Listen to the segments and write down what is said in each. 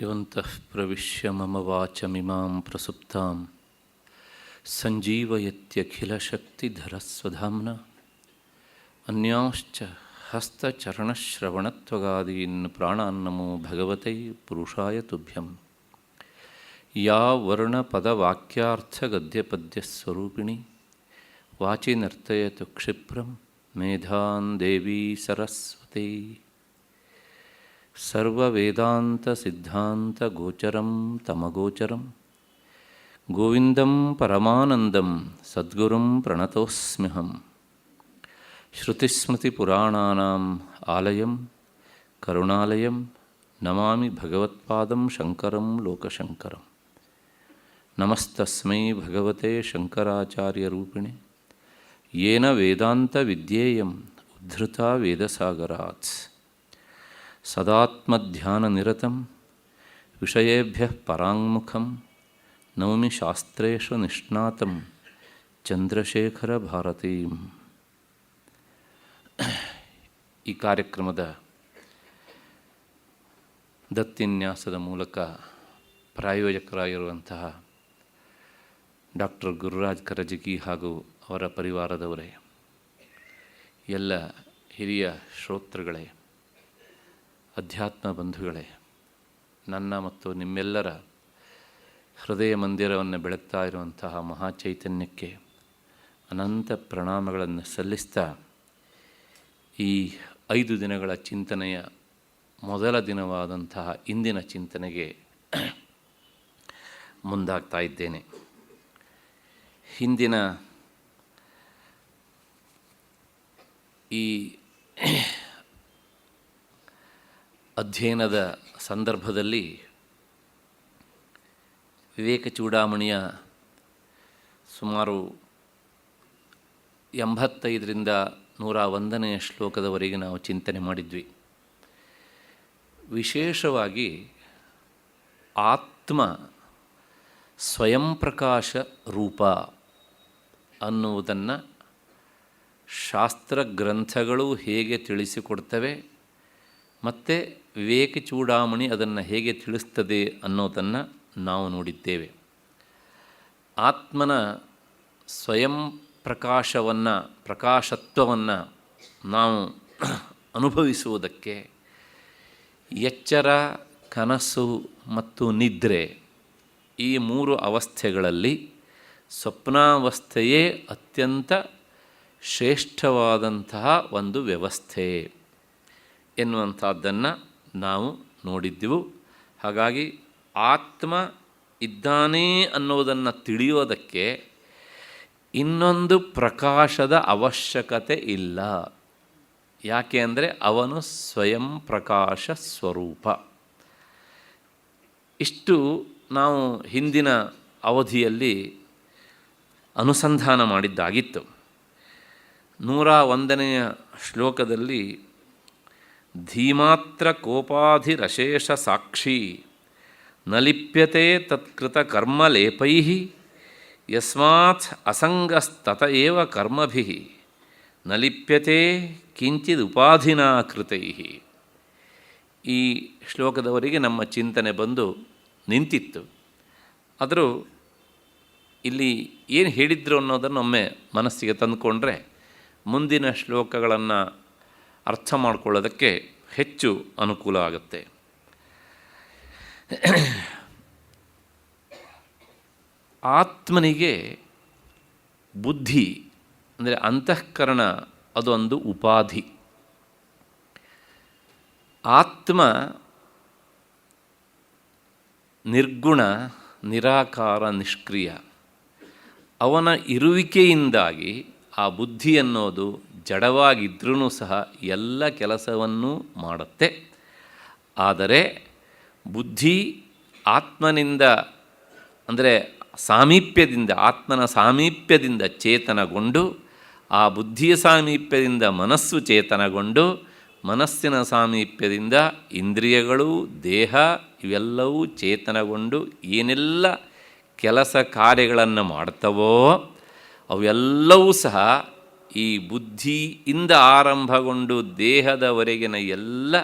ಯೋಂತಃ ಪ್ರವಿಶ್ಯ ಮಮ ವಾಚಮಿಮಾಂ ಪ್ರಸುಪ್ತಾಂ ಸಂಜೀವಯತ್ಯಖಿಲಶಕ್ತಿಧರಸ್ವಧಾಮ್ನಾ ಅನ್ಯಾಂಶ್ಚ ಹಸ್ತಚರಣಶ್ರವಣತ್ವಗಾದೀನ್ ಪ್ರಾಣಾನ್ನಮೋ ಭಗವತೈ ಪುರುಷಾಯ ತುಭ್ಯಂ. ಯಾ ವರ್ಣಪದವಾಕ್ಯಾರ್ಥಗದ್ಯಪದ್ಯಸ್ವರೂಪಿಣಿ ವಾಚಿ ನರ್ತಯತು ಕ್ಷಿಪ್ರಂ ಮೇಧಾನ್ ದೇವಿ ಸರಸ್ವತಿ. ಸರ್ವವೇದಾಂತಸಿದ್ಧಾಂತಗೋಚರಂ ತಮಗೋಚರಂ ಗೋವಿಂದಂ ಪರಮಾನಂದಂ ಸದ್ಗುರುಂ ಪ್ರಣತೋಸ್ಮ್ಯಹಂ. ಶ್ರುತಿಸ್ಮೃತಿಪುರಾಣಾನಾಂ ಆಲಯಂ ಕರುಣಾಲಯಂ ನಮಾಮಿ ಭಗವತ್ಪಾದಂ ಶಂಕರಂ ಲೋಕಶಂಕರಂ. ನಮಸ್ತಸ್ಮೈ ಭಗವತೆ ಶಂಕರಾಚಾರ್ಯರೂಪಿಣೆ ಯೇನ ವೇದಾಂತವಿದ್ಯೇಯಂ ಉದ್ಧೃತಾ ವೇದಸಾಗರಾತ್. ಸದಾತ್ಮಧ್ಯಾನನಿರತಂ ವಿಷಯೇಭ್ಯಃ ಪರಾಂಗುಖಂ ನೌಮಿ ಶಾಸ್ತ್ರೇಷು ನಿಷ್ಣಾತಂ ಚಂದ್ರಶೇಖರ ಭಾರತೀಂ. ಈ ಕಾರ್ಯಕ್ರಮದ ದತ್ತಿನ್ಯಾಸದ ಮೂಲಕ ಪ್ರಾಯೋಜಕರಾಗಿರುವಂತಹ ಡಾಕ್ಟರ್ ಗುರುರಾಜ್ ಕರಜಗಿ ಹಾಗೂ ಅವರ ಪರಿವಾರದವರೇ, ಎಲ್ಲ ಹಿರಿಯ ಶ್ರೋತೃಗಳೇ, ಅಧ್ಯಾತ್ಮ ಬಂಧುಗಳೇ, ನನ್ನ ಮತ್ತು ನಿಮ್ಮೆಲ್ಲರ ಹೃದಯ ಮಂದಿರವನ್ನು ಬೆಳಗ್ತಾ ಇರುವಂತಹ ಮಹಾಚೈತನ್ಯಕ್ಕೆ ಅನಂತ ಪ್ರಣಾಮಗಳನ್ನು ಸಲ್ಲಿಸ್ತಾ ಈ 5 ದಿನಗಳ ಚಿಂತನೆಯ ಮೊದಲ ದಿನವಾದಂತಹ ಇಂದಿನ ಚಿಂತನೆಗೆ ಮುಂದಾಗ್ತಾ ಇದ್ದೇನೆ. ಹಿಂದಿನ ಈ ಅಧ್ಯಯನದ ಸಂದರ್ಭದಲ್ಲಿ ವಿವೇಕ ಚೂಡಾಮಣಿಯ ಸುಮಾರು 85ರಿಂದ 101ನೇ ಶ್ಲೋಕದವರೆಗೆ ನಾವು ಚಿಂತನೆ ಮಾಡಿದ್ವಿ. ವಿಶೇಷವಾಗಿ ಆತ್ಮ ಸ್ವಯಂ ಪ್ರಕಾಶ ರೂಪ ಅನ್ನುವುದನ್ನು ಶಾಸ್ತ್ರ ಗ್ರಂಥಗಳು ಹೇಗೆ ತಿಳಿಸಿಕೊಡ್ತವೆ ಮತ್ತು ವಿವೇಕ ಚೂಡಾಮಣಿ ಅದನ್ನು ಹೇಗೆ ತಿಳಿಸ್ತದೆ ಅನ್ನೋದನ್ನು ನಾವು ನೋಡಿದ್ದೇವೆ. ಆತ್ಮನ ಸ್ವಯಂ ಪ್ರಕಾಶತ್ವವನ್ನು ನಾವು ಅನುಭವಿಸುವುದಕ್ಕೆ ಎಚ್ಚರ, ಕನಸು ಮತ್ತು ನಿದ್ರೆ ಈ 3 ಅವಸ್ಥೆಗಳಲ್ಲಿ ಸ್ವಪ್ನಾವಸ್ಥೆಯೇ ಅತ್ಯಂತ ಶ್ರೇಷ್ಠವಾದಂತಹ ಒಂದು ವ್ಯವಸ್ಥೆ ಎನ್ನುವಂಥದ್ದನ್ನು ನಾವು ನೋಡಿದ್ದೆವು. ಹಾಗಾಗಿ ಆತ್ಮ ಇದ್ದಾನೆ ಅನ್ನೋದನ್ನು ತಿಳಿಯೋದಕ್ಕೆ ಇನ್ನೊಂದು ಪ್ರಕಾಶದ ಅವಶ್ಯಕತೆ ಇಲ್ಲ. ಯಾಕೆ ಅಂದರೆ ಅವನು ಸ್ವಯಂ ಪ್ರಕಾಶ ಸ್ವರೂಪ. ಇಷ್ಟು ನಾವು ಹಿಂದಿನ ಅವಧಿಯಲ್ಲಿ ಅನುಸಂಧಾನ ಮಾಡಿದ್ದಾಗಿತ್ತು. 101ನೇ ಶ್ಲೋಕದಲ್ಲಿ ಧೀಮಾತ್ರ ಕೋಪಾಧಿರಶೇಷ ಸಾಕ್ಷಿ ನ ಲಿಪ್ಯತೆ ತತ್ಕೃತ ಕರ್ಮಲೇಪೈ ಯಸ್ಮಾತ್ ಅಸಂಗಸ್ತತ ಏವ ಕರ್ಮಭಿಃ ನ ಲಿಪ್ಯತೆ ಕಿಂಚಿದ್ ಉಪಾಧಿನಾ ಕೃತೈ. ಈ ಶ್ಲೋಕದವರೆಗೆ ನಮ್ಮ ಚಿಂತನೆ ಬಂದು ನಿಂತಿತ್ತು. ಆದರೂ ಇಲ್ಲಿ ಏನು ಹೇಳಿದ್ರು ಅನ್ನೋದನ್ನು ಒಮ್ಮೆ ಮನಸ್ಸಿಗೆ ತಂದುಕೊಂಡ್ರೆ ಮುಂದಿನ ಶ್ಲೋಕಗಳನ್ನು ಅರ್ಥ ಮಾಡಿಕೊಳ್ಳೋದಕ್ಕೆ ಹೆಚ್ಚು ಅನುಕೂಲ ಆಗುತ್ತೆ. ಆತ್ಮನಿಗೆ ಬುದ್ಧಿ ಅಂದರೆ ಅಂತಃಕರಣ ಅದೊಂದು ಉಪಾಧಿ. ಆತ್ಮ ನಿರ್ಗುಣ, ನಿರಾಕಾರ, ನಿಷ್ಕ್ರಿಯ. ಅವನ ಇರುವಿಕೆಯಿಂದಾಗಿ ಆ ಬುದ್ಧಿ ಅನ್ನೋದು ಜಡವಾಗಿದ್ರೂ ಸಹ ಎಲ್ಲ ಕೆಲಸವನ್ನೂ ಮಾಡುತ್ತೆ. ಆದರೆ ಬುದ್ಧಿ ಆತ್ಮನಿಂದ ಅಂದರೆ ಸಾಮೀಪ್ಯದಿಂದ, ಆತ್ಮನ ಸಾಮೀಪ್ಯದಿಂದ ಚೇತನಗೊಂಡು, ಆ ಬುದ್ಧಿಯ ಸಾಮೀಪ್ಯದಿಂದ ಮನಸ್ಸು ಚೇತನಗೊಂಡು, ಮನಸ್ಸಿನ ಸಾಮೀಪ್ಯದಿಂದ ಇಂದ್ರಿಯಗಳು, ದೇಹ ಇವೆಲ್ಲವೂ ಚೇತನಗೊಂಡು ಏನೆಲ್ಲ ಕೆಲಸ ಕಾರ್ಯಗಳನ್ನು ಮಾಡ್ತವೋ ಅವೆಲ್ಲವೂ ಸಹ ಈ ಬುದ್ಧಿಯಿಂದ ಆರಂಭಗೊಂಡು ದೇಹದವರೆಗಿನ ಎಲ್ಲ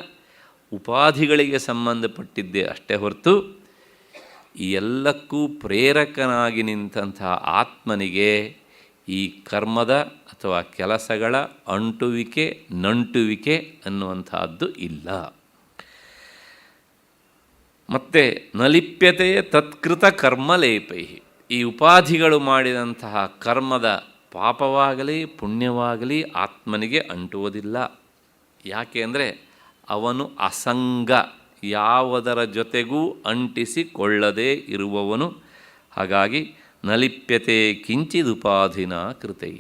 ಉಪಾಧಿಗಳಿಗೆ ಸಂಬಂಧಪಟ್ಟಿದ್ದೇ ಅಷ್ಟೇ ಹೊರತು ಈ ಎಲ್ಲಕ್ಕೂ ಪ್ರೇರಕನಾಗಿ ನಿಂತಹ ಆತ್ಮನಿಗೆ ಈ ಕರ್ಮದ ಅಥವಾ ಕೆಲಸಗಳ ಅಂಟುವಿಕೆ ನಂಟುವಿಕೆ ಅನ್ನುವಂತಹದ್ದು ಇಲ್ಲ. ಮತ್ತು ನಲಿಪ್ಯತೆ ತತ್ಕೃತ ಕರ್ಮಲೇಪೈ, ಈ ಉಪಾಧಿಗಳು ಮಾಡಿದಂತಹ ಕರ್ಮದ ಪಾಪವಾಗಲಿ ಪುಣ್ಯವಾಗಲಿ ಆತ್ಮನಿಗೆ ಅಂಟುವುದಿಲ್ಲ. ಯಾಕೆ ಅಂದರೆ ಅವನು ಅಸಂಗ, ಯಾವುದರ ಜೊತೆಗೂ ಅಂಟಿಸಿಕೊಳ್ಳದೇ ಇರುವವನು. ಹಾಗಾಗಿ ನಲಿಪ್ಯತೆ ಕಿಂಚಿದುಪಾಧಿನ ಕೃತೈ,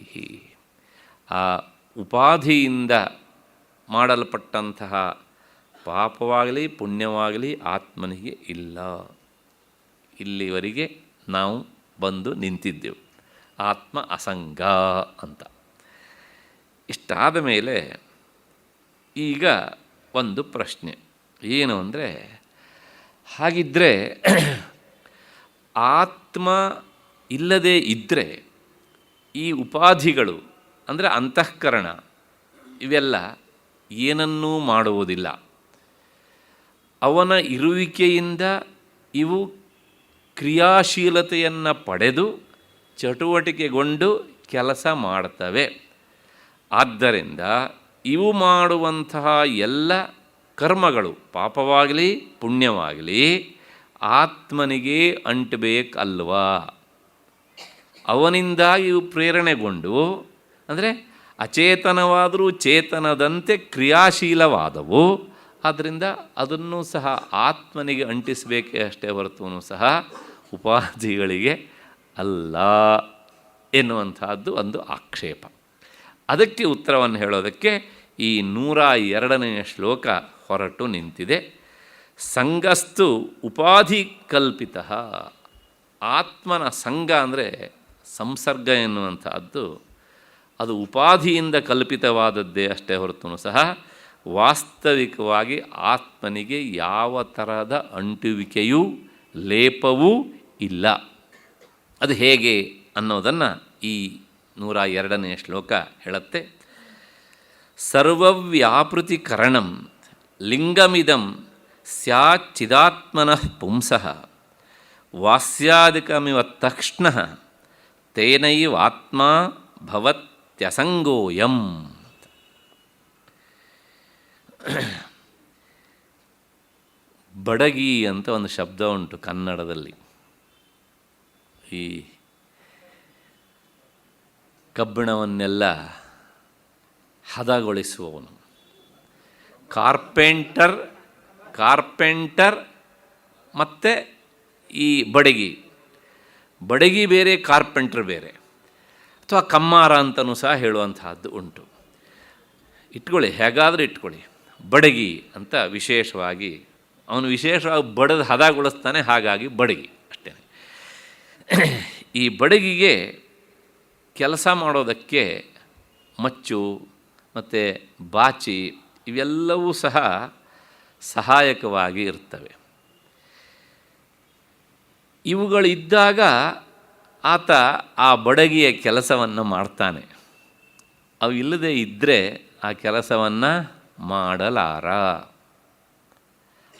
ಆ ಉಪಾಧಿಯಿಂದ ಮಾಡಲ್ಪಟ್ಟಂತಹ ಪಾಪವಾಗಲಿ ಪುಣ್ಯವಾಗಲಿ ಆತ್ಮನಿಗೆ ಇಲ್ಲ. ಇಲ್ಲಿವರೆಗೆ ನಾವು ಬಂದು ನಿಂತಿದ್ದೆವು, ಆತ್ಮ ಅಸಂಗ ಅಂತ. ಇಷ್ಟಾದ ಮೇಲೆ ಈಗ ಒಂದು ಪ್ರಶ್ನೆ ಏನು ಅಂದರೆ, ಹಾಗಿದ್ದರೆ ಆತ್ಮ ಇಲ್ಲದೇ ಇದ್ದರೆ ಈ ಉಪಾಧಿಗಳು ಅಂದರೆ ಅಂತಃಕರಣ ಇವೆಲ್ಲ ಏನನ್ನೂ ಮಾಡುವುದಿಲ್ಲ. ಅವನ ಇರುವಿಕೆಯಿಂದ ಇವು ಕ್ರಿಯಾಶೀಲತೆಯನ್ನು ಪಡೆದು ಚಟುವಟಿಕೆಗೊಂಡು ಕೆಲಸ ಮಾಡ್ತವೆ. ಆದ್ದರಿಂದ ಇವು ಮಾಡುವಂತಹ ಎಲ್ಲ ಕರ್ಮಗಳು ಪಾಪವಾಗಲಿ ಪುಣ್ಯವಾಗಲಿ ಆತ್ಮನಿಗೆ ಅಂಟಬೇಕಲ್ವಾ. ಅವನಿಂದಾಗಿ ಇವು ಪ್ರೇರಣೆಗೊಂಡು, ಅಂದರೆ ಅಚೇತನವಾದರೂ ಚೇತನದಂತೆ ಕ್ರಿಯಾಶೀಲವಾದವು. ಆದ್ದರಿಂದ ಅದನ್ನು ಸಹ ಆತ್ಮನಿಗೆ ಅಂಟಿಸಬೇಕೇ ಅಷ್ಟೇ ಹೊರತು ಸಹ ಉಪಾಧಿಗಳಿಗೆ ಅಲ್ಲ ಎನ್ನುವಂತಹದ್ದು ಒಂದು ಆಕ್ಷೇಪ. ಅದಕ್ಕೆ ಉತ್ತರವನ್ನು ಹೇಳೋದಕ್ಕೆ ಈ 102ನೇ ಶ್ಲೋಕ ಹೊರಟು ನಿಂತಿದೆ. ಸಂಗಸ್ತು ಉಪಾಧಿ ಕಲ್ಪಿತ, ಆತ್ಮನ ಸಂಘ ಅಂದರೆ ಸಂಸರ್ಗ ಎನ್ನುವಂಥದ್ದು ಅದು ಉಪಾಧಿಯಿಂದ ಕಲ್ಪಿತವಾದದ್ದೇ ಅಷ್ಟೇ ಹೊರತು ಸಹ ವಾಸ್ತವಿಕವಾಗಿ ಆತ್ಮನಿಗೆ ಯಾವ ಥರದ ಅಂಟುವಿಕೆಯೂ ಲೇಪವೂ ಇಲ್ಲ. ಅದು ಹೇಗೆ ಅನ್ನೋದನ್ನು ಈ 102ನೇ ಶ್ಲೋಕ ಹೇಳುತ್ತೆ. ಸರ್ವವ್ಯಾಪೃತಿಕರಣಂ ಲಿಂಗಮಿದಂ ಸ್ಯಾಚ್ಚಿದಾತ್ಮನಃ ಪುಂಸಃ ವಾಸ್ಯಾದಿಕಮಿವ ತಕ್ಷ್ಣಃ ತೇನೈವಾತ್ಮ ಭವತ್ಯಸಂಗೋಯಂ. ಬಡಗಿ ಅಂತ ಒಂದು ಶಬ್ದ ಉಂಟು ಕನ್ನಡದಲ್ಲಿ. ಈ ಕಬ್ಬಿಣವನ್ನೆಲ್ಲ ಹದಗೊಳಿಸುವವನು ಕಾರ್ಪೆಂಟರ್ ಮತ್ತು ಈ ಬಡಗಿ ಬೇರೆ, ಕಾರ್ಪೆಂಟರ್ ಬೇರೆ, ಅಥವಾ ಕಮ್ಮಾರ ಅಂತಲೂ ಸಹ ಹೇಳುವಂತಹದ್ದು ಉಂಟು. ಇಟ್ಕೊಳ್ಳಿ, ಹೇಗಾದರೂ ಇಟ್ಕೊಳ್ಳಿ. ಬಡಗಿ ಅಂತ ವಿಶೇಷವಾಗಿ ಅವನು ವಿಶೇಷವಾಗಿ ಬಡದು ಹದಗೊಳಿಸ್ತಾನೆ, ಹಾಗಾಗಿ ಬಡಗಿ ಅಷ್ಟೇ. ಈ ಬಡಗಿಗೆ ಕೆಲಸ ಮಾಡೋದಕ್ಕೆ ಮಚ್ಚು ಮತ್ತು ಬಾಚಿ ಇವೆಲ್ಲವೂ ಸಹ ಸಹಾಯಕವಾಗಿ ಇರ್ತವೆ. ಇವುಗಳಿದ್ದಾಗ ಆತ ಆ ಬಡಗಿಯ ಕೆಲಸವನ್ನು ಮಾಡ್ತಾನೆ. ಅವು ಇಲ್ಲದೆ ಇದ್ದರೆ ಆ ಕೆಲಸವನ್ನು ಮಾಡಲಾರ.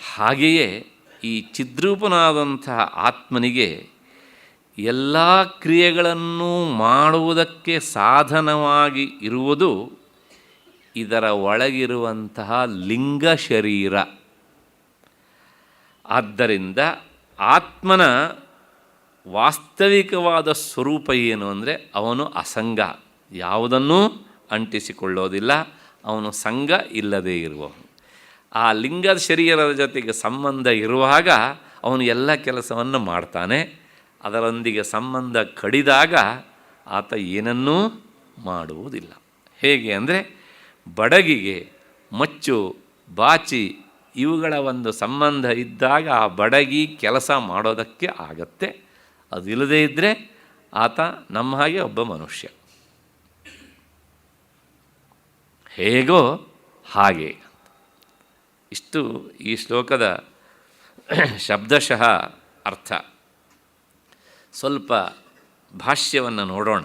ಹಾಗೆಯೇ ಈ ಚಿದ್ರೂಪನಾದಂತಹ ಆತ್ಮನಿಗೆ ಎಲ್ಲ ಕ್ರಿಯೆಗಳನ್ನು ಮಾಡುವುದಕ್ಕೆ ಸಾಧನವಾಗಿ ಇರುವುದು ಇದರ ಒಳಗಿರುವಂತಹ ಲಿಂಗ ಶರೀರ. ಆದ್ದರಿಂದ ಆತ್ಮನ ವಾಸ್ತವಿಕವಾದ ಸ್ವರೂಪ ಏನು ಅಂದರೆ ಅವನು ಅಸಂಗ, ಯಾವುದನ್ನೂ ಅಂಟಿಸಿಕೊಳ್ಳೋದಿಲ್ಲ, ಅವನು ಸಂಘ ಇಲ್ಲದೇ ಇರುವವನು. ಆ ಲಿಂಗದ ಶರೀರದ ಜೊತೆಗೆ ಸಂಬಂಧ ಇರುವಾಗ ಅವನು ಎಲ್ಲ ಕೆಲಸವನ್ನು ಮಾಡ್ತಾನೆ. ಅದರೊಂದಿಗೆ ಸಂಬಂಧ ಕಡಿದಾಗ ಆತ ಏನನ್ನೂ ಮಾಡುವುದಿಲ್ಲ. ಹೇಗೆ ಅಂದರೆ ಬಡಗಿಗೆ ಮಚ್ಚು ಬಾಚಿ ಇವುಗಳ ಒಂದು ಸಂಬಂಧ ಇದ್ದಾಗ ಆ ಬಡಗಿ ಕೆಲಸ ಮಾಡೋದಕ್ಕೆ ಆಗತ್ತೆ. ಅದು ಇಲ್ಲದೇ ಇದ್ದರೆ ಆತ ನಮ್ಮ ಹಾಗೆ ಒಬ್ಬ ಮನುಷ್ಯ. ಹೇಗೋ ಹಾಗೆ. ಇಷ್ಟು ಈ ಶ್ಲೋಕದ ಶಬ್ದಶಃ ಅರ್ಥ. ಸ್ವಲ್ಪ ಭಾಷ್ಯವನ್ನು ನೋಡೋಣ.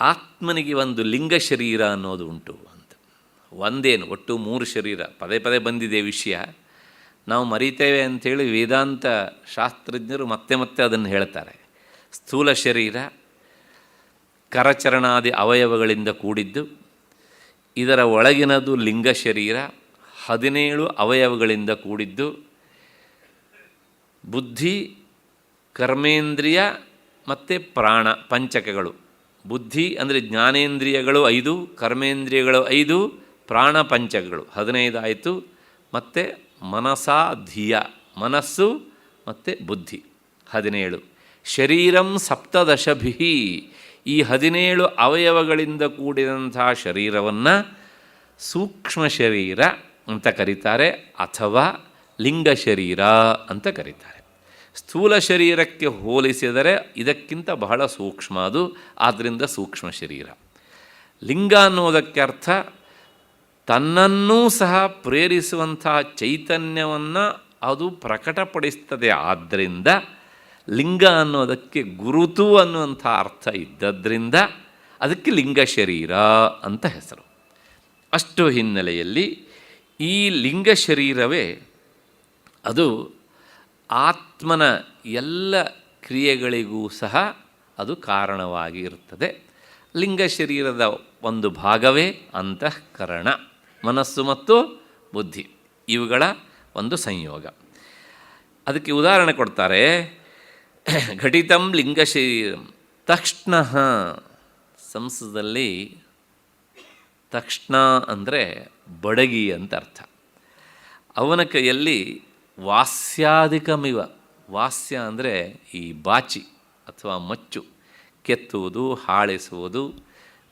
ಆತ್ಮನಿಗೆ ಒಂದು ಲಿಂಗ ಶರೀರ ಅನ್ನೋದು ಉಂಟು ಅಂತ. ಒಂದೇನು, ಒಟ್ಟು 3 ಶರೀರ. ಪದೇ ಪದೇ ಬಂದಿದೆ ವಿಷಯ, ನಾವು ಮರೀತೇವೆ ಅಂಥೇಳಿ ವೇದಾಂತ ಶಾಸ್ತ್ರಜ್ಞರು ಮತ್ತೆ ಮತ್ತೆ ಅದನ್ನು ಹೇಳ್ತಾರೆ. ಸ್ಥೂಲ ಶರೀರ ಕರಚರಣಾದಿ ಅವಯವಗಳಿಂದ ಕೂಡಿದ್ದು, ಇದರ ಒಳಗಿನದು ಲಿಂಗ ಶರೀರ 17 ಅವಯವಗಳಿಂದ ಕೂಡಿದ್ದು, ಬುದ್ಧಿ, ಕರ್ಮೇಂದ್ರಿಯ ಮತ್ತು ಪ್ರಾಣ ಪಂಚಕಗಳು. ಬುದ್ಧಿ ಅಂದರೆ ಜ್ಞಾನೇಂದ್ರಿಯಗಳು 5, ಕರ್ಮೇಂದ್ರಿಯಗಳು 5, ಪ್ರಾಣ ಪಂಚಕಗಳು 15 ಆಯಿತು. ಮತ್ತು ಮನಸಾ ಧಿಯ, ಮನಸ್ಸು ಮತ್ತು ಬುದ್ಧಿ 17. ಶರೀರಂ ಸಪ್ತದಶಭಿ, ಈ 17 ಅವಯವಗಳಿಂದ ಕೂಡಿದಂಥ ಶರೀರವನ್ನು ಸೂಕ್ಷ್ಮ ಶರೀರ ಅಂತ ಕರೀತಾರೆ, ಅಥವಾ ಲಿಂಗ ಶರೀರ ಅಂತ ಕರೀತಾರೆ. ಸ್ಥೂಲ ಶರೀರಕ್ಕೆ ಹೋಲಿಸಿದರೆ ಇದಕ್ಕಿಂತ ಬಹಳ ಸೂಕ್ಷ್ಮ ಅದು, ಆದ್ದರಿಂದ ಸೂಕ್ಷ್ಮ ಶರೀರ. ಲಿಂಗ ಅನ್ನೋದಕ್ಕೆ ಅರ್ಥ ತನ್ನನ್ನೂ ಸಹ ಪ್ರೇರಿಸುವಂತಹ ಚೈತನ್ಯವನ್ನು ಅದು ಪ್ರಕಟಪಡಿಸ್ತದೆ. ಆದ್ದರಿಂದ ಲಿಂಗ ಅನ್ನೋದಕ್ಕೆ ಗುರುತು ಅನ್ನುವಂಥ ಅರ್ಥ ಇದ್ದದ್ರಿಂದ ಅದಕ್ಕೆ ಲಿಂಗ ಶರೀರ ಅಂತ ಹೆಸರು. ಅಷ್ಟು ಹಿನ್ನೆಲೆಯಲ್ಲಿ ಈ ಲಿಂಗ ಶರೀರವೇ ಅದು ಆತ್ಮನ ಎಲ್ಲ ಕ್ರಿಯೆಗಳಿಗೂ ಸಹ ಅದು ಕಾರಣವಾಗಿ ಇರುತ್ತದೆ. ಲಿಂಗ ಶರೀರದ ಒಂದು ಭಾಗವೇ ಅಂತಃಕರಣ, ಮನಸ್ಸು ಮತ್ತು ಬುದ್ಧಿ, ಇವುಗಳ ಒಂದು ಸಂಯೋಗ. ಅದಕ್ಕೆ ಉದಾಹರಣೆ ಕೊಡ್ತಾರೆ. ಘಟಿತಂ ಲಿಂಗ ಶರೀರಂ ತಕ್ಷ್ಣ. ಸಂಸ್ಕೃತದಲ್ಲಿ ತಕ್ಷ್ಣ ಅಂದರೆ ಬಡಗಿ ಅಂತ ಅರ್ಥ. ಅವನ ಕೈಯಲ್ಲಿ ವಾಸ್ಯಾಧಿಕಮಿವ, ವಾಸ್ಯ ಅಂದರೆ ಈ ಬಾಚಿ ಅಥವಾ ಮಚ್ಚು, ಕೆತ್ತುವುದು, ಹಾಳಿಸುವುದು,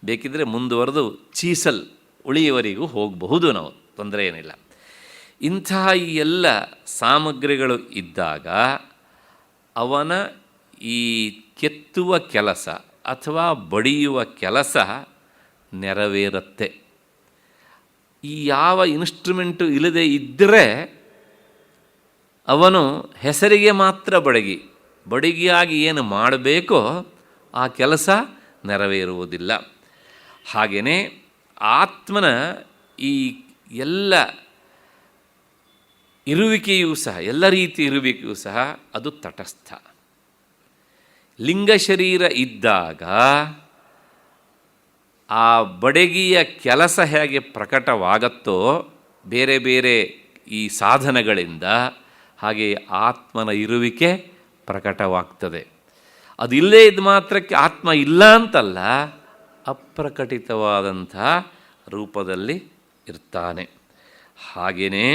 ಬೇಕಿದ್ದರೆ ಮುಂದುವರೆದು ಚೀಸಲ್ ಉಳಿಯುವವರೆಗೂ ಹೋಗಬಹುದು, ನಾವು ತೊಂದರೆ ಏನಿಲ್ಲ. ಇಂತಹ ಈ ಎಲ್ಲ ಸಾಮಗ್ರಿಗಳು ಇದ್ದಾಗ ಅವನ ಈ ಕೆತ್ತುವ ಕೆಲಸ ಅಥವಾ ಬಡಿಯುವ ಕೆಲಸ ನೆರವೇರುತ್ತೆ. ಈ ಯಾವ ಇನ್ಸ್ಟ್ರುಮೆಂಟು ಇಲ್ಲದೆ ಇದ್ದರೆ ಅವನು ಹೆಸರಿಗೆ ಮಾತ್ರ ಬಡಗಿಯಾಗಿ ಏನು ಮಾಡಬೇಕೋ ಆ ಕೆಲಸ ನೆರವೇರುವುದಿಲ್ಲ. ಹಾಗೆಯೇ ಆತ್ಮನ ಈ ಎಲ್ಲ ಇರುವಿಕೆಯೂ ಸಹ, ಎಲ್ಲ ರೀತಿ ಇರುವಿಕೆಯೂ ಸಹ ಅದು ತಟಸ್ಥ. ಲಿಂಗ ಶರೀರ ಇದ್ದಾಗ ಆ ಬಡಗಿಯ ಕೆಲಸ ಹೇಗೆ ಪ್ರಕಟವಾಗತ್ತೋ ಬೇರೆ ಬೇರೆ ಈ ಸಾಧನಗಳಿಂದ, ಹಾಗೆ ಆತ್ಮನ ಇರುವಿಕೆ ಪ್ರಕಟವಾಗ್ತದೆ. ಅದು ಇಲ್ಲೇ ಇದ್ದ ಮಾತ್ರಕ್ಕೆ ಆತ್ಮ ಇಲ್ಲ ಅಂತಲ್ಲ, ಅಪ್ರಕಟಿತವಾದಂಥ ರೂಪದಲ್ಲಿ ಇರ್ತಾನೆ. ಹಾಗೆಯೇ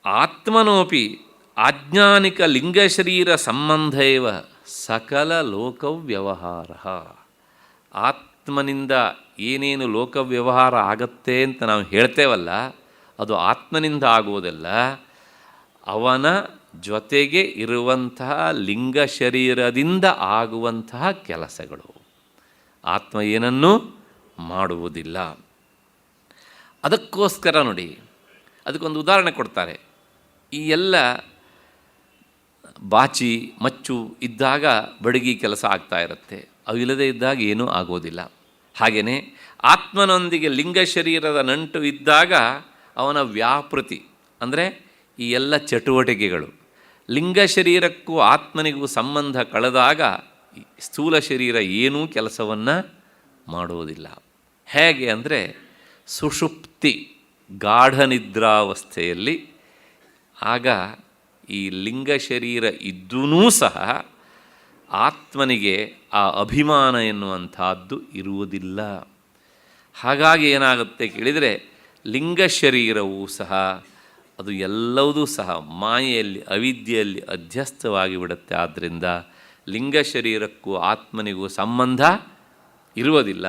ಆತ್ಮನೋಪಿ ಆಜ್ಞಾನಿಕ ಲಿಂಗಶರೀರ ಸಂಬಂಧ ಇವ ಸಕಲ ಲೋಕವ್ಯವಹಾರ. ಆತ್ಮನಿಂದ ಏನೇನು ಲೋಕವ್ಯವಹಾರ ಆಗತ್ತೆ ಅಂತ ನಾವು ಹೇಳ್ತೇವಲ್ಲ, ಅದು ಆತ್ಮನಿಂದ ಆಗುವುದಲ್ಲ, ಅವನ ಜೊತೆಗೆ ಇರುವಂತಹ ಲಿಂಗ ಶರೀರದಿಂದ ಆಗುವಂತಹ ಕೆಲಸಗಳು. ಆತ್ಮ ಏನನ್ನೂ ಮಾಡುವುದಿಲ್ಲ. ಅದಕ್ಕೋಸ್ಕರ ನೋಡಿ, ಅದಕ್ಕೊಂದು ಉದಾಹರಣೆ ಕೊಡ್ತಾರೆ. ಈ ಎಲ್ಲ ಬಾಚಿ ಮಚ್ಚು ಇದ್ದಾಗ ಬಡಗಿ ಕೆಲಸ ಆಗ್ತಾ ಇರುತ್ತೆ, ಅವು ಇಲ್ಲದೆ ಇದ್ದಾಗ ಏನೂ ಆಗೋದಿಲ್ಲ. ಹಾಗೆಯೇ ಆತ್ಮನೊಂದಿಗೆ ಲಿಂಗ ಶರೀರದ ನಂಟು ಇದ್ದಾಗ ಅವನ ವ್ಯಾಪೃತಿ ಅಂದರೆ ಈ ಎಲ್ಲ ಚಟುವಟಿಕೆಗಳು, ಲಿಂಗ ಶರೀರಕ್ಕೂ ಆತ್ಮನಿಗೂ ಸಂಬಂಧ ಕಳೆದಾಗ ಸ್ಥೂಲ ಶರೀರ ಏನೂ ಕೆಲಸವನ್ನು ಮಾಡುವುದಿಲ್ಲ. ಹೇಗೆ ಅಂದರೆ ಸುಷುಪ್ತಿ, ಗಾಢ ನಿದ್ರಾವಸ್ಥೆಯಲ್ಲಿ ಆಗ ಈ ಲಿಂಗ ಶರೀರ ಇದ್ದೂ ಸಹ ಆತ್ಮನಿಗೆ ಆ ಅಭಿಮಾನ ಎನ್ನುವಂಥದ್ದು ಇರುವುದಿಲ್ಲ. ಹಾಗಾಗಿ ಏನಾಗುತ್ತೆ ಕೇಳಿದರೆ, ಲಿಂಗ ಶರೀರವೂ ಸಹ ಅದು ಎಲ್ಲವೂ ಸಹ ಮಾಯೆಯಲ್ಲಿ, ಅವಿದ್ಯೆಯಲ್ಲಿ ಅಧ್ಯಸ್ಥವಾಗಿ ಬಿಡುತ್ತೆ. ಆದ್ದರಿಂದ ಲಿಂಗ ಶರೀರಕ್ಕೂ ಆತ್ಮನಿಗೂ ಸಂಬಂಧ ಇರುವುದಿಲ್ಲ.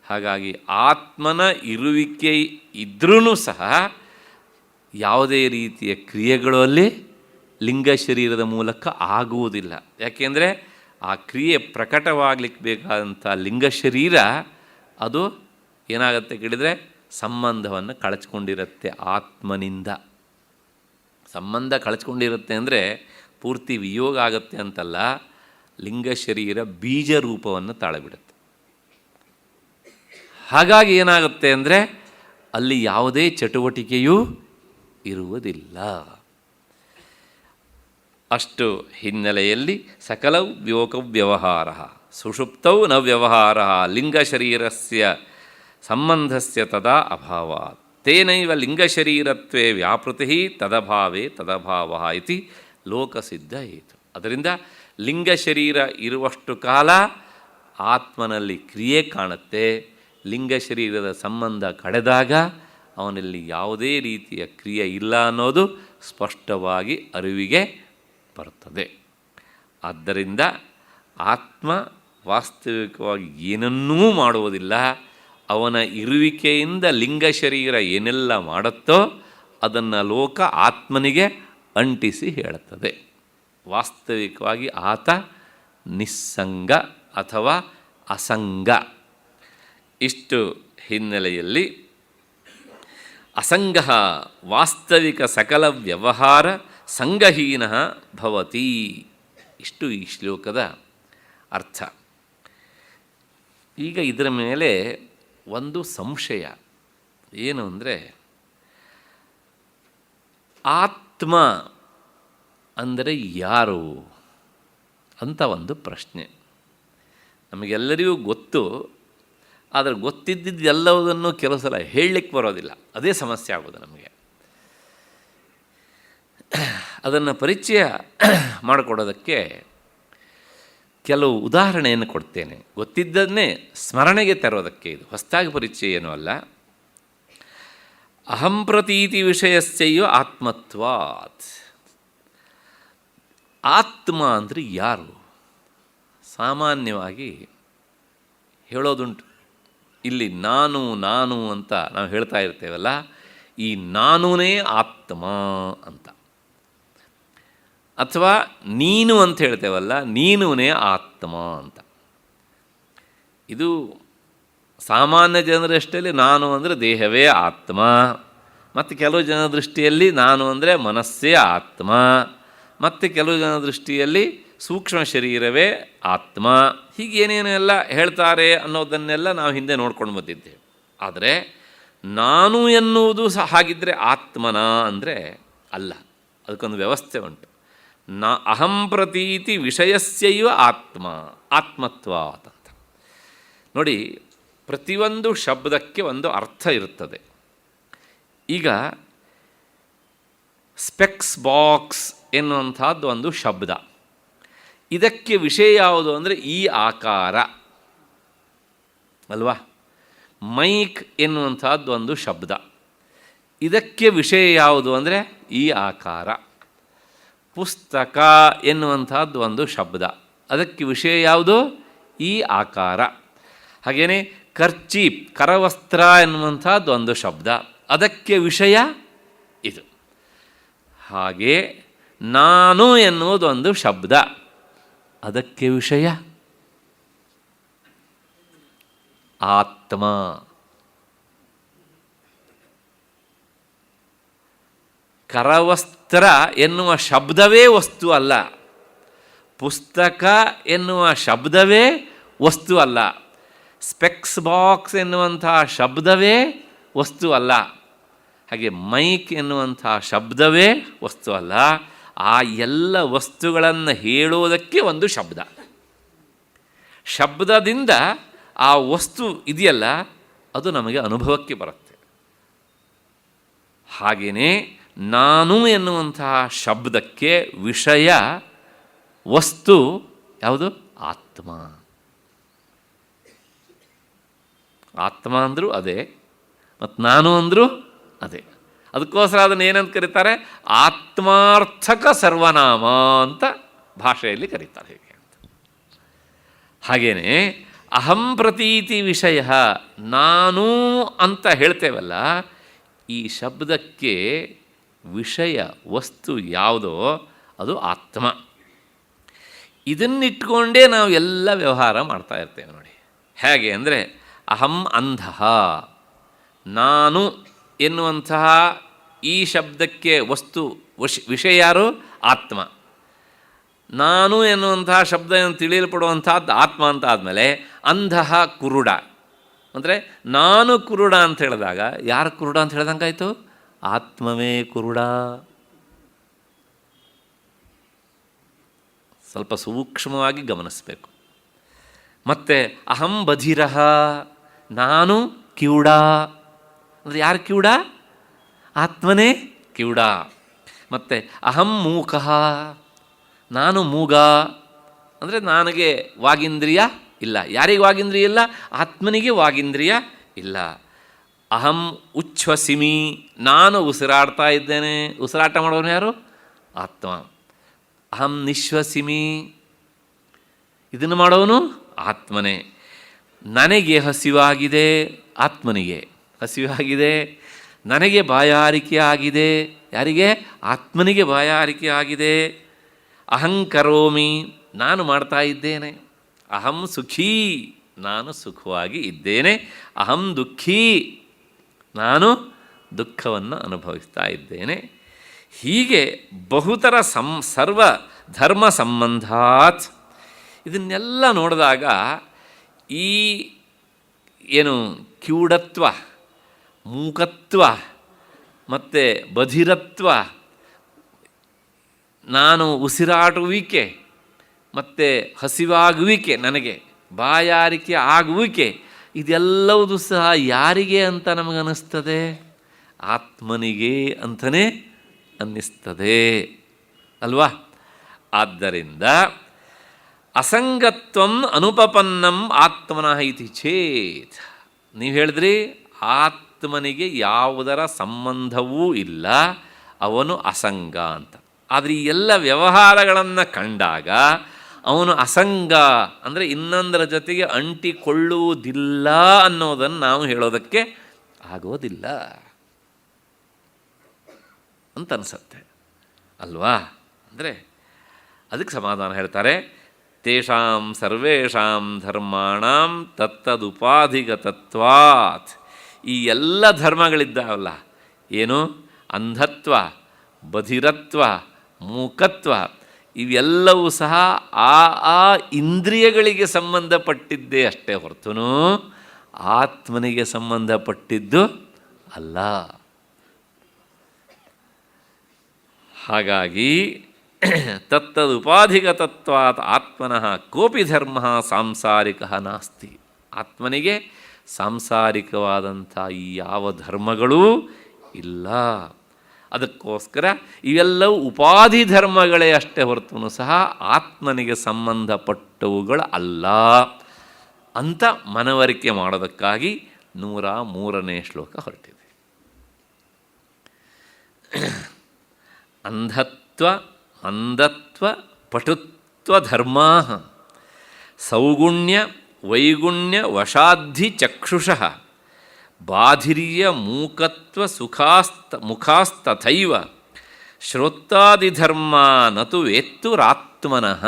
ಹಾಗಾಗಿ ಆತ್ಮನ ಇರುವಿಕೆ ಇದ್ರೂ ಸಹ ಯಾವುದೇ ರೀತಿಯ ಕ್ರಿಯೆಗಳಲ್ಲಿ ಲಿಂಗ ಶರೀರದ ಮೂಲಕ ಆಗುವುದಿಲ್ಲ. ಯಾಕೆಂದರೆ ಆ ಕ್ರಿಯೆ ಪ್ರಕಟವಾಗಲಿಕ್ಕೆ ಬೇಕಾದಂಥ ಲಿಂಗ ಶರೀರ ಅದು ಏನಾಗುತ್ತೆ ಕೇಳಿದರೆ ಸಂಬಂಧವನ್ನು ಕಳಚ್ಕೊಂಡಿರುತ್ತೆ ಆತ್ಮನಿಂದ. ಸಂಬಂಧ ಕಳಚ್ಕೊಂಡಿರುತ್ತೆ ಅಂದರೆ ಪೂರ್ತಿ ವಿಯೋಗ ಆಗುತ್ತೆ ಅಂತಲ್ಲ, ಲಿಂಗ ಶರೀರ ಬೀಜ ರೂಪವನ್ನು ತಾಳಬಿಡುತ್ತೆ. ಹಾಗಾಗಿ ಏನಾಗುತ್ತೆ ಅಂದರೆ ಅಲ್ಲಿ ಯಾವುದೇ ಚಟುವಟಿಕೆಯೂ ಇರುವುದಿಲ್ಲ. ಅಷ್ಟು ಹಿನ್ನೆಲೆಯಲ್ಲಿ ಸಕಲೌ ಲೋಕವ್ಯವಹಾರ ಸುಷುಪ್ತೌ ನ ವ್ಯವಹಾರ ಲಿಂಗಶರೀರಸ್ಯ ಸಂಬಂಧಸ್ಯ ತದಾ ಅಭಾವಾತ್ ತೇನೈವ ಲಿಂಗಶರೀರತ್ವೇ ವ್ಯಾಪೃತಿ ತದಭಾವೇ ತದಭಾವ ಇತಿ ಲೋಕಸಿದ್ಧ ಹೇತು. ಅದರಿಂದ ಲಿಂಗಶರೀರ ಇರುವಷ್ಟು ಕಾಲ ಆತ್ಮನಲ್ಲಿ ಕ್ರಿಯೆ ಕಾಣುತ್ತೆ. ಲಿಂಗಶರೀರದ ಸಂಬಂಧ ಕಳೆದಾಗ ಅವನಲ್ಲಿ ಯಾವುದೇ ರೀತಿಯ ಕ್ರಿಯೆ ಇಲ್ಲ ಅನ್ನೋದು ಸ್ಪಷ್ಟವಾಗಿ ಅರಿವಿಗೆ ಬರುತ್ತದೆ. ಆದ್ದರಿಂದ ಆತ್ಮ ವಾಸ್ತವಿಕವಾಗಿ ಏನನ್ನೂ ಮಾಡುವುದಿಲ್ಲ. ಅವನ ಇರುವಿಕೆಯಿಂದ ಲಿಂಗಶರೀರ ಏನೆಲ್ಲ ಮಾಡುತ್ತೋ ಅದನ್ನು ಲೋಕ ಆತ್ಮನಿಗೆ ಅಂಟಿಸಿ ಹೇಳುತ್ತದೆ. ವಾಸ್ತವಿಕವಾಗಿ ಆತ ನಿಸ್ಸಂಗ ಅಥವಾ ಅಸಂಗ. ಇಷ್ಟು ಹಿನ್ನೆಲೆಯಲ್ಲಿ ಅಸಂಗ ವಾಸ್ತವಿಕ ಸಕಲ ವ್ಯವಹಾರ ಸಂಗಹೀನ ಭವತಿ. ಇಷ್ಟು ಈ ಶ್ಲೋಕದ ಅರ್ಥ. ಈಗ ಇದರ ಮೇಲೆ ಒಂದು ಸಂಶಯ ಏನು ಅಂದರೆ, ಆತ್ಮ ಅಂದರೆ ಯಾರು ಅಂತ ಒಂದು ಪ್ರಶ್ನೆ. ನಮಗೆಲ್ಲರಿಗೂ ಗೊತ್ತು, ಆದರೆ ಗೊತ್ತಿದ್ದೆಲ್ಲವುದನ್ನು ಕೆಲವು ಸಲ ಹೇಳಲಿಕ್ಕೆ ಬರೋದಿಲ್ಲ. ಅದೇ ಸಮಸ್ಯೆ ಆಗೋದು ನಮಗೆ. ಅದನ್ನು ಪರಿಚಯ ಮಾಡಿಕೊಡೋದಕ್ಕೆ ಕೆಲವು ಉದಾಹರಣೆಯನ್ನು ಕೊಡ್ತೇನೆ. ಗೊತ್ತಿದ್ದನ್ನೇ ಸ್ಮರಣೆಗೆ ತರೋದಕ್ಕೆ. ಇದು ಹೊಸದಾಗಿ ಪರಿಚಯ ಏನೂ ಅಲ್ಲ. ಅಹಂ ಪ್ರತೀತಿ ವಿಷಯಸ್ಯೋ ಆತ್ಮತ್ವಾತ್. ಆತ್ಮ ಅಂದರೆ ಯಾರು? ಸಾಮಾನ್ಯವಾಗಿ ಹೇಳೋದುಂಟು. ಇಲ್ಲಿ ನಾನು ನಾನು ಅಂತ ನಾವು ಹೇಳ್ತಾ ಇರ್ತೇವಲ್ಲ, ಈ ನಾನೇ ಆತ್ಮ ಅಂತ. ಅಥವಾ ನೀನು ಅಂತ ಹೇಳ್ತೇವಲ್ಲ, ನೀನೇ ಆತ್ಮ ಅಂತ. ಇದು ಸಾಮಾನ್ಯ ಜನರ ದೃಷ್ಟಿಯಲ್ಲಿ ನಾನು ಅಂದರೆ ದೇಹವೇ ಆತ್ಮ, ಮತ್ತು ಕೆಲವು ಜನರ ದೃಷ್ಟಿಯಲ್ಲಿ ನಾನು ಅಂದರೆ ಮನಸ್ಸೇ ಆತ್ಮ, ಮತ್ತು ಕೆಲವು ಜನರ ದೃಷ್ಟಿಯಲ್ಲಿ ಸೂಕ್ಷ್ಮ ಶರೀರವೇ ಆತ್ಮ. ಹೀಗೇನೇನು ಎಲ್ಲ ಹೇಳ್ತಾರೆ ಅನ್ನೋದನ್ನೆಲ್ಲ ನಾವು ಹಿಂದೆ ನೋಡ್ಕೊಂಡು ಬಂದಿದ್ದೇವೆ. ಆದರೆ ನಾನು ಎನ್ನುವುದು ಸಹ ಹಾಗಿದ್ದರೆ ಆತ್ಮನ ಅಂದರೆ ಅಲ್ಲ. ಅದಕ್ಕೊಂದು ವ್ಯವಸ್ಥೆ ಉಂಟು. ಅಹಂ ಪ್ರತೀತಿ ವಿಷಯಸ್ಯೈವ ಆತ್ಮ ಆತ್ಮತ್ವಾತ್ ಅಂತ. ನೋಡಿ, ಪ್ರತಿಯೊಂದು ಶಬ್ದಕ್ಕೆ ಒಂದು ಅರ್ಥ ಇರುತ್ತದೆ. ಈಗ ಸ್ಪೆಕ್ಸ್ ಬಾಕ್ಸ್ ಎನ್ನುವಂಥದ್ದು ಒಂದು ಶಬ್ದ. ಇದಕ್ಕೆ ವಿಷಯ ಯಾವುದು ಅಂದರೆ ಈ ಆಕಾರ ಅಲ್ವಾ. ಮೈಕ್ ಎನ್ನುವಂಥದ್ದು ಒಂದು ಶಬ್ದ. ಇದಕ್ಕೆ ವಿಷಯ ಯಾವುದು ಅಂದರೆ ಈ ಆಕಾರ. ಪುಸ್ತಕ ಎನ್ನುವಂಥದ್ದು ಒಂದು ಶಬ್ದ. ಅದಕ್ಕೆ ವಿಷಯ ಯಾವುದು? ಈ ಆಕಾರ. ಹಾಗೆಯೇ ಕರ್ಚೀಪ್ ಕರವಸ್ತ್ರ ಎನ್ನುವಂಥದ್ದು ಒಂದು ಶಬ್ದ. ಅದಕ್ಕೆ ವಿಷಯ ಇದು. ಹಾಗೆ ನಾನು ಎನ್ನುವುದು ಒಂದು ಶಬ್ದ. ಅದಕ್ಕೆ ವಿಷಯ ಆತ್ಮ. ಕರವಸ್ತ್ರ ಎನ್ನುವ ಶಬ್ದವೇ ವಸ್ತು ಅಲ್ಲ. ಪುಸ್ತಕ ಎನ್ನುವ ಶಬ್ದವೇ ವಸ್ತು ಅಲ್ಲ. ಸ್ಪೆಕ್ಸ್ ಬಾಕ್ಸ್ ಎನ್ನುವಂಥ ಶಬ್ದವೇ ವಸ್ತು ಅಲ್ಲ. ಹಾಗೆ ಮೈಕ್ ಎನ್ನುವಂಥ ಶಬ್ದವೇ ವಸ್ತು ಅಲ್ಲ. ಆ ಎಲ್ಲ ವಸ್ತುಗಳನ್ನು ಹೇಳೋದಕ್ಕೆ ಒಂದು ಶಬ್ದ. ಶಬ್ದದಿಂದ ಆ ವಸ್ತು ಇದೆಯಲ್ಲ, ಅದು ನಮಗೆ ಅನುಭವಕ್ಕೆ ಬರುತ್ತೆ. ಹಾಗೆಯೇ ನಾನು ಎನ್ನುವಂತಹ ಶಬ್ದಕ್ಕೆ ವಿಷಯ ವಸ್ತು ಯಾವುದು? ಆತ್ಮ. ಆತ್ಮ ಅಂದರೂ ಅದೇ, ಮತ್ತು ನಾನು ಅಂದರೂ ಅದೇ. ಅದಕ್ಕೋಸ್ಕರ ಅದನ್ನು ಏನಂತ ಕರೀತಾರೆ? ಆತ್ಮಾರ್ಥಕ ಸರ್ವನಾಮ ಅಂತ ಭಾಷೆಯಲ್ಲಿ ಕರೀತಾರೆ. ಹೇಗೆ ಅಂತ. ಹಾಗೆಯೇ ಅಹಂ ಪ್ರತೀತಿ ವಿಷಯ, ನಾನು ಅಂತ ಹೇಳ್ತೇವಲ್ಲ, ಈ ಶಬ್ದಕ್ಕೆ ವಿಷಯ ವಸ್ತು ಯಾವುದೋ ಅದು ಆತ್ಮ. ಇದನ್ನಿಟ್ಕೊಂಡೇ ನಾವು ಎಲ್ಲ ವ್ಯವಹಾರ ಮಾಡ್ತಾ ಇರ್ತೇವೆ. ನೋಡಿ ಹೇಗೆ ಅಂದರೆ, ಅಹಂ ಅಂಧಃ, ನಾನು ಎನ್ನುವಂತಹ ಈ ಶಬ್ದಕ್ಕೆ ವಸ್ತು ವಿಷಯ ಯಾರು? ಆತ್ಮ. ನಾನು ಎನ್ನುವಂತಹ ಶಬ್ದವನ್ನು ತಿಳಿಯಲ್ಪಡುವಂಥದ್ದು ಆತ್ಮ ಅಂತ ಆದಮೇಲೆ ಅಂಧಃ ಕುರುಡ, ಅಂದರೆ ನಾನು ಕುರುಡ ಅಂತ ಹೇಳಿದಾಗ ಯಾರು ಕುರುಡ ಅಂತ ಹೇಳ್ದಂಗಾಯ್ತು? ಆತ್ಮವೇ ಕುರುಡ. ಸ್ವಲ್ಪ ಸೂಕ್ಷ್ಮವಾಗಿ ಗಮನಿಸಬೇಕು. ಮತ್ತು ಅಹಂ ಬಧಿರಃ, ನಾನು ಕಿವುಡ. ಅಂದರೆ ಯಾರು ಕಿವುಡ? ಆತ್ಮನೇ ಕಿವುಡ. ಮತ್ತು ಅಹಂ ಮೂಕಃ, ನಾನು ಮೂಗ. ಅಂದರೆ ನನಗೆ ವಾಗೀಂದ್ರಿಯ ಇಲ್ಲ. ಯಾರಿಗೆ ವಾಗೀಂದ್ರಿಯ ಇಲ್ಲ? ಆತ್ಮನಿಗೆ ವಾಗೀಂದ್ರಿಯ ಇಲ್ಲ. ಅಹಂ ಉಚ್ಛ್ವಸಿಮಿ, ನಾನು ಉಸಿರಾಡ್ತಾ ಇದ್ದೇನೆ. ಉಸಿರಾಟ ಮಾಡೋನು ಯಾರು? ಆತ್ಮ. ಅಹಂ ನಿಶ್ವಸಿಮಿ, ಇದನ್ನು ಮಾಡೋನು ಆತ್ಮನೇ. ನನಗೆ ಹಸಿವಾಗಿದೆ, ಆತ್ಮನಿಗೆ ಹಸಿವಾಗಿದೆ. ನನಗೆ ಬಾಯಾರಿಕೆ ಆಗಿದೆ, ಯಾರಿಗೆ? ಆತ್ಮನಿಗೆ ಬಾಯಾರಿಕೆ ಆಗಿದೆ. ಅಹಂಕರೋಮಿ, ನಾನು ಮಾಡ್ತಾ ಇದ್ದೇನೆ. ಅಹಂ ಸುಖೀ, ನಾನು ಸುಖವಾಗಿ ಇದ್ದೇನೆ. ಅಹಂ ದುಃಖೀ, ನಾನು ದುಃಖವನ್ನು ಅನುಭವಿಸ್ತಾ ಇದ್ದೇನೆ. ಹೀಗೆ ಬಹುತರ ಸರ್ವ ಧರ್ಮ ಸಂಬಂಧಾತ್. ಇದನ್ನೆಲ್ಲ ನೋಡಿದಾಗ ಈ ಏನು ಕಿವುಡತ್ವ, ಮೂಕತ್ವ ಮತ್ತು ಬಧಿರತ್ವ, ನಾನು ಉಸಿರಾಡುವಿಕೆ ಮತ್ತು ಹಸಿವಾಗುವಿಕೆ, ನನಗೆ ಬಾಯಾರಿಕೆ ಆಗುವಿಕೆ, ಇದೆಲ್ಲವೂ ಸಹ ಯಾರಿಗೆ ಅಂತ ನಮಗನ್ನಿಸ್ತದೆ? ಆತ್ಮನಿಗೆ ಅಂತಲೇ ಅನ್ನಿಸ್ತದೆ ಅಲ್ವಾ? ಆದ್ದರಿಂದ ಅಸಂಗತ್ವಂ ಅನುಪಪನ್ನಂ ಆತ್ಮನಃ ಇತಿ ಚೇತ್. ನೀವು ಹೇಳಿದ್ರಿ ಆತ್ಮನಿಗೆ ಯಾವುದರ ಸಂಬಂಧವೂ ಇಲ್ಲ, ಅವನು ಅಸಂಗ ಅಂತ. ಆದರೆ ಈ ಎಲ್ಲ ವ್ಯವಹಾರಗಳನ್ನು ಕಂಡಾಗ ಅವನು ಅಸಂಗ ಅಂದರೆ ಇನ್ನೊಂದರ ಜೊತೆಗೆ ಅಂಟಿಕೊಳ್ಳುವುದಿಲ್ಲ ಅನ್ನೋದನ್ನು ನಾವು ಹೇಳೋದಕ್ಕೆ ಆಗೋದಿಲ್ಲ ಅಂತ ಅನಿಸುತ್ತೆ ಅಲ್ವಾ? ಅಂದರೆ ಅದಕ್ಕೆ ಸಮಾಧಾನ ಹೇಳ್ತಾರೆ, ತೇಷಾಂ ಸರ್ವೇಷಾಂ ಧರ್ಮಾಣಾಂ ತತ್ತದುಪಾಧಿಗತತ್ವಾತ್. ಈ ಎಲ್ಲ ಧರ್ಮಗಳಿದ್ದಾವಲ್ಲ, ಏನು ಅಂಧತ್ವ, ಬಧಿರತ್ವ, ಮೂಕತ್ವ, ಇವೆಲ್ಲವೂ ಸಹ ಆ ಇಂದ್ರಿಯಗಳಿಗೆ ಸಂಬಂಧಪಟ್ಟಿದ್ದೇ ಅಷ್ಟೇ ಹೊರತು ಆತ್ಮನಿಗೆ ಸಂಬಂಧಪಟ್ಟಿದ್ದು ಅಲ್ಲ. ಹಾಗಾಗಿ ತತ್ತದುಪಾಧಿಗತತ್ವಾತ್ ಆತ್ಮನಃ ಕೋಪಿ ಧರ್ಮ ಸಾಂಸಾರಿಕ ನಾಸ್ತಿ. ಆತ್ಮನಿಗೆ ಸಾಂಸಾರಿಕವಾದಂಥ ಈ ಯಾವ ಧರ್ಮಗಳೂ ಇಲ್ಲ. ಅದಕ್ಕೋಸ್ಕರ ಇವೆಲ್ಲವೂ ಉಪಾಧಿ ಧರ್ಮಗಳೇ ಅಷ್ಟೇ ಹೊರತು ಸಹ ಆತ್ಮನಿಗೆ ಸಂಬಂಧಪಟ್ಟವುಗಳು ಅಲ್ಲ ಅಂತ ಮನವರಿಕೆ ಮಾಡೋದಕ್ಕಾಗಿ 103ನೇ ಶ್ಲೋಕ ಹೊರಟಿದೆ. ಅಂಧತ್ವ ಮಂದತ್ವ ಪಟುತ್ವ ಧರ್ಮಾ ಸೌಗುಣ್ಯ ವೈಗುಣ್ಯ ವಶಾಧಿ ಚಕ್ಷುಷಃ ಬಾಧಿರ್ಯ ಮೂಕತ್ವ ಮುಖಾಸ್ತಥೈವ ಶ್ರೋತ್ತಾದಿಧರ್ಮ ನತು ವೇತ್ತುರಾತ್ಮನಃ.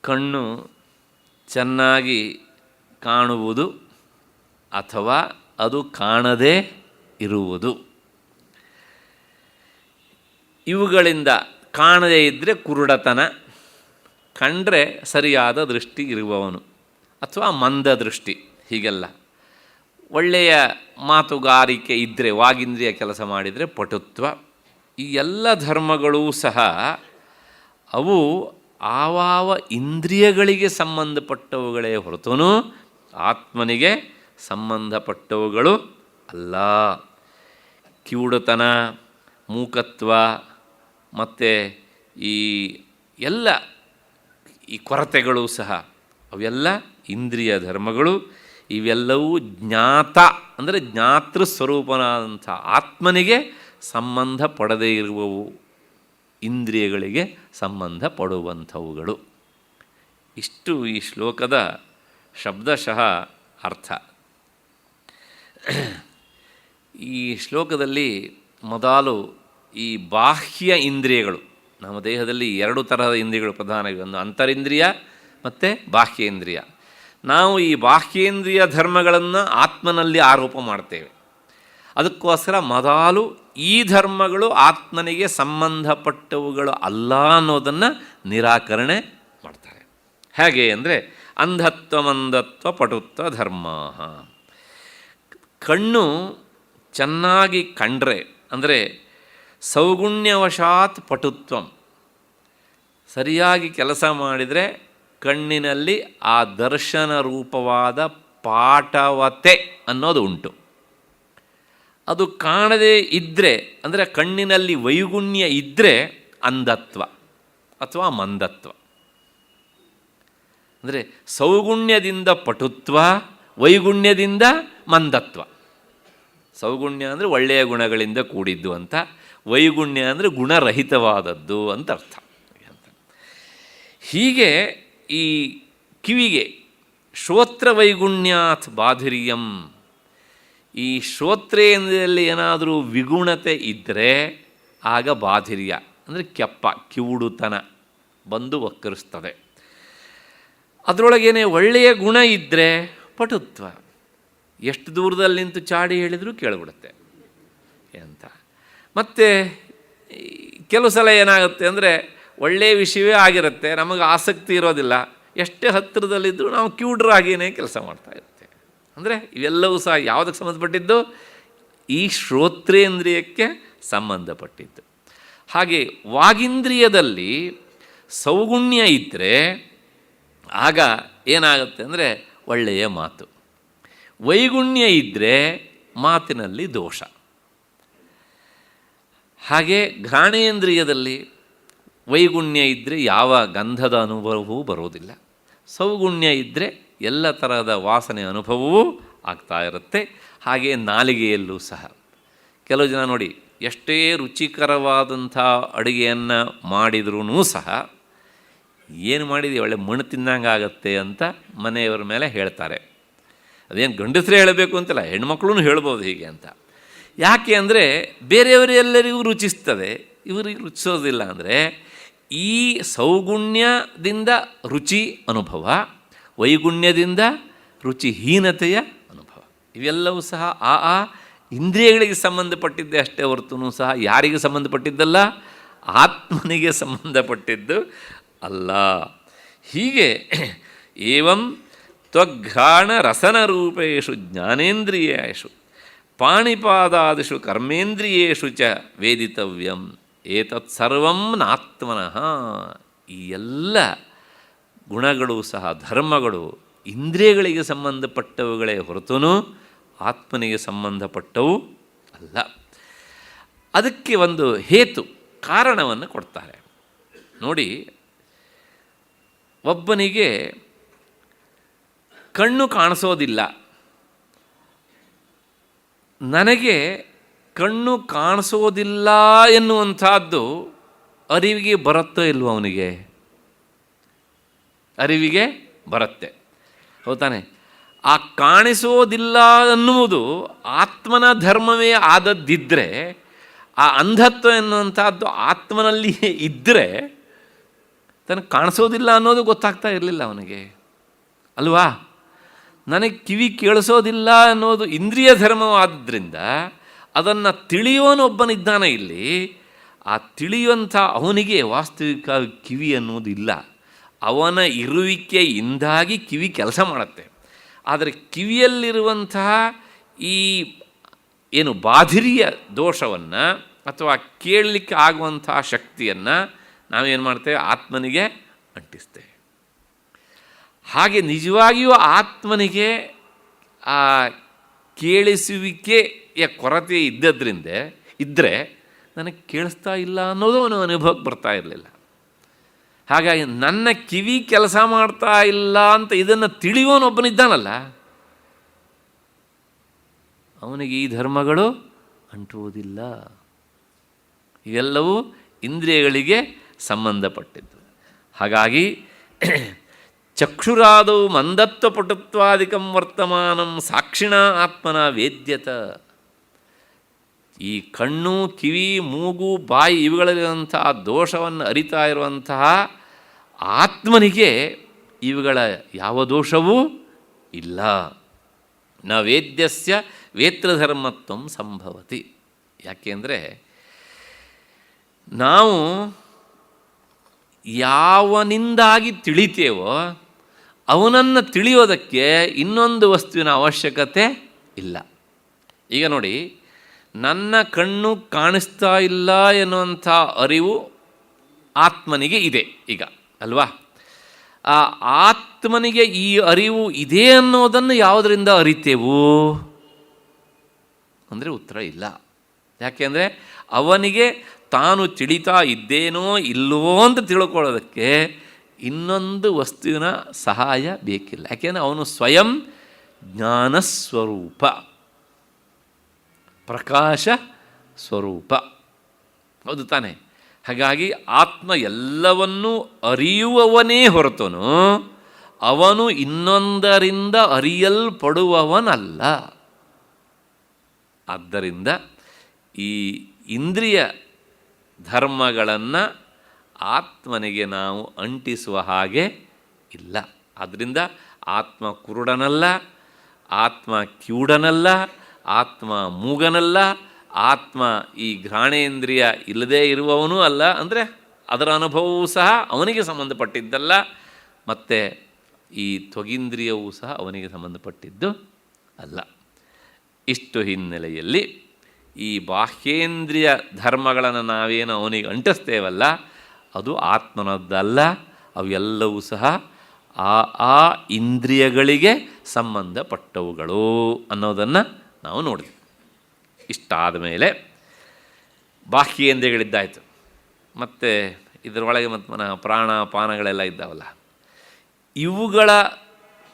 ಕಣ್ಣು ಚೆನ್ನಾಗಿ ಕಾಣುವುದು ಅಥವಾ ಅದು ಕಾಣದೇ ಇರುವುದು, ಇವುಗಳಿಂದ ಕಾಣದೇ ಇದ್ದರೆ ಕುರುಡತನ, ಕಂಡ್ರೆ ಸರಿಯಾದ ದೃಷ್ಟಿ ಇರುವವನು ಅಥವಾ ಮಂದ ದೃಷ್ಟಿ. ಹೀಗೆಲ್ಲ ಒಳ್ಳೆಯ ಮಾತುಗಾರಿಕೆ ಇದ್ದರೆ, ವಾಗೀಂದ್ರಿಯ ಕೆಲಸ ಮಾಡಿದರೆ ಪಟುತ್ವ. ಈ ಎಲ್ಲ ಧರ್ಮಗಳೂ ಸಹ ಅವು ಆವಾವ ಇಂದ್ರಿಯಗಳಿಗೆ ಸಂಬಂಧಪಟ್ಟವುಗಳೇ ಹೊರತು ಆತ್ಮನಿಗೆ ಸಂಬಂಧಪಟ್ಟವುಗಳು ಅಲ್ಲ. ಕಿವುಡುತನ, ಮೂಕತ್ವ ಮತ್ತು ಈ ಎಲ್ಲ ಈ ಕೊರತೆಗಳು ಸಹ ಅವೆಲ್ಲ ಇಂದ್ರಿಯ ಧರ್ಮಗಳು. ಇವೆಲ್ಲವೂ ಜ್ಞಾತ ಅಂದರೆ ಜ್ಞಾತೃ ಸ್ವರೂಪನಾದಂಥ ಆತ್ಮನಿಗೆ ಸಂಬಂಧಪಡದೇ ಇರುವವು, ಇಂದ್ರಿಯಗಳಿಗೆ ಸಂಬಂಧಪಡುವಂಥವುಗಳು. ಇಷ್ಟು ಈ ಶ್ಲೋಕದ ಶಬ್ದಶಃ ಅರ್ಥ. ಈ ಶ್ಲೋಕದಲ್ಲಿ ಮೊದಲು ಈ ಬಾಹ್ಯ ಇಂದ್ರಿಯಗಳು, ನಮ್ಮ ದೇಹದಲ್ಲಿ 2 ತರಹದ ಇಂದ್ರಿಯಗಳು ಪ್ರಧಾನ, ಒಂದು ಅಂತರಿಂದ್ರಿಯ ಮತ್ತು ಬಾಹ್ಯೇಂದ್ರಿಯ. ನಾವು ಈ ಬಾಹ್ಯೇಂದ್ರಿಯ ಧರ್ಮಗಳನ್ನು ಆತ್ಮನಲ್ಲಿ ಆರೋಪ ಮಾಡ್ತೇವೆ. ಅದಕ್ಕೋಸ್ಕರ ಮೊದಲು ಈ ಧರ್ಮಗಳು ಆತ್ಮನಿಗೆ ಸಂಬಂಧಪಟ್ಟವುಗಳು ಅಲ್ಲ ಅನ್ನೋದನ್ನು ನಿರಾಕರಣೆ ಮಾಡ್ತಾರೆ. ಹೇಗೆ ಅಂದರೆ ಅಂಧತ್ವಮಂಧತ್ವ ಪಟುತ್ವ ಧರ್ಮ. ಕಣ್ಣು ಚೆನ್ನಾಗಿ ಕಂಡ್ರೆ ಅಂದರೆ ಸೌಗುಣ್ಯವಶಾತ್ ಪಟುತ್ವಂ, ಸರಿಯಾಗಿ ಕೆಲಸ ಮಾಡಿದರೆ ಕಣ್ಣಿನಲ್ಲಿ ಆ ದರ್ಶನ ರೂಪವಾದ ಪಾಟವತೆ ಅನ್ನೋದು ಉಂಟು. ಅದು ಕಾಣದೇ ಇದ್ದರೆ ಅಂದರೆ ಕಣ್ಣಿನಲ್ಲಿ ವೈಗುಣ್ಯ ಇದ್ದರೆ ಅಂಧತ್ವ ಅಥವಾ ಮಂದತ್ವ. ಅಂದರೆ ಸೌಗುಣ್ಯದಿಂದ ಪಟುತ್ವ, ವೈಗುಣ್ಯದಿಂದ ಮಂದತ್ವ. ಸೌಗುಣ್ಯ ಅಂದರೆ ಒಳ್ಳೆಯ ಗುಣಗಳಿಂದ ಕೂಡಿದ್ದು ಅಂತ, ವೈಗುಣ್ಯ ಅಂದರೆ ಗುಣರಹಿತವಾದದ್ದು ಅಂತ ಅರ್ಥ. ಹೀಗೆ ಈ ಕಿವಿಗೆ ಶ್ರೋತ್ರವೈಗುಣ್ಯಾತ್ ಬಾಧಿರ್ಯಂ, ಈ ಶ್ರೋತ್ರೇಂದ್ರಿಯಲ್ಲಿ ಏನಾದರೂ ವಿಗುಣತೆ ಇದ್ದರೆ ಆಗ ಬಾಧಿರ್ಯ ಅಂದರೆ ಕೆಪ್ಪ, ಕಿವುಡುತನ ಬಂದು ವಕ್ಕರಿಸ್ತದೆ. ಅದರೊಳಗೇನೆ ಒಳ್ಳೆಯ ಗುಣ ಇದ್ದರೆ ಪಟುತ್ವ, ಎಷ್ಟು ದೂರದಲ್ಲಿ ನಿಂತು ಚಾಡಿ ಹೇಳಿದರೂ ಕೇಳಿಬಿಡುತ್ತೆ ಅಂತ. ಮತ್ತು ಕೆಲವು ಸಲ ಏನಾಗುತ್ತೆ ಅಂದರೆ ಒಳ್ಳೆಯ ವಿಷಯವೇ ಆಗಿರುತ್ತೆ, ನಮಗೆ ಆಸಕ್ತಿ ಇರೋದಿಲ್ಲ, ಎಷ್ಟೇ ಹತ್ತಿರದಲ್ಲಿದ್ದರೂ ನಾವು ಕಿವುಡ್ರಾಗಿಯೇ ಕೆಲಸ ಮಾಡ್ತಾಯಿರುತ್ತೆ. ಅಂದರೆ ಇವೆಲ್ಲವೂ ಸಹ ಯಾವುದಕ್ಕೆ ಸಂಬಂಧಪಟ್ಟಿದ್ದು? ಈ ಶ್ರೋತ್ರೇಂದ್ರಿಯಕ್ಕೆ ಸಂಬಂಧಪಟ್ಟಿದ್ದು. ಹಾಗೆ ವಾಗೀಂದ್ರಿಯದಲ್ಲಿ ಸೌಗುಣ್ಯ ಇದ್ದರೆ ಆಗ ಏನಾಗುತ್ತೆ ಅಂದರೆ ಒಳ್ಳೆಯ ಮಾತು, ವೈಗುಣ್ಯ ಇದ್ದರೆ ಮಾತಿನಲ್ಲಿ ದೋಷ. ಹಾಗೆ ಘ್ರಾಣೇಂದ್ರಿಯದಲ್ಲಿ ವೈಗುಣ್ಯ ಇದ್ದರೆ ಯಾವ ಗಂಧದ ಅನುಭವವೂ ಬರೋದಿಲ್ಲ, ಸೌಗುಣ್ಯ ಇದ್ದರೆ ಎಲ್ಲ ತರಹದ ವಾಸನೆ ಅನುಭವವೂ ಆಗ್ತಾ ಇರುತ್ತೆ. ಹಾಗೆ ನಾಲಿಗೆಯಲ್ಲೂ ಸಹ ಕೆಲವು ಜನ ನೋಡಿ, ಎಷ್ಟೇ ರುಚಿಕರವಾದಂಥ ಅಡುಗೆಯನ್ನು ಮಾಡಿದ್ರೂ ಸಹ ಏನು ಮಾಡಿದೀವಿ ಒಳ್ಳೆ ಮಣ್ಣು ತಿನ್ನಂಗೆ ಆಗತ್ತೆ ಅಂತ ಮನೆಯವರ ಮೇಲೆ ಹೇಳ್ತಾರೆ. ಅದೇನು ಗಂಡಸರೇ ಹೇಳಬೇಕು ಅಂತಿಲ್ಲ, ಹೆಣ್ಮಕ್ಳೂ ಹೇಳ್ಬೋದು ಹೀಗೆ ಅಂತ. ಯಾಕೆ ಅಂದರೆ ಬೇರೆಯವರೆಲ್ಲರಿಗೂ ರುಚಿಸ್ತದೆ, ಇವರಿಗೆ ರುಚಿಸೋದಿಲ್ಲ. ಅಂದರೆ ಈ ಸೌಗುಣ್ಯದಿಂದ ರುಚಿ ಅನುಭವ, ವೈಗುಣ್ಯದಿಂದ ರುಚಿಹೀನತೆಯ ಅನುಭವ, ಇವೆಲ್ಲವೂ ಸಹ ಆ ಇಂದ್ರಿಯಗಳಿಗೆ ಸಂಬಂಧಪಟ್ಟಿದ್ದೇ ಅಷ್ಟೇ ಹೊರತು ಸಹ ಯಾರಿಗೆ ಸಂಬಂಧಪಟ್ಟಿದ್ದಲ್ಲ? ಆತ್ಮನಿಗೆ ಸಂಬಂಧಪಟ್ಟಿದ್ದು ಅಲ್ಲ. ಹೀಗೆ ಏವಂ ತ್ವಘ್ರಾಣ ರಸನರೂಪೇಷು ಜ್ಞಾನೇಂದ್ರಿಯೇಷು ಪಾಣಿಪಾದಾದಿಷು ಕರ್ಮೇಂದ್ರಿಯೇಷು ಚ ವೇದಿತವ್ಯಂ ಏತತ್ ಸರ್ವಂ ನಾತ್ಮನಃ. ಈ ಎಲ್ಲ ಗುಣಗಳು ಸಹ ಧರ್ಮಗಳು ಇಂದ್ರಿಯಗಳಿಗೆ ಸಂಬಂಧಪಟ್ಟವುಗಳೇ ಹೊರತು ಆತ್ಮನಿಗೆ ಸಂಬಂಧಪಟ್ಟವು ಅಲ್ಲ. ಅದಕ್ಕೆ ಒಂದು ಹೇತು, ಕಾರಣವನ್ನು ಕೊಡ್ತಾರೆ ನೋಡಿ. ಒಬ್ಬನಿಗೆ ಕಣ್ಣು ಕಾಣಿಸೋದಿಲ್ಲ, ನನಗೆ ಕಣ್ಣು ಕಾಣಿಸೋದಿಲ್ಲ ಎನ್ನುವಂಥದ್ದು ಅರಿವಿಗೆ ಬರುತ್ತೋ ಇಲ್ವೋ? ಅವನಿಗೆ ಅರಿವಿಗೆ ಬರುತ್ತೆ, ಹೌದಾನೆ? ಆ ಕಾಣಿಸೋದಿಲ್ಲ ಅನ್ನುವುದು ಆತ್ಮನ ಧರ್ಮವೇ ಆದದ್ದಿದ್ದರೆ, ಆ ಅಂಧತ್ವ ಎನ್ನುವಂಥದ್ದು ಆತ್ಮನಲ್ಲಿಯೇ ಇದ್ದರೆ ತನಗೆ ಕಾಣಿಸೋದಿಲ್ಲ ಅನ್ನೋದು ಗೊತ್ತಾಗ್ತಾ ಇರಲಿಲ್ಲ ಅವನಿಗೆ, ಅಲ್ವಾ? ನನಗೆ ಕಿವಿ ಕೇಳಿಸೋದಿಲ್ಲ ಅನ್ನೋದು ಇಂದ್ರಿಯ ಧರ್ಮವಾದ್ದರಿಂದ ಅದನ್ನು ತಿಳಿಯೋನೊಬ್ಬನಿದ್ದಾನೆ ಇಲ್ಲಿ. ಆ ತಿಳಿಯುವಂಥ ಅವನಿಗೆ ವಾಸ್ತವಿಕ ಕಿವಿ ಅನ್ನೋದು ಇಲ್ಲ. ಅವನ ಇರುವಿಕೆಯಿಂದಾಗಿ ಕಿವಿ ಕೆಲಸ ಮಾಡುತ್ತೆ. ಆದರೆ ಕಿವಿಯಲ್ಲಿರುವಂತಹ ಈ ಏನು ಬಾಧಿರಿಯ ದೋಷವನ್ನು ಅಥವಾ ಕೇಳಲಿಕ್ಕೆ ಆಗುವಂತಹ ಶಕ್ತಿಯನ್ನು ನಾವೇನು ಮಾಡ್ತೇವೆ? ಆತ್ಮನಿಗೆ ಅಂಟಿಸ್ತೇವೆ. ಹಾಗೆ ನಿಜವಾಗಿಯೂ ಆತ್ಮನಿಗೆ ಆ ಕೇಳಿಸುವಿಕೆಯ ಕೊರತೆ ಇದ್ದರೆ ನನಗೆ ಕೇಳಿಸ್ತಾ ಇಲ್ಲ ಅನ್ನೋದು ಅವನ ಅನುಭವಕ್ಕೆ ಬರ್ತಾ ಇರಲಿಲ್ಲ. ಹಾಗಾಗಿ ನನ್ನ ಕಿವಿ ಕೆಲಸ ಮಾಡ್ತಾ ಇಲ್ಲ ಅಂತ ಇದನ್ನು ತಿಳಿಯೋನೊಬ್ಬನಿದ್ದಾನಲ್ಲ, ಅವನಿಗೆ ಈ ಧರ್ಮಗಳು ಅಂಟುವುದಿಲ್ಲ. ಇವೆಲ್ಲವೂ ಇಂದ್ರಿಯಗಳಿಗೆ ಸಂಬಂಧಪಟ್ಟಿದ್ದು. ಹಾಗಾಗಿ ಚಕ್ಷುರಾದೌ ಮಂದತ್ವಪಟುತ್ವಾದಿಕಂ ವರ್ತಮಾನಂ ಸಾಕ್ಷಿಣ ಆತ್ಮನ ವೇದ್ಯತ. ಈ ಕಣ್ಣು, ಕಿವಿ, ಮೂಗು, ಬಾಯಿ ಇವುಗಳಲ್ಲಿರುವಂತಹ ದೋಷವನ್ನು ಅರಿತಾ ಇರುವಂತಹ ಆತ್ಮನಿಗೆ ಇವುಗಳ ಯಾವ ದೋಷವೂ ಇಲ್ಲ. ನ ವೇದ್ಯಸ್ಯ ವೇತ್ರಧರ್ಮತ್ವ ಸಂಭವತಿ. ಯಾಕೆಂದರೆ ನಾವು ಯಾವನಿಂದಾಗಿ ತಿಳಿತೇವೋ ಅವನನ್ನು ತಿಳಿಯೋದಕ್ಕೆ ಇನ್ನೊಂದು ವಸ್ತುವಿನ ಅವಶ್ಯಕತೆ ಇಲ್ಲ. ಈಗ ನೋಡಿ, ನನ್ನ ಕಣ್ಣು ಕಾಣಿಸ್ತಾ ಇಲ್ಲ ಎನ್ನುವಂಥ ಅರಿವು ಆತ್ಮನಿಗೆ ಇದೆ ಈಗ ಅಲ್ವಾ? ಆ ಆತ್ಮನಿಗೆ ಈ ಅರಿವು ಇದೆ ಅನ್ನೋದನ್ನು ಯಾವುದರಿಂದ ಅರಿತೇವು ಅಂದರೆ ಉತ್ತರ ಇಲ್ಲ. ಯಾಕೆಂದರೆ ಅವನಿಗೆ ತಾನು ತಿಳಿತಾ ಇದ್ದೇನೋ ಇಲ್ಲವೋ ಅಂತ ತಿಳ್ಕೊಳ್ಳೋದಕ್ಕೆ ಇನ್ನೊಂದು ವಸ್ತುವಿನ ಸಹಾಯ ಬೇಕಿಲ್ಲ. ಯಾಕೆಂದರೆ ಅವನು ಸ್ವಯಂ ಜ್ಞಾನಸ್ವರೂಪ, ಪ್ರಕಾಶ ಸ್ವರೂಪ, ಹೌದು ತಾನೆ? ಹಾಗಾಗಿ ಆತ್ಮ ಎಲ್ಲವನ್ನೂ ಅರಿಯುವವನೇ ಹೊರತನು ಅವನು ಇನ್ನೊಂದರಿಂದ ಅರಿಯಲ್ಪಡುವವನಲ್ಲ. ಆದ್ದರಿಂದ ಈ ಇಂದ್ರಿಯ ಧರ್ಮಗಳನ್ನು ಆತ್ಮನಿಗೆ ನಾವು ಅಂಟಿಸುವ ಹಾಗೆ ಇಲ್ಲ. ಆದ್ದರಿಂದ ಆತ್ಮ ಕುರುಡನಲ್ಲ, ಆತ್ಮ ಕಿವುಡನಲ್ಲ, ಆತ್ಮ ಮೂಗನಲ್ಲ, ಆತ್ಮ ಈ ಘ್ರಾಣೇಂದ್ರಿಯ ಇಲ್ಲದೇ ಇರುವವನೂ ಅಲ್ಲ. ಅಂದರೆ ಅದರ ಅನುಭವವೂ ಸಹ ಅವನಿಗೆ ಸಂಬಂಧಪಟ್ಟಿದ್ದಲ್ಲ, ಮತ್ತು ಈ ತ್ವಗೀಂದ್ರಿಯವೂ ಸಹ ಅವನಿಗೆ ಸಂಬಂಧಪಟ್ಟಿದ್ದು ಅಲ್ಲ. ಇಷ್ಟು ಹಿನ್ನೆಲೆಯಲ್ಲಿ ಈ ಬಾಹ್ಯೇಂದ್ರಿಯ ಧರ್ಮಗಳನ್ನು ನಾವೇನು ಅವನಿಗೆ ಅಂಟಿಸ್ತೇವಲ್ಲ, ಅದು ಆತ್ಮನದ್ದಲ್ಲ. ಅವೆಲ್ಲವೂ ಸಹ ಆ ಇಂದ್ರಿಯಗಳಿಗೆ ಸಂಬಂಧಪಟ್ಟವುಗಳು ಅನ್ನೋದನ್ನು ನಾವು ನೋಡಿದ್ವಿ. ಇಷ್ಟಾದ ಮೇಲೆ ಬಾಹ್ಯೇಂದ್ರಿಯಗಳಿದ್ದಾಯಿತು, ಮತ್ತು ಇದರೊಳಗೆ ಮತ್ತು ಮನ ಪ್ರಾಣ ಪಾನಗಳೆಲ್ಲ ಇದ್ದಾವಲ್ಲ, ಇವುಗಳ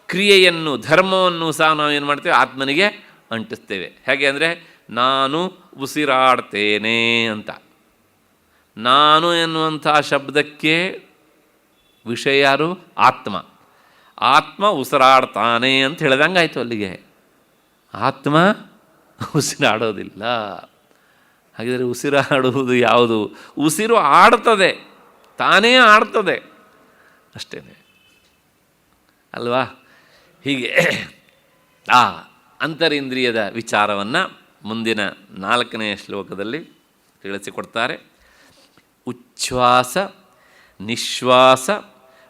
ಕ್ರಿಯೆಯನ್ನು ಧರ್ಮವನ್ನು ಸಹ ನಾವೇನು ಮಾಡ್ತೇವೆ, ಆತ್ಮನಿಗೆ ಅಂಟಿಸ್ತೇವೆ. ಹೇಗೆ ಅಂದರೆ, ನಾನು ಉಸಿರಾಡ್ತೇನೆ ಅಂತ. ನಾನು ಎನ್ನುವಂಥ ಶಬ್ದಕ್ಕೆ ವಿಷಯ ಯಾರು? ಆತ್ಮ. ಆತ್ಮ ಉಸಿರಾಡ್ತಾನೆ ಅಂತ ಹೇಳ್ದಂಗೆ ಆಯಿತು. ಅಲ್ಲಿಗೆ ಆತ್ಮ ಉಸಿರಾಡೋದಿಲ್ಲ. ಹಾಗಿದರೆ ಉಸಿರಾಡುವುದು ಯಾವುದು? ಉಸಿರು ಆಡ್ತದೆ, ತಾನೇ ಆಡ್ತದೆ ಅಷ್ಟೇ ಅಲ್ವಾ? ಹೀಗೆ ಆ ಅಂತರಿಂದ್ರಿಯದ ವಿಚಾರವನ್ನು ಮುಂದಿನ 4ನೇ ಶ್ಲೋಕದಲ್ಲಿ ತಿಳಿಸಿಕೊಡ್ತಾರೆ. ಉಚ್ಛ್ವಾಸ ನಿಶ್ವಾಸ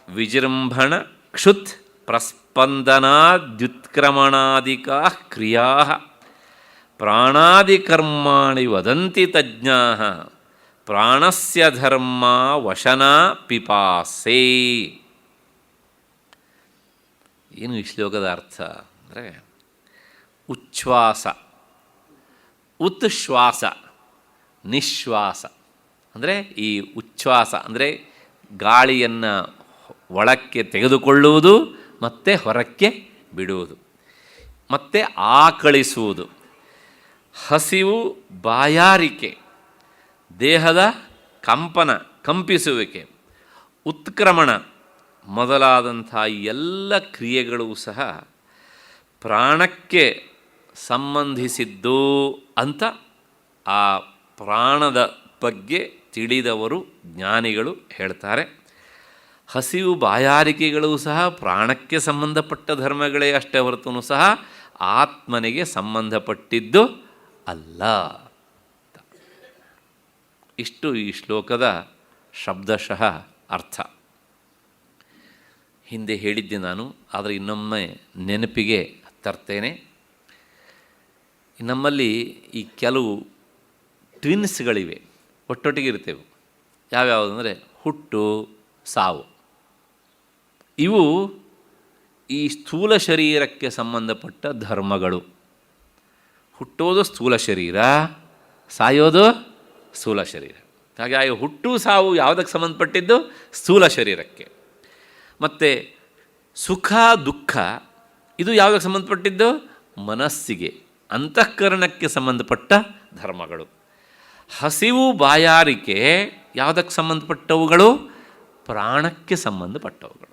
ವಿಜೃಂಭಣ ಕ್ಷುತ್ ಪ್ರಸ್ಪಂದನಾದ್ಯುತ್ಕ್ರಮಣಾದಿಕಾ ಕ್ರಿಯಾ ಪ್ರಾಣಾದಿಕರ್ಮಾಣಿ ವದಂತಿ ತಜ್ಞಾಃ ಪ್ರಾಣಸ್ಯ ಧರ್ಮ ವಶನ ಪಿಪಾಸೆ. ಏನು ಈ ಶ್ಲೋಕದ ಅರ್ಥ ಅಂದರೆ, ಉಚ್ಛ್ವಾಸ, ಉತ್ಶ್ವಾಸ, ನಿಶ್ವಾಸ ಅಂದರೆ ಈ ಉಚ್ಛ್ವಾಸ ಅಂದರೆ ಗಾಳಿಯನ್ನು ಒಳಕ್ಕೆ ತೆಗೆದುಕೊಳ್ಳುವುದು ಮತ್ತು ಹೊರಕ್ಕೆ ಬಿಡುವುದು, ಮತ್ತು ಆಕಳಿಸುವುದು, ಹಸಿವು ಬಾಯಾರಿಕೆ, ದೇಹದ ಕಂಪನ ಕಂಪಿಸುವಿಕೆ, ಉತ್ಕ್ರಮಣ ಮೊದಲಾದಂಥ ಎಲ್ಲ ಕ್ರಿಯೆಗಳೂ ಸಹ ಪ್ರಾಣಕ್ಕೆ ಸಂಬಂಧಿಸಿದ್ದು ಅಂತ ಆ ಪ್ರಾಣದ ಬಗ್ಗೆ ತಿಳಿದವರು ಜ್ಞಾನಿಗಳು ಹೇಳ್ತಾರೆ. ಹಸಿವು ಬಾಯಾರಿಕೆಗಳು ಸಹ ಪ್ರಾಣಕ್ಕೆ ಸಂಬಂಧಪಟ್ಟ ಧರ್ಮಗಳೇ ಅಷ್ಟೇ ಹೊರತೂ ಸಹ ಆತ್ಮನಿಗೆ ಸಂಬಂಧಪಟ್ಟಿದ್ದು ಅಲ್ಲ. ಇಷ್ಟು ಈ ಶ್ಲೋಕದ ಶಬ್ದಶಃ ಅರ್ಥ. ಹಿಂದೆ ಹೇಳಿದ್ದೆ ನಾನು, ಆದರೆ ಇನ್ನೊಮ್ಮೆ ನೆನಪಿಗೆ ತರ್ತೇನೆ. ನಮ್ಮಲ್ಲಿ ಈ ಕೆಲವು ಟ್ವಿನ್ಸ್ಗಳಿವೆ, ಒಟ್ಟೊಟ್ಟಿಗೆ ಇರ್ತೇವೆ. ಯಾವ್ಯಾವುದು ಅಂದರೆ ಹುಟ್ಟು, ಸಾವು. ಇವು ಈ ಸ್ಥೂಲ ಶರೀರಕ್ಕೆ ಸಂಬಂಧಪಟ್ಟ ಧರ್ಮಗಳು. ಹುಟ್ಟೋದು ಸ್ಥೂಲ ಶರೀರ, ಸಾಯೋದು ಸ್ಥೂಲ ಶರೀರ. ಹಾಗಾಗಿ ಹುಟ್ಟು ಸಾವು ಯಾವುದಕ್ಕೆ ಸಂಬಂಧಪಟ್ಟಿದ್ದು? ಸ್ಥೂಲ ಶರೀರಕ್ಕೆ. ಮತ್ತು ಸುಖ ದುಃಖ ಇದು ಯಾವುದಕ್ಕೆ ಸಂಬಂಧಪಟ್ಟಿದ್ದು? ಮನಸ್ಸಿಗೆ, ಅಂತಃಕರಣಕ್ಕೆ ಸಂಬಂಧಪಟ್ಟ ಧರ್ಮಗಳು. ಹಸಿವು ಬಾಯಾರಿಕೆ ಯಾವುದಕ್ಕೆ ಸಂಬಂಧಪಟ್ಟವುಗಳು? ಪ್ರಾಣಕ್ಕೆ ಸಂಬಂಧಪಟ್ಟವುಗಳು.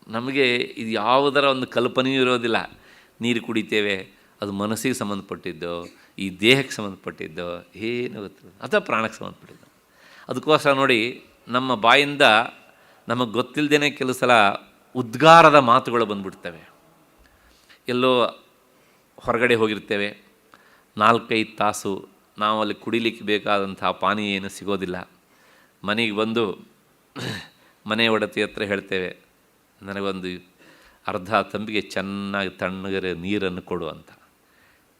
ನಮಗೆ ಇದು ಯಾವುದರ ಒಂದು ಕಲ್ಪನೆಯೂ ಇರೋದಿಲ್ಲ. ನೀರು ಕುಡಿತೇವೆ, ಅದು ಮನಸ್ಸಿಗೆ ಸಂಬಂಧಪಟ್ಟಿದ್ದು, ಈ ದೇಹಕ್ಕೆ ಸಂಬಂಧಪಟ್ಟಿದ್ದು ಏನು ಗೊತ್ತಿಲ್ಲ, ಅಥವಾ ಪ್ರಾಣಕ್ಕೆ ಸಂಬಂಧಪಟ್ಟಿದ್ದು. ಅದಕ್ಕೋಸ್ಕರ ನೋಡಿ, ನಮ್ಮ ಬಾಯಿಂದ ನಮಗೆ ಗೊತ್ತಿಲ್ಲದೇ ಕೆಲವು ಸಲ ಉದ್ಗಾರದ ಮಾತುಗಳು ಬಂದುಬಿಡ್ತವೆ. ಎಲ್ಲೋ ಹೊರಗಡೆ ಹೋಗಿರ್ತೇವೆ, 4-5 ತಾಸು ನಾವು ಅಲ್ಲಿ ಕುಡಿಲಿಕ್ಕೆ ಬೇಕಾದಂಥ ಪಾನೀಯ ಏನು ಸಿಗೋದಿಲ್ಲ. ಮನೆಗೆ ಬಂದು ಮನೆ ಒಡತಿ ಹತ್ರ ಹೇಳ್ತೇವೆ, ನನಗೊಂದು ಅರ್ಧ ತಂಬಿಗೆ ಚೆನ್ನಾಗಿ ತಣ್ಣಗರೆ ನೀರನ್ನು ಕೊಡು ಅಂತ.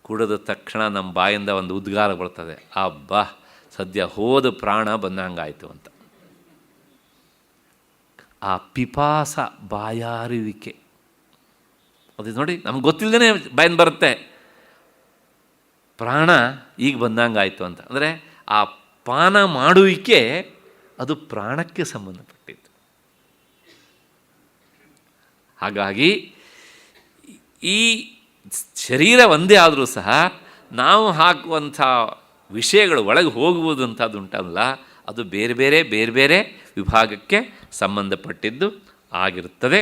ಕುಡಿದ ತಕ್ಷಣ ನಮ್ಮ ಬಾಯಿಂದ ಒಂದು ಉದ್ಗಾರ ಬರ್ತದೆ, ಅಬ್ಬಾ ಸದ್ಯ ಹೋದ ಪ್ರಾಣ ಬಂದಂಗಾಯಿತು ಅಂತ. ಆ ಪಿಪಾಸ, ಬಾಯಾರುವಿಕೆ, ಅದು ನೋಡಿ ನಮ್ಗೆ ಗೊತ್ತಿಲ್ಲದೇ ಬಾಯಿಂದ ಬರುತ್ತೆ, ಪ್ರಾಣ ಈಗ ಬಂದಂಗಾಯಿತು ಅಂತ. ಅಂದರೆ ಆ ಪಾನ ಮಾಡುವಿಕೆ ಅದು ಪ್ರಾಣಕ್ಕೆ ಸಂಬಂಧಪಟ್ಟಿದ್ದು. ಹಾಗಾಗಿ ಈ ಶರೀರ ಒಂದೇ ಆದರೂ ಸಹ ನಾವು ಹಾಕುವಂಥ ವಿಷಯಗಳು ಒಳಗೆ ಹೋಗುವುದು ಅಂಥದ್ದು ಉಂಟಲ್ಲ, ಅದು ಬೇರೆ ಬೇರೆ ಬೇರೆ ಬೇರೆ ವಿಭಾಗಕ್ಕೆ ಸಂಬಂಧಪಟ್ಟಿದ್ದು ಆಗಿರುತ್ತದೆ.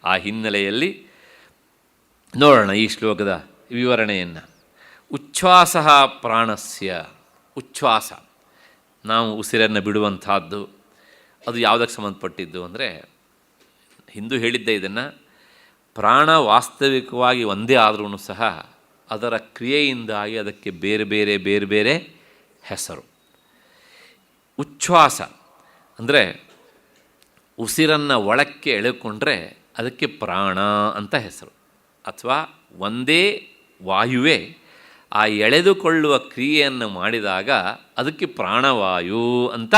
ಆ ಹಿನ್ನೆಲೆಯಲ್ಲಿ ನೋಡೋಣ ಈ ಶ್ಲೋಕದ ವಿವರಣೆಯನ್ನು. ಉಚ್ಛ್ವಾಸ ಪ್ರಾಣಸ್ಯ, ಉಚ್ಛ್ವಾಸ ನಾವು ಉಸಿರನ್ನು ಬಿಡುವಂಥದ್ದು, ಅದು ಯಾವುದಕ್ಕೆ ಸಂಬಂಧಪಟ್ಟಿದ್ದು ಅಂದರೆ, ಹಿಂದೂ ಹೇಳಿದ್ದೆ ಇದನ್ನು, ಪ್ರಾಣ ವಾಸ್ತವಿಕವಾಗಿ ಒಂದೇ ಆದ್ರೂ ಸಹ ಅದರ ಕ್ರಿಯೆಯಿಂದಾಗಿ ಅದಕ್ಕೆ ಬೇರೆ ಬೇರೆ ಬೇರೆ ಬೇರೆ ಹೆಸರು. ಉಚ್ಛ್ವಾಸ ಅಂದರೆ ಉಸಿರನ್ನು ಒಳಕ್ಕೆ ಎಳೆದುಕೊಂಡ್ರೆ ಅದಕ್ಕೆ ಪ್ರಾಣ ಅಂತ ಹೆಸರು, ಅಥವಾ ಒಂದೇ ವಾಯುವೇ ಆ ಎಳೆದುಕೊಳ್ಳುವ ಕ್ರಿಯೆಯನ್ನು ಮಾಡಿದಾಗ ಅದಕ್ಕೆ ಪ್ರಾಣವಾಯು ಅಂತ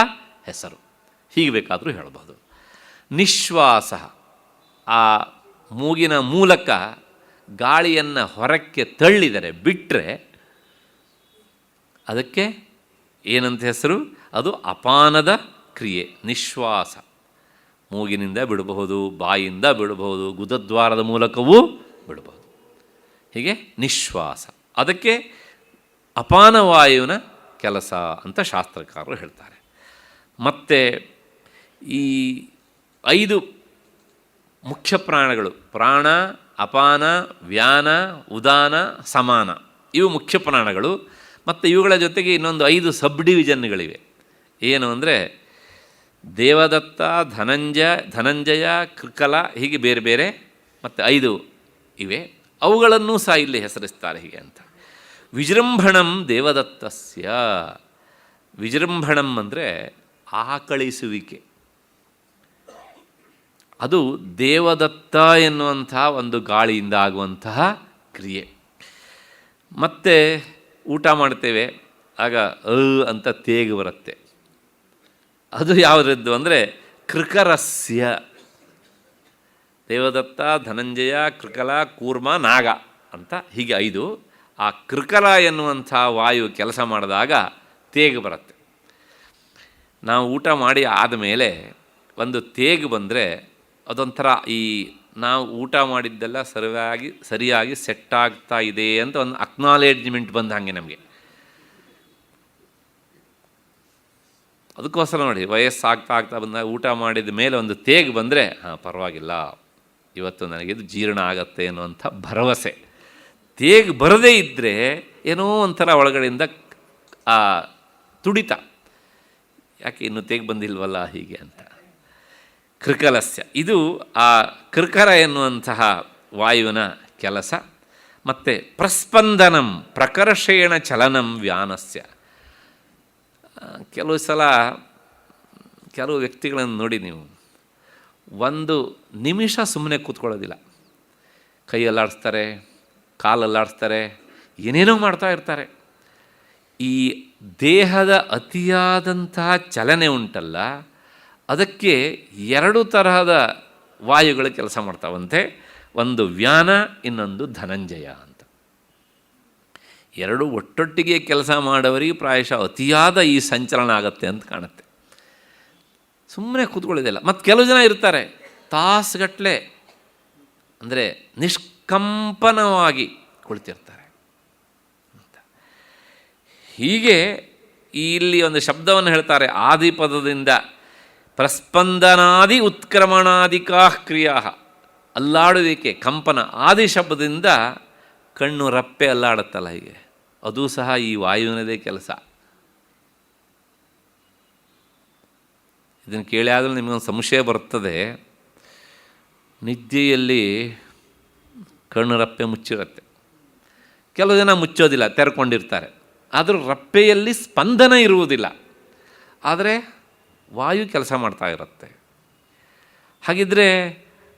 ಹೆಸರು. ಹೀಗೆ ಬೇಕಾದರೂ ಹೇಳ್ಬೋದು. ನಿಶ್ವಾಸ, ಆ ಮೂಗಿನ ಮೂಲಕ ಗಾಳಿಯನ್ನು ಹೊರಕ್ಕೆ ತಳ್ಳಿದರೆ, ಬಿಟ್ಟರೆ ಅದಕ್ಕೆ ಏನಂತ ಹೆಸರು? ಅದು ಅಪಾನದ ಕ್ರಿಯೆ. ನಿಶ್ವಾಸ ಮೂಗಿನಿಂದ ಬಿಡಬಹುದು, ಬಾಯಿಯಿಂದ ಬಿಡಬಹುದು, ಗುದದ್ವಾರದ ಮೂಲಕವೂ ಬಿಡಬಹುದು. ಹೀಗೆ ನಿಶ್ವಾಸ, ಅದಕ್ಕೆ ಅಪಾನವಾಯುವಿನ ಕೆಲಸ ಅಂತ ಶಾಸ್ತ್ರಕಾರರು ಹೇಳ್ತಾರೆ. ಮತ್ತು ಈ 5 ಮುಖ್ಯ ಪ್ರಾಣಗಳು, ಪ್ರಾಣ, ಅಪಾನ, ವ್ಯಾನ, ಉದಾನ, ಸಮಾನ, ಇವು ಮುಖ್ಯ ಪ್ರಾಣಗಳು. ಮತ್ತು ಇವುಗಳ ಜೊತೆಗೆ ಇನ್ನೊಂದು 5 ಸಬ್ ಡಿವಿಷನ್ಗಳಿವೆ. ಏನು ಅಂದರೆ ದೇವದತ್ತ, ಧನಂಜಯ, ಕೃಕಲ, ಹೀಗೆ ಬೇರೆ ಬೇರೆ ಮತ್ತು 5 ಇವೆ. ಅವುಗಳನ್ನೂ ಸಹ ಇಲ್ಲಿ ಹೆಸರಿಸ್ತಾರೆ ಹೀಗೆ ಅಂತ. ವಿಜೃಂಭಣಂ ದೇವದತ್ತಸ್ಯ, ವಿಜೃಂಭಣಂ ಅಂದರೆ ಆಕಳಿಸುವಿಕೆ, ಅದು ದೇವದತ್ತ ಎನ್ನುವಂಥ ಒಂದು ಗಾಳಿಯಿಂದ ಆಗುವಂತಹ ಕ್ರಿಯೆ. ಮತ್ತು ಊಟ ಮಾಡ್ತೇವೆ, ಆಗ ಅಂತ ತೇಗು ಬರುತ್ತೆ, ಅದು ಯಾವುದರದ್ದು ಅಂದರೆ ಕೃಕರಸ್ಯ. ದೇವದತ್ತ, ಧನಂಜಯ, ಕೃಕಲ, ಕೂರ್ಮ, ನಾಗ ಅಂತ ಹೀಗೆ 5. ಆ ಕೃಕಲ ಎನ್ನುವಂಥ ವಾಯು ಕೆಲಸ ಮಾಡಿದಾಗ ತೇಗು ಬರುತ್ತೆ. ನಾವು ಊಟ ಮಾಡಿ ಆದಮೇಲೆ ಒಂದು ತೇಗು ಬಂದರೆ ಅದೊಂಥರ ಈ ನಾವು ಊಟ ಮಾಡಿದ್ದೆಲ್ಲ ಸರಿಯಾಗಿ ಸೆಟ್ ಆಗ್ತಾ ಇದೆ ಅಂತ ಒಂದು ಅಕ್ನಾಲೇಜ್ಮೆಂಟ್ ಬಂದ ಹಾಗೆ ನಮಗೆ. ಅದಕ್ಕೋಸ್ಕರ ನೋಡಿ, ವಯಸ್ಸಾಗ್ತಾ ಬಂದಾಗ ಊಟ ಮಾಡಿದ ಮೇಲೆ ಒಂದು ತೇಗು ಬಂದರೆ ಪರವಾಗಿಲ್ಲ, ಇವತ್ತು ನನಗಿದು ಜೀರ್ಣ ಆಗತ್ತೆ ಅನ್ನುವಂಥ ಭರವಸೆ. ತೇಗು ಬರದೇ ಇದ್ದರೆ ಏನೋ ಒಂಥರ ಒಳಗಡೆಯಿಂದ ಆ ತುಡಿತ, ಯಾಕೆ ಇನ್ನೂ ತೇಗು ಬಂದಿಲ್ವಲ್ಲ ಹೀಗೆ ಅಂತ. ಕೃಕಲಸ್ಯ, ಇದು ಆ ಕೃಕರ ಎನ್ನುವಂತಹ ವಾಯುವಿನ ಕೆಲಸ. ಮತ್ತು ಪ್ರಸ್ಪಂದನಂ ಪ್ರಕರ್ಷೇಣ ಚಲನಂ ವ್ಯಾನಸ್ಯ. ಕೆಲವು ಸಲ ಕೆಲವು ವ್ಯಕ್ತಿಗಳನ್ನು ನೋಡಿ ನೀವು, ಒಂದು ನಿಮಿಷ ಸುಮ್ಮನೆ ಕೂತ್ಕೊಳ್ಳೋದಿಲ್ಲ, ಕೈ ಅಲ್ಲಾಡಿಸ್ತಾರೆ, ಕಾಲಲ್ಲಾಡಿಸ್ತಾರೆ, ಏನೇನೋ ಮಾಡ್ತಾ ಇರ್ತಾರೆ. ಈ ದೇಹದ ಅತಿಯಾದಂತಹ ಚಲನೆ ಉಂಟಲ್ಲ, ಅದಕ್ಕೆ 2 ತರಹದ ವಾಯುಗಳು ಕೆಲಸ ಮಾಡ್ತಾವಂತೆ. ಒಂದು ವ್ಯಾನ, ಇನ್ನೊಂದು ಧನಂಜಯ ಅಂತ. 2 ಒಟ್ಟೊಟ್ಟಿಗೆ ಕೆಲಸ ಮಾಡೋವರಿಗೆ ಪ್ರಾಯಶಃ ಅತಿಯಾದ ಈ ಸಂಚಲನ ಆಗತ್ತೆ ಅಂತ ಕಾಣುತ್ತೆ. ಸುಮ್ಮನೆ ಕೂತ್ಕೊಳ್ಳೋದಿಲ್ಲ. ಮತ್ತು ಕೆಲವು ಜನ ಇರ್ತಾರೆ ತಾಸುಗಟ್ಟಲೆ, ಅಂದರೆ ನಿಷ್ಕಂಪನವಾಗಿ ಕುಳಿತಿರ್ತಾರೆ ಅಂತ. ಹೀಗೆ ಇಲ್ಲಿ ಒಂದು ಶಬ್ದವನ್ನು ಹೇಳ್ತಾರೆ, ಆದಿಪದದಿಂದ ಪ್ರಸ್ಪಂದನಾದಿ ಉತ್ಕ್ರಮಣಾದಿಕಾ ಕ್ರಿಯಾ, ಅಲ್ಲಾಡುವಿಕೆ, ಕಂಪನ. ಆದಿ ಶಬ್ದದಿಂದ ಕಣ್ಣು ರಪ್ಪೆ ಅಲ್ಲಾಡುತ್ತಲ್ಲ ಹೀಗೆ, ಅದೂ ಸಹ ಈ ವಾಯುವಿನದೇ ಕೆಲಸ. ಇದನ್ನು ಕೇಳಿ ಆದರೂ ನಿಮಗೊಂದು ಸಂಶಯ ಬರ್ತದೆ, ನಿದ್ದೆಯಲ್ಲಿ ಕಣ್ಣು ರಪ್ಪೆ ಮುಚ್ಚಿರುತ್ತೆ, ಕೆಲವು ಜನ ಮುಚ್ಚೋದಿಲ್ಲ, ತೆರ್ಕೊಂಡಿರ್ತಾರೆ, ಆದರೂ ರಪ್ಪೆಯಲ್ಲಿ ಸ್ಪಂದನ ಇರುವುದಿಲ್ಲ. ಆದರೆ ವಾಯು ಕೆಲಸ ಮಾಡ್ತಾ ಇರುತ್ತೆ. ಹಾಗಿದ್ದರೆ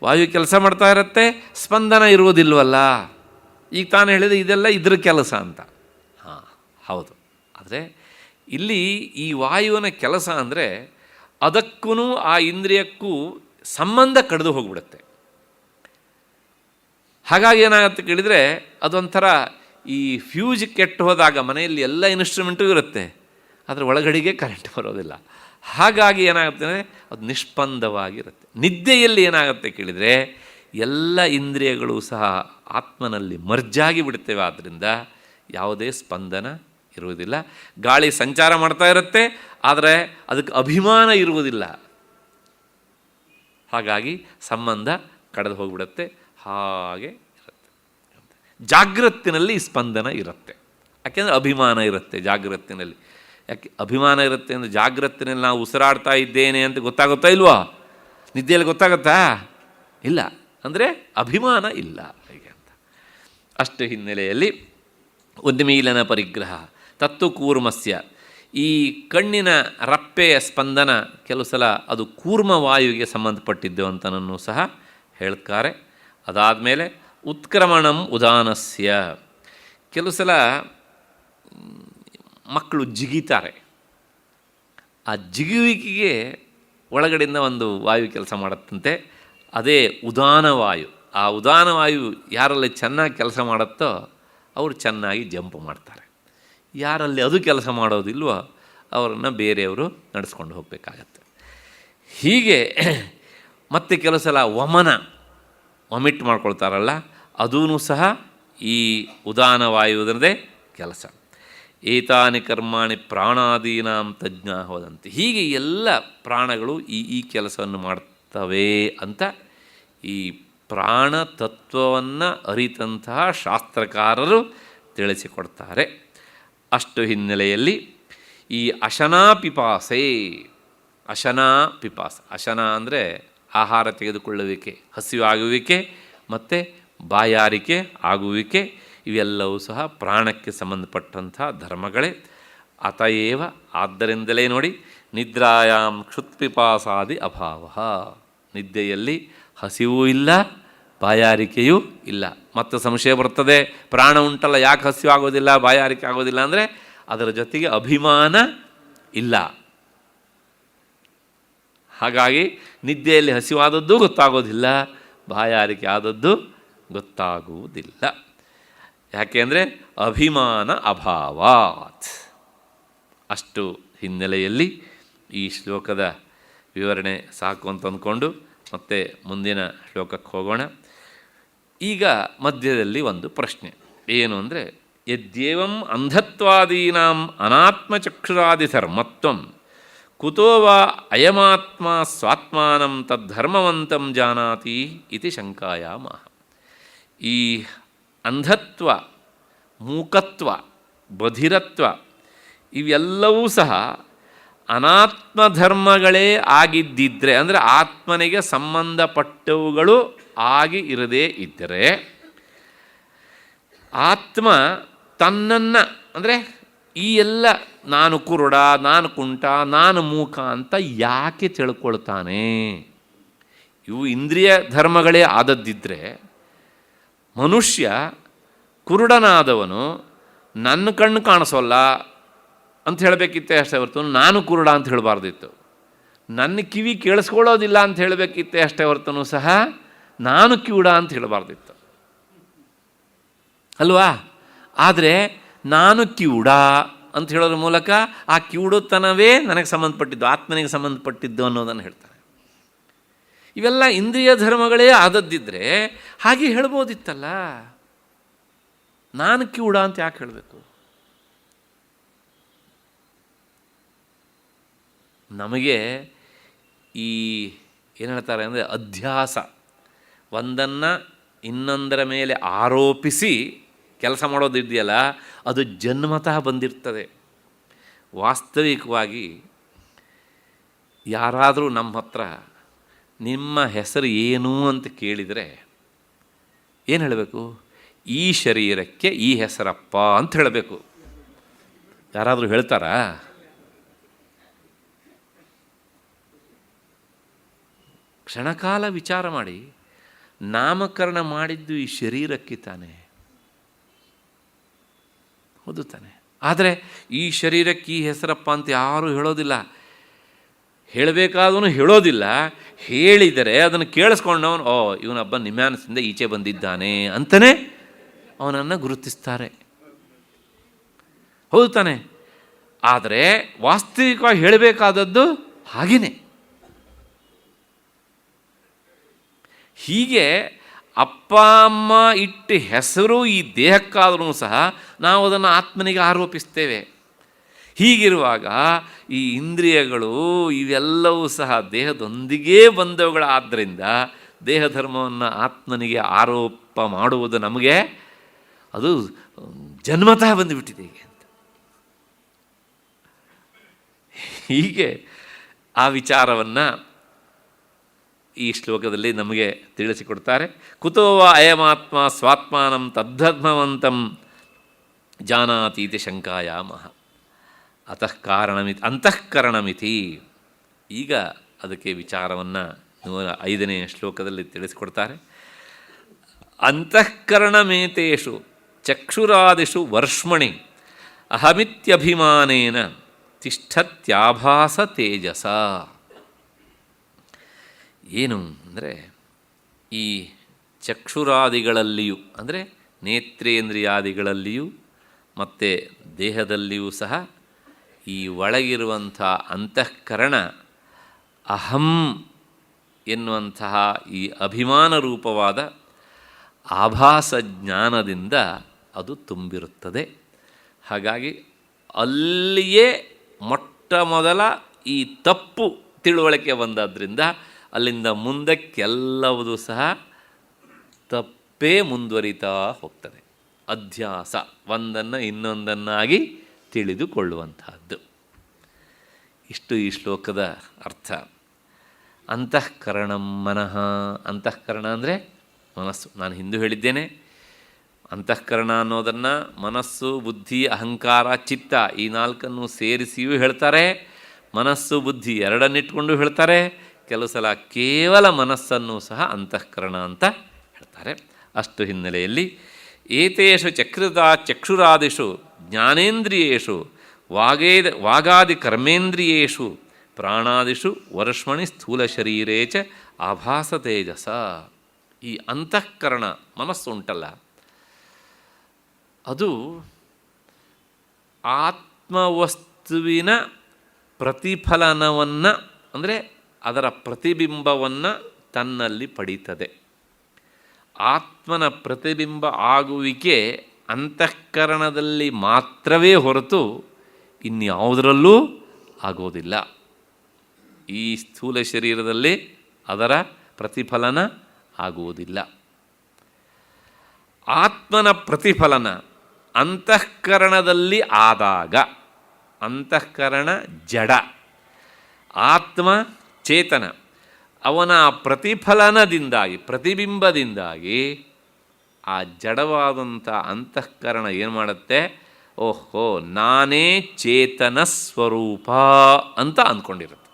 ವಾಯು ಕೆಲಸ ಮಾಡ್ತಾ ಇರುತ್ತೆ, ಸ್ಪಂದನ ಇರುವುದಿಲ್ವಲ್ಲ. ಈಗ ತಾನು ಹೇಳಿದೆ ಇದೆಲ್ಲ ಇದ್ರ ಕೆಲಸ ಅಂತ. ಹಾಂ, ಹೌದು. ಆದರೆ ಇಲ್ಲಿ ಈ ವಾಯುವಿನ ಕೆಲಸ ಅಂದರೆ ಅದಕ್ಕೂ ಆ ಇಂದ್ರಿಯಕ್ಕೂ ಸಂಬಂಧ ಕಡಿದು ಹೋಗ್ಬಿಡುತ್ತೆ. ಹಾಗಾಗಿ ಏನಾಗುತ್ತೆ ಕೇಳಿದರೆ, ಅದೊಂಥರ ಈ ಫ್ಯೂಜ್ ಕೆಟ್ಟು ಹೋದಾಗ ಮನೆಯಲ್ಲಿ ಎಲ್ಲ ಇನ್ಸ್ಟ್ರೂಮೆಂಟು ಇರುತ್ತೆ, ಅದರ ಒಳಗಡೆಗೆ ಕರೆಂಟ್ ಬರೋದಿಲ್ಲ. ಹಾಗಾಗಿ ಏನಾಗುತ್ತೆ ಅಂದರೆ ಅದು ನಿಷ್ಪಂದವಾಗಿರುತ್ತೆ. ನಿದ್ದೆಯಲ್ಲಿ ಏನಾಗುತ್ತೆ ಕೇಳಿದರೆ ಎಲ್ಲ ಇಂದ್ರಿಯಗಳು ಸಹ ಆತ್ಮನಲ್ಲಿ ಮರ್ಜಾಗಿ ಬಿಡುತ್ತೇವೆ, ಆದ್ದರಿಂದ ಯಾವುದೇ ಸ್ಪಂದನ ಇರುವುದಿಲ್ಲ. ಗಾಳಿ ಸಂಚಾರ ಮಾಡ್ತಾ ಇರುತ್ತೆ, ಆದರೆ ಅದಕ್ಕೆ ಅಭಿಮಾನ ಇರುವುದಿಲ್ಲ. ಹಾಗಾಗಿ ಸಂಬಂಧ ಕಳೆದು ಹೋಗಿಬಿಡುತ್ತೆ. ಹಾಗೆ ಇರುತ್ತೆ. ಜಾಗೃತಿನಲ್ಲಿ ಸ್ಪಂದನ ಇರುತ್ತೆ, ಯಾಕೆಂದರೆ ಅಭಿಮಾನ ಇರುತ್ತೆ ಜಾಗೃತಿನಲ್ಲಿ. ಯಾಕೆ ಅಭಿಮಾನ ಇರುತ್ತೆ ಅಂದರೆ ಜಾಗೃತಿನಲ್ಲಿ ನಾವು ಉಸಿರಾಡ್ತಾ ಇದ್ದೇನೆ ಅಂತ ಗೊತ್ತಾಗುತ್ತಾ ಇಲ್ವಾ? ನಿದ್ದೆಯಲ್ಲಿ ಗೊತ್ತಾಗುತ್ತಾ? ಇಲ್ಲ, ಅಂದರೆ ಅಭಿಮಾನ ಇಲ್ಲ ಹೀಗೆ ಅಂತ. ಅಷ್ಟು ಹಿನ್ನೆಲೆಯಲ್ಲಿ ಉನ್ಮೀಲನ ಪರಿಗ್ರಹ ತತ್ತು ಕೂರ್ಮಸ್ಯ, ಈ ಕಣ್ಣಿನ ರಪ್ಪೆಯ ಸ್ಪಂದನ ಕೆಲವು ಸಲ ಅದು ಕೂರ್ಮವಾಯುವಿಗೆ ಸಂಬಂಧಪಟ್ಟಿದ್ದು ಅಂತನೂ ಸಹ ಹೇಳ್ತಾರೆ. ಅದಾದಮೇಲೆ ಉತ್ಕ್ರಮಣಂ ಉದಾನಸ್ಯ, ಕೆಲವು ಸಲ ಮಕ್ಕಳು ಜಿಗಿತಾರೆ, ಆ ಜಿಗುವಿಕೆಗೆ ಒಳಗಡೆಯಿಂದ ಒಂದು ವಾಯು ಕೆಲಸ ಮಾಡುತ್ತಂತೆ, ಅದೇ ಉದಾನವಾಯು. ಆ ಉದಾನವಾಯು ಯಾರಲ್ಲಿ ಚೆನ್ನಾಗಿ ಕೆಲಸ ಮಾಡುತ್ತೋ ಅವರು ಚೆನ್ನಾಗಿ ಜಂಪ್ ಮಾಡ್ತಾರೆ. ಯಾರಲ್ಲಿ ಅದು ಕೆಲಸ ಮಾಡೋದಿಲ್ವೋ ಅವರನ್ನು ಬೇರೆಯವರು ನಡೆಸ್ಕೊಂಡು ಹೋಗಬೇಕಾಗತ್ತೆ. ಹೀಗೆ ಮತ್ತೆ ಕೆಲವು ಸಲ ವಮಿಟ್ ಮಾಡ್ಕೊಳ್ತಾರಲ್ಲ, ಅದೂ ಸಹ ಈ ಉದಾನವಾಯುವುದರದೇ ಕೆಲಸ. ಏತಾನಿ ಕರ್ಮಾಣಿ ಪ್ರಾಣಾದೀನಾಂ ತಜ್ಞಾ ವದಂತಿ. ಹೀಗೆ ಎಲ್ಲ ಪ್ರಾಣಗಳು ಈ ಕೆಲಸವನ್ನು ಮಾಡ್ತವೆ ಅಂತ ಈ ಪ್ರಾಣ ತತ್ವವನ್ನು ಅರಿತಂತಹ ಶಾಸ್ತ್ರಕಾರರು ತಿಳಿಸಿಕೊಡ್ತಾರೆ. ಅಷ್ಟು ಹಿನ್ನೆಲೆಯಲ್ಲಿ ಈ ಅಶನಾ ಪಿಪಾಸೆ, ಅಶನ ಅಂದರೆ ಆಹಾರ ತೆಗೆದುಕೊಳ್ಳುವಿಕೆ, ಹಸಿವಾಗುವಿಕೆ ಮತ್ತು ಬಾಯಾರಿಕೆ ಆಗುವಿಕೆ, ಇವೆಲ್ಲವೂ ಸಹ ಪ್ರಾಣಕ್ಕೆ ಸಂಬಂಧಪಟ್ಟಂಥ ಧರ್ಮಗಳೇ. ಅತಯೇವ, ಆದ್ದರಿಂದಲೇ ನೋಡಿ, ನಿದ್ರಾಯಾಂ ಕ್ಷುತ್ಪಿಪಾಸಾದಿ ಅಭಾವ, ನಿದ್ದೆಯಲ್ಲಿ ಹಸಿವೂ ಇಲ್ಲ, ಬಾಯಾರಿಕೆಯೂ ಇಲ್ಲ. ಮತ್ತು ಸಂಶಯ ಬರ್ತದೆ, ಪ್ರಾಣ ಉಂಟಲ್ಲ ಯಾಕೆ ಹಸಿವು ಆಗೋದಿಲ್ಲ, ಬಾಯಾರಿಕೆ ಆಗೋದಿಲ್ಲ ಅಂದರೆ ಅದರ ಜೊತೆಗೆ ಅಭಿಮಾನ ಇಲ್ಲ. ಹಾಗಾಗಿ ನಿದ್ದೆಯಲ್ಲಿ ಹಸಿವಾದದ್ದು ಗೊತ್ತಾಗೋದಿಲ್ಲ, ಬಾಯಾರಿಕೆ ಆದದ್ದು ಗೊತ್ತಾಗುವುದಿಲ್ಲ. ಯಾಕೆಂದರೆ ಅಭಿಮಾನ ಅಭಾವಾತ್. ಅಷ್ಟು ಹಿನ್ನೆಲೆಯಲ್ಲಿ ಈ ಶ್ಲೋಕದ ವಿವರಣೆ ಸಾಕು ಅಂತ ಅಂದ್ಕೊಂಡು ಮತ್ತೆ ಮುಂದಿನ ಶ್ಲೋಕಕ್ಕೆ ಹೋಗೋಣ. ಈಗ ಮಧ್ಯದಲ್ಲಿ ಒಂದು ಪ್ರಶ್ನೆ ಏನು ಅಂದರೆ, ಯದ್ಯೇವಂ ಅಂಧತ್ವಾದೀನಾಂ ಅನಾತ್ಮಚಕ್ಷುರಾದಿಧರ್ಮತ್ವಂ ಕುತೋ ವಾ ಅಯಮಾತ್ಮ ಸ್ವಾತ್ಮಾನಂ ತದ್ಧರ್ಮವಂತಂ ಜಾನಾತಿ ಇತಿ ಶಂಕಾಯಾಮಃ. ಈ ಅಂಧತ್ವ, ಮೂಕತ್ವ, ಬಧಿರತ್ವ ಇವೆಲ್ಲವೂ ಸಹ ಅನಾತ್ಮಧರ್ಮಗಳೇ ಆಗಿದ್ದಿದ್ದರೆ, ಅಂದರೆ ಆತ್ಮನಿಗೆ ಸಂಬಂಧಪಟ್ಟವುಗಳು ಆಗಿ ಇರದೇ ಇದ್ದರೆ, ಆತ್ಮ ತನ್ನನ್ನು ಅಂದರೆ ಈ ಎಲ್ಲ ನಾನು ಕುರುಡ, ನಾನು ಕುಂಟ, ನಾನು ಮೂಕ ಅಂತ ಯಾಕೆ ತಿಳ್ಕೊಳ್ತಾನೆ? ಇವು ಇಂದ್ರಿಯ ಧರ್ಮಗಳೇ ಆದದ್ದಿದ್ದರೆ ಮನುಷ್ಯ ಕುರುಡನಾದವನು ನನ್ನ ಕಣ್ಣು ಕಾಣಿಸೋಲ್ಲ ಅಂತ ಹೇಳಬೇಕಿತ್ತೆ ಅಷ್ಟೇ ಹೊರತು ನಾನು ಕುರುಡ ಅಂತ ಹೇಳಬಾರ್ದಿತ್ತು. ನನ್ನ ಕಿವಿ ಕೇಳಿಸ್ಕೊಳ್ಳೋದಿಲ್ಲ ಅಂತ ಹೇಳಬೇಕಿತ್ತೆ ಅಷ್ಟೇ ಹೊರತು ಸಹ ನಾನು ಕಿವುಡ ಅಂತ ಹೇಳಬಾರ್ದಿತ್ತು ಅಲ್ವಾ? ಆದರೆ ನಾನು ಕಿವುಡ ಅಂತ ಹೇಳೋದ್ರ ಮೂಲಕ ಆ ಕಿವುಡುತನವೇ ನನಗೆ ಸಂಬಂಧಪಟ್ಟಿದ್ದು, ಆತ್ಮನಿಗೆ ಸಂಬಂಧಪಟ್ಟಿದ್ದು ಅನ್ನೋದನ್ನು ಹೇಳ್ತಾರೆ. ಇವೆಲ್ಲ ಇಂದ್ರಿಯ ಧರ್ಮಗಳೇ ಆದದ್ದಿದ್ದರೆ ಹಾಗೆ ಹೇಳ್ಬೋದಿತ್ತಲ್ಲ, ನಾನು ಕಿವುಡ ಅಂತ ಯಾಕೆ ಹೇಳಬೇಕು? ನಮಗೆ ಈ ಏನು ಹೇಳ್ತಾರೆ ಅಂದರೆ ಅಧ್ಯಾಸ, ಒಂದನ್ನು ಇನ್ನೊಂದರ ಮೇಲೆ ಆರೋಪಿಸಿ ಕೆಲಸ ಮಾಡೋದಿದೆಯಲ್ಲ, ಅದು ಜನ್ಮತಃ ಬಂದಿರ್ತದೆ. ವಾಸ್ತವಿಕವಾಗಿ ಯಾರಾದರೂ ನಮ್ಮ ಹತ್ರ ನಿಮ್ಮ ಹೆಸರು ಏನು ಅಂತ ಕೇಳಿದರೆ ಏನು ಹೇಳಬೇಕು? ಈ ಶರೀರಕ್ಕೆ ಈ ಹೆಸರಪ್ಪ ಅಂತ ಹೇಳಬೇಕು. ಯಾರಾದರೂ ಹೇಳ್ತಾರಾ? ಕ್ಷಣಕಾಲ ವಿಚಾರ ಮಾಡಿ, ನಾಮಕರಣ ಮಾಡಿದ್ದು ಈ ಶರೀರಕ್ಕೆ ತಾನೆ, ಹೌದು ತಾನೆ? ಆದರೆ ಈ ಶರೀರಕ್ಕೆ ಈ ಹೆಸರಪ್ಪ ಅಂತ ಯಾರೂ ಹೇಳೋದಿಲ್ಲ, ಹೇಳಬೇಕಾದವನು ಹೇಳೋದಿಲ್ಲ. ಹೇಳಿದರೆ ಅದನ್ನು ಕೇಳಿಸ್ಕೊಂಡವನು, ಓ ಇವನೊಬ್ಬ ನಿಮ್ಯಾನಸಿಂದ ಈಚೆ ಬಂದಿದ್ದಾನೆ ಅಂತಲೇ ಅವನನ್ನು ಗುರುತಿಸ್ತಾರೆ, ಹೌದು ತಾನೆ? ಆದರೆ ವಾಸ್ತವಿಕವಾಗಿ ಹೇಳಬೇಕಾದದ್ದು ಹಾಗೇನೆ. ಹೀಗೆ ಅಪ್ಪ ಅಮ್ಮ ಇಟ್ಟ ಹೆಸರು ಈ ದೇಹಕ್ಕಾದರೂ ಸಹ ನಾವು ಅದನ್ನು ಆತ್ಮನಿಗೆ ಆರೋಪಿಸ್ತೇವೆ. ಹೀಗಿರುವಾಗ ಈ ಇಂದ್ರಿಯಗಳು ಇವೆಲ್ಲವೂ ಸಹ ದೇಹದೊಂದಿಗೇ ಬಂದವುಗಳಾದ್ದರಿಂದ ದೇಹಧರ್ಮವನ್ನು ಆತ್ಮನಿಗೆ ಆರೋಪ ಮಾಡುವುದು ನಮಗೆ ಅದು ಜನ್ಮತಃ ಬಂದುಬಿಟ್ಟಿದೆ ಈಗ ಅಂತ. ಹೀಗೆ ಆ ವಿಚಾರವನ್ನು ಈ ಶ್ಲೋಕದಲ್ಲಿ ನಮಗೆ ತಿಳಿಸಿಕೊಡ್ತಾರೆ. ಕುತೋವ ಅಯಮಾತ್ಮ ಸ್ವಾತ್ಮಾನಂ ತದ್ಧರ್ಮವಂತಂ ಜಾನಾತೀತಿ ಶಂಕಾಯಾಮಃ ಅಂತಃಕರಣಮಿತಿ. ಈಗ ಅದಕ್ಕೆ ವಿಚಾರವನ್ನು 105ನೇ ಶ್ಲೋಕದಲ್ಲಿ ತಿಳಿಸಿಕೊಡ್ತಾರೆ. ಅಂತಃಕರಣಮೇತೇಷು ಚಕ್ಷುರಾದಿಷು ವರ್ಷಮಣಿ ಅಹಮಿತ್ಯಭಿಮಾನೇನ ತಿಷ್ಠತ್ಯಾಭಾಸ ತೇಜಸ. ಏನು ಅಂದರೆ, ಈ ಚಕ್ಷುರಾದಿಗಳಲ್ಲಿಯೂ ಅಂದರೆ ನೇತ್ರೇಂದ್ರಿಯಾದಿಗಳಲ್ಲಿಯೂ ಮತ್ತು ದೇಹದಲ್ಲಿಯೂ ಸಹ ಈ ಒಳಗಿರುವಂಥ ಅಂತಃಕರಣ ಅಹಂ ಎನ್ನುವಂತಹ ಈ ಅಭಿಮಾನ ರೂಪವಾದ ಆಭಾಸ ಜ್ಞಾನದಿಂದ ಅದು ತುಂಬಿರುತ್ತದೆ. ಹಾಗಾಗಿ ಅಲ್ಲಿಯೇ ಮೊಟ್ಟ ಮೊದಲ ಈ ತಪ್ಪು ತಿಳುವಳಿಕೆ ಬಂದಾದ್ದರಿಂದ ಅಲ್ಲಿಂದ ಮುಂದಕ್ಕೆಲ್ಲವೂ ಸಹ ತಪ್ಪೇ ಮುಂದುವರಿತಾ ಹೋಗ್ತದೆ. ಅಧ್ಯಾಸ, ಒಂದನ್ನು ಇನ್ನೊಂದನ್ನಾಗಿ ತಿಳಿದುಕೊಳ್ಳುವಂತಹದ್ದು. ಇಷ್ಟು ಈ ಶ್ಲೋಕದ ಅರ್ಥ. ಅಂತಃಕರಣಂ ಮನಃ. ಅಂತಃಕರಣ ಅಂದರೆ ಮನಸ್ಸು. ನಾನು ಹಿಂದೂ ಹೇಳಿದ್ದೇನೆ, ಅಂತಃಕರಣ ಅನ್ನೋದನ್ನು ಮನಸ್ಸು, ಬುದ್ಧಿ, ಅಹಂಕಾರ, ಚಿತ್ತ ಈ ನಾಲ್ಕನ್ನು ಸೇರಿಸಿಯೂ ಹೇಳ್ತಾರೆ. ಮನಸ್ಸು ಬುದ್ಧಿ ಎರಡನ್ನಿಟ್ಕೊಂಡು ಹೇಳ್ತಾರೆ. ಕೆಲವು ಸಲ ಕೇವಲ ಮನಸ್ಸನ್ನು ಸಹ ಅಂತಃಕರಣ ಅಂತ ಹೇಳ್ತಾರೆ. ಅಷ್ಟು ಹಿನ್ನೆಲೆಯಲ್ಲಿ ಏತೇಷು ಚಕ್ಷುರಾದಿಷು ಜ್ಞಾನೇಂದ್ರಿಯೇಷು ವಾಗಾದಿ ಕರ್ಮೇಂದ್ರಿಯೇಷು ಪ್ರಾಣಾದಿಷು ವರ್ಷಮಣಿ ಸ್ಥೂಲ ಶರೀರೇ ಚ ಆಭಾಸ ತೇಜಸ. ಈ ಅಂತಃಕರಣ ಮನಸ್ಸು ಉಂಟಲ್ಲ, ಅದು ಆತ್ಮವಸ್ತುವಿನ ಪ್ರತಿಫಲನವನ್ನು ಅಂದರೆ ಅದರ ಪ್ರತಿಬಿಂಬವನ್ನು ತನ್ನಲ್ಲಿ ಪಡೀತದೆ. ಆತ್ಮನ ಪ್ರತಿಬಿಂಬ ಆಗುವಿಕೆ ಅಂತಃಕರಣದಲ್ಲಿ ಮಾತ್ರವೇ ಹೊರತು ಇನ್ಯಾವುದರಲ್ಲೂ ಆಗೋದಿಲ್ಲ. ಈ ಸ್ಥೂಲ ಶರೀರದಲ್ಲಿ ಅದರ ಪ್ರತಿಫಲನ ಆಗುವುದಿಲ್ಲ. ಆತ್ಮನ ಪ್ರತಿಫಲನ ಅಂತಃಕರಣದಲ್ಲಿ ಆದಾಗ, ಅಂತಃಕರಣ ಜಡ, ಆತ್ಮ ಚೇತನ, ಅವನ ಪ್ರತಿಫಲನದಿಂದಾಗಿ ಪ್ರತಿಬಿಂಬದಿಂದಾಗಿ ಆ ಜಡವಾದಂಥ ಅಂತಃಕರಣ ಏನು ಮಾಡುತ್ತೆ, ಓಹೋ ನಾನೇ ಚೇತನ ಸ್ವರೂಪ ಅಂತ ಅಂದ್ಕೊಂಡಿರುತ್ತೆ.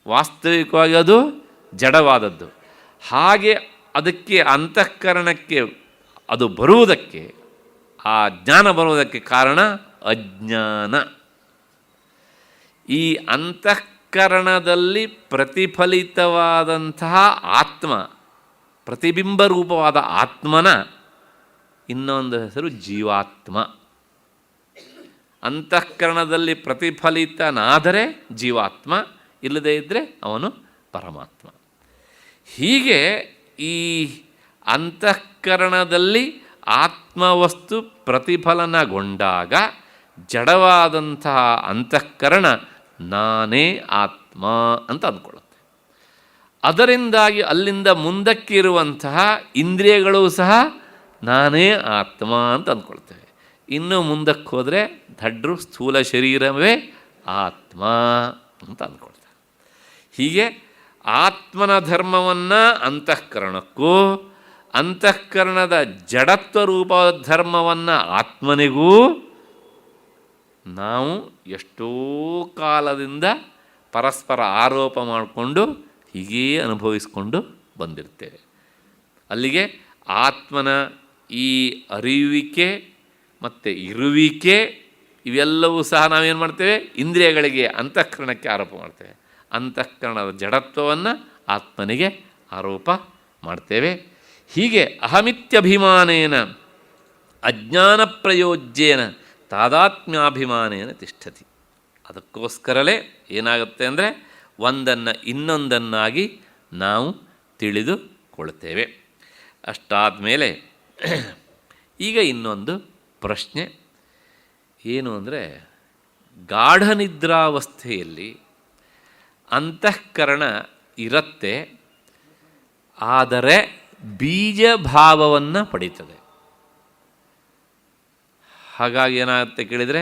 ವಾಸ್ತವಿಕವಾಗಿ ಅದು ಜಡವಾದದ್ದು. ಹಾಗೆ ಅದಕ್ಕೆ ಅಂತಃಕರಣಕ್ಕೆ ಅದು ಬರುವುದಕ್ಕೆ, ಆ ಜ್ಞಾನ ಬರುವುದಕ್ಕೆ ಕಾರಣ ಅಜ್ಞಾನ. ಈ ಅಂತಃಕರಣದಲ್ಲಿ ಪ್ರತಿಫಲಿತವಾದಂತಹ ಆತ್ಮ, ಪ್ರತಿಬಿಂಬ ರೂಪವಾದ ಆತ್ಮನ ಇನ್ನೊಂದು ಹೆಸರು ಜೀವಾತ್ಮ. ಅಂತಃಕರಣದಲ್ಲಿ ಪ್ರತಿಫಲಿತನಾದರೆ ಜೀವಾತ್ಮ, ಇಲ್ಲದೇ ಇದ್ದರೆ ಅವನು ಪರಮಾತ್ಮ. ಹೀಗೆ ಈ ಅಂತಃಕರಣದಲ್ಲಿ ಆತ್ಮವಸ್ತು ಪ್ರತಿಫಲನಗೊಂಡಾಗ ಜಡವಾದಂತಹ ಅಂತಃಕರಣ ನಾನೇ ಆತ್ಮ ಅಂತ ಅಂದ್ಕೊಳ್ಳುತ್ತೆ. ಅದರಿಂದಾಗಿ ಅಲ್ಲಿಂದ ಮುಂದಕ್ಕಿರುವಂತಹ ಇಂದ್ರಿಯಗಳು ಸಹ ನಾನೇ ಆತ್ಮ ಅಂತ ಅಂದ್ಕೊಳ್ತೇವೆ. ಇನ್ನು ಮುಂದಕ್ಕೆ ಹೋದರೆ ದಡ್ರು ಸ್ಥೂಲ ಶರೀರವೇ ಆತ್ಮ ಅಂತ ಅಂದ್ಕೊಳ್ತಾರೆ. ಹೀಗೆ ಆತ್ಮನ ಧರ್ಮವನ್ನು ಅಂತಃಕರಣಕ್ಕೂ, ಅಂತಃಕರಣದ ಜಡತ್ವ ರೂಪ ಧರ್ಮವನ್ನು ಆತ್ಮನಿಗೂ ನಾವು ಎಷ್ಟೋ ಕಾಲದಿಂದ ಪರಸ್ಪರ ಆರೋಪ ಮಾಡಿಕೊಂಡು ಹೀಗೇ ಅನುಭವಿಸಿಕೊಂಡು ಬಂದಿರ್ತೇವೆ. ಅಲ್ಲಿಗೆ ಆತ್ಮನ ಈ ಅರಿಯುವಿಕೆ ಮತ್ತು ಇರುವಿಕೆ ಇವೆಲ್ಲವೂ ಸಹ ನಾವೇನು ಮಾಡ್ತೇವೆ, ಇಂದ್ರಿಯಗಳಿಗೆ, ಅಂತಃಕರಣಕ್ಕೆ ಆರೋಪ ಮಾಡ್ತೇವೆ. ಅಂತಃಕರಣದ ಜಡತ್ವವನ್ನು ಆತ್ಮನಿಗೆ ಆರೋಪ ಮಾಡ್ತೇವೆ. ಹೀಗೆ ಅಹಮಿತ್ಯಭಿಮಾನೇನ ಅಜ್ಞಾನ ಪ್ರಯೋಜ್ಯೇನ ತಾದಾತ್ಮ್ಯಾಭಿಮಾನೇನ ತಿಷ್ಠತಿ. ಅದಕ್ಕೋಸ್ಕರಲೇ ಏನಾಗುತ್ತೆ ಅಂದರೆ ಒಂದನ್ನು ಇನ್ನೊಂದನ್ನಾಗಿ ನಾವು ತಿಳಿದುಕೊಳ್ತೇವೆ. ಅಷ್ಟಾದ ಮೇಲೆ ಈಗ ಇನ್ನೊಂದು ಪ್ರಶ್ನೆ ಏನು ಅಂದರೆ, ಗಾಢನಿದ್ರಾವಸ್ಥೆಯಲ್ಲಿ ಅಂತಃಕರಣ ಇರುತ್ತೆ, ಆದರೆ ಬೀಜಭಾವವನ್ನು ಪಡೀತದೆ. ಹಾಗಾಗಿ ಏನಾಗುತ್ತೆ ಕೇಳಿದರೆ,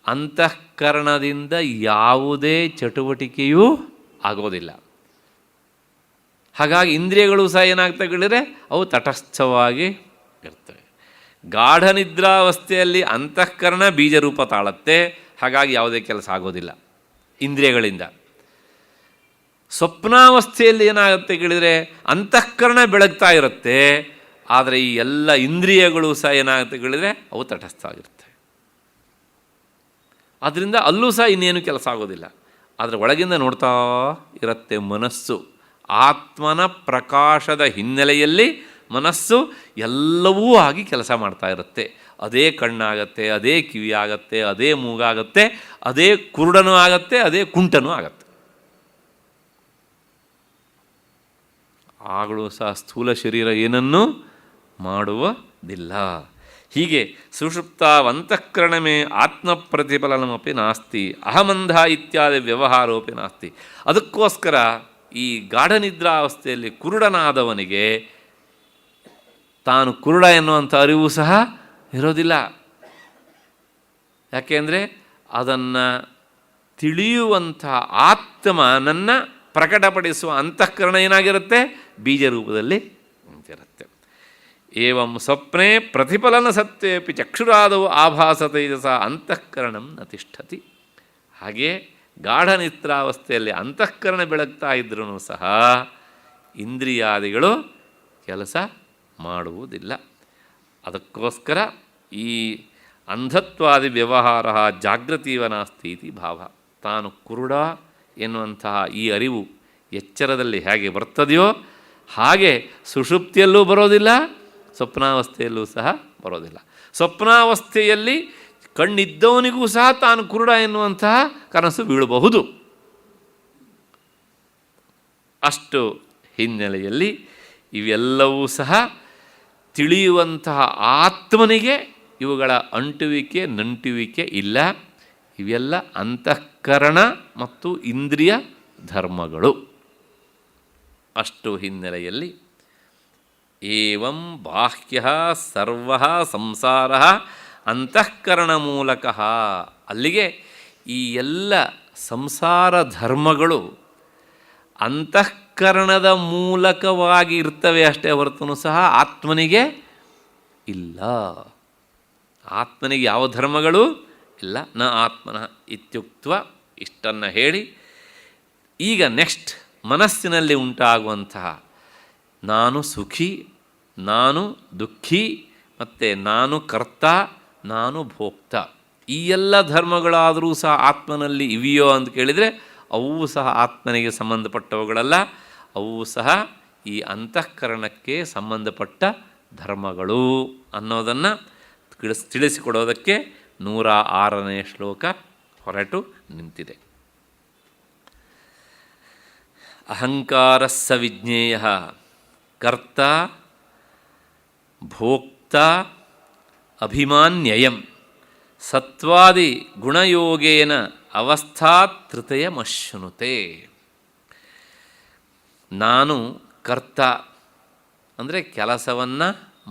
ಅಂತಃಕರಣದಿಂದ ಯಾವುದೇ ಚಟುವಟಿಕೆಯೂ ಆಗೋದಿಲ್ಲ. ಹಾಗಾಗಿ ಇಂದ್ರಿಯಗಳು ಸಹ ಏನಾಗ್ತವೆ ಕೇಳಿದರೆ ಅವು ತಟಸ್ಥವಾಗಿ ಇರ್ತವೆ. ಗಾಢನಿದ್ರಾವಸ್ಥೆಯಲ್ಲಿ ಅಂತಃಕರಣ ಬೀಜರೂಪ ತಾಳುತ್ತೆ, ಹಾಗಾಗಿ ಯಾವುದೇ ಕೆಲಸ ಆಗೋದಿಲ್ಲ ಇಂದ್ರಿಯಗಳಿಂದ. ಸ್ವಪ್ನಾವಸ್ಥೆಯಲ್ಲಿ ಏನಾಗುತ್ತೆ ಕೇಳಿದರೆ ಅಂತಃಕರಣ ಬೆಳಗ್ತಾ ಇರುತ್ತೆ, ಆದರೆ ಈ ಎಲ್ಲ ಇಂದ್ರಿಯಗಳು ಸಹ ಏನಾಗುತ್ತೆ ಕೇಳಿದರೆ ಅವು ತಟಸ್ಥ ಆಗಿರ್ತವೆ. ಆದ್ದರಿಂದ ಅಲ್ಲೂ ಸಹ ಇನ್ನೇನು ಕೆಲಸ ಆಗೋದಿಲ್ಲ. ಆದರೆ ಒಳಗಿಂದ ನೋಡ್ತಾ ಇರುತ್ತೆ ಮನಸ್ಸು. ಆತ್ಮನ ಪ್ರಕಾಶದ ಹಿನ್ನೆಲೆಯಲ್ಲಿ ಮನಸ್ಸು ಎಲ್ಲವೂ ಆಗಿ ಕೆಲಸ ಮಾಡ್ತಾ ಇರುತ್ತೆ. ಅದೇ ಕಣ್ಣಾಗತ್ತೆ, ಅದೇ ಕಿವಿ ಆಗತ್ತೆ, ಅದೇ ಮೂಗಾಗತ್ತೆ, ಅದೇ ಕುರುಡನೂ ಆಗತ್ತೆ, ಅದೇ ಕುಂಟನೂ ಆಗತ್ತೆ. ಆಗಲೂ ಸಹ ಸ್ಥೂಲ ಶರೀರ ಏನನ್ನೂ ಮಾಡುವುದಿಲ್ಲ. ಹೀಗೆ ಸುಷುಪ್ತಾವಂತಃಕರಣಮೇ ಆತ್ಮ ಪ್ರತಿಫಲನಮಪಿ ನಾಸ್ತಿ, ಅಹಮಂಧ ಇತ್ಯಾದಿ ವ್ಯವಹಾರೋಪಿ ನಾಸ್ತಿ. ಅದಕ್ಕೋಸ್ಕರ ಈ ಗಾಢನಿದ್ರಾವಸ್ಥೆಯಲ್ಲಿ ಕುರುಡನಾದವನಿಗೆ ತಾನು ಕುರುಡ ಎನ್ನುವಂಥ ಅರಿವು ಸಹ ಇರೋದಿಲ್ಲ. ಯಾಕೆಂದರೆ ಅದನ್ನು ತಿಳಿಯುವಂಥ ಆತ್ಮನನ್ನು ಪ್ರಕಟಪಡಿಸುವ ಅಂತಃಕರಣ ಏನಾಗಿರುತ್ತೆ, ಬೀಜ ರೂಪದಲ್ಲಿ ನಿಂತಿರುತ್ತೆ. ಏವಂ ಸ್ವಪ್ನೆ ಪ್ರತಿಫಲನ ಸತ್ಯೇಪಿ ಚಕ್ಷುರಾದವು ಆಭಾಸ ತೇಜಸ ಅಂತಃಕರಣಂ ನ ತಿಷ್ಠತಿ. ಹಾಗೆ ಗಾಢನಿದ್ರಾವಸ್ಥೆಯಲ್ಲಿ ಅಂತಃಕರಣ ಬೆಳಗ್ತಾ ಇದ್ರೂ ಸಹ ಇಂದ್ರಿಯಾದಿಗಳು ಕೆಲಸ ಮಾಡುವುದಿಲ್ಲ. ಅದಕ್ಕೋಸ್ಕರ ಈ ಅಂಧತ್ವಾದಿ ವ್ಯವಹಾರ ಜಾಗೃತೀವ ನಾಸ್ತಿ ಇತಿ ಭಾವ. ತಾನು ಕುರುಡ ಎನ್ನುವಂತಹ ಈ ಅರಿವು ಎಚ್ಚರದಲ್ಲಿ ಹೇಗೆ ಬರ್ತದೆಯೋ ಹಾಗೆ ಸುಷುಪ್ತಿಯಲ್ಲೂ ಬರೋದಿಲ್ಲ, ಸ್ವಪ್ನಾವಸ್ಥೆಯಲ್ಲೂ ಸಹ ಬರೋದಿಲ್ಲ. ಸ್ವಪ್ನಾವಸ್ಥೆಯಲ್ಲಿ ಕಣ್ಣಿದ್ದವನಿಗೂ ಸಹ ತಾನು ಕುರುಡ ಎನ್ನುವಂತಹ ಕನಸು ಬೀಳಬಹುದು. ಅಷ್ಟು ಹಿನ್ನೆಲೆಯಲ್ಲಿ ಇವೆಲ್ಲವೂ ಸಹ ತಿಳಿಯುವಂತಹ ಆತ್ಮನಿಗೆ ಇವುಗಳ ಅಂಟುವಿಕೆ ನಂಟುವಿಕೆ ಇಲ್ಲ. ಇವೆಲ್ಲ ಅಂತಃಕರಣ ಮತ್ತು ಇಂದ್ರಿಯ ಧರ್ಮಗಳು. ಅಷ್ಟು ಹಿನ್ನೆಲೆಯಲ್ಲಿ ಏವಂ ಬಾಹ್ಯ ಸರ್ವ ಸಂಸಾರ ಅಂತಃಕರಣ ಮೂಲಕ. ಅಲ್ಲಿಗೆ ಈ ಎಲ್ಲ ಸಂಸಾರ ಧರ್ಮಗಳು ಅಂತಃಕರಣದ ಮೂಲಕವಾಗಿ ಇರ್ತವೆ ಅಷ್ಟೇ ಹೊರತು ಸಹ ಆತ್ಮನಿಗೆ ಇಲ್ಲ. ಆತ್ಮನಿಗೆ ಯಾವ ಧರ್ಮಗಳು ಇಲ್ಲ. ನ ಆತ್ಮನಃ ಇತ್ಯುಕ್ತ ಇಷ್ಟನ್ನು ಹೇಳಿ ಈಗ ನೆಕ್ಸ್ಟ್ ಮನಸ್ಸಿನಲ್ಲಿ ಉಂಟಾಗುವಂತಹ ನಾನು ಸುಖಿ, ನಾನು ದುಃಖಿ, ಮತ್ತು ನಾನು ಕರ್ತ, ನಾನು ಭೋಕ್ತ, ಈ ಎಲ್ಲ ಧರ್ಮಗಳಾದರೂ ಸಹ ಆತ್ಮನಲ್ಲಿ ಇವೆಯೋ ಅಂತ ಕೇಳಿದರೆ ಅವು ಸಹ ಆತ್ಮನಿಗೆ ಸಂಬಂಧಪಟ್ಟವುಗಳಲ್ಲ. ಅವು ಸಹ ಈ ಅಂತಃಕರಣಕ್ಕೆ ಸಂಬಂಧಪಟ್ಟ ಧರ್ಮಗಳು ಅನ್ನೋದನ್ನು ತಿಳಿಸಿಕೊಡೋದಕ್ಕೆ 106ನೇ ಶ್ಲೋಕ ಹೊರಟು ನಿಂತಿದೆ. ಅಹಂಕಾರಸ್ಸ ವಿಜ್ಞೇಯ ಕರ್ತ ಭೋಕ್ತ ಅಭಿಮಾನ್ಯಯಂ ಸತ್ವಾದಿ ಗುಣಯೋಗೇನ ಅವಸ್ಥಾತೃತಯಮಶ್ನುತೆ. ನಾನು ಕರ್ತ ಅಂದರೆ ಕೆಲಸವನ್ನು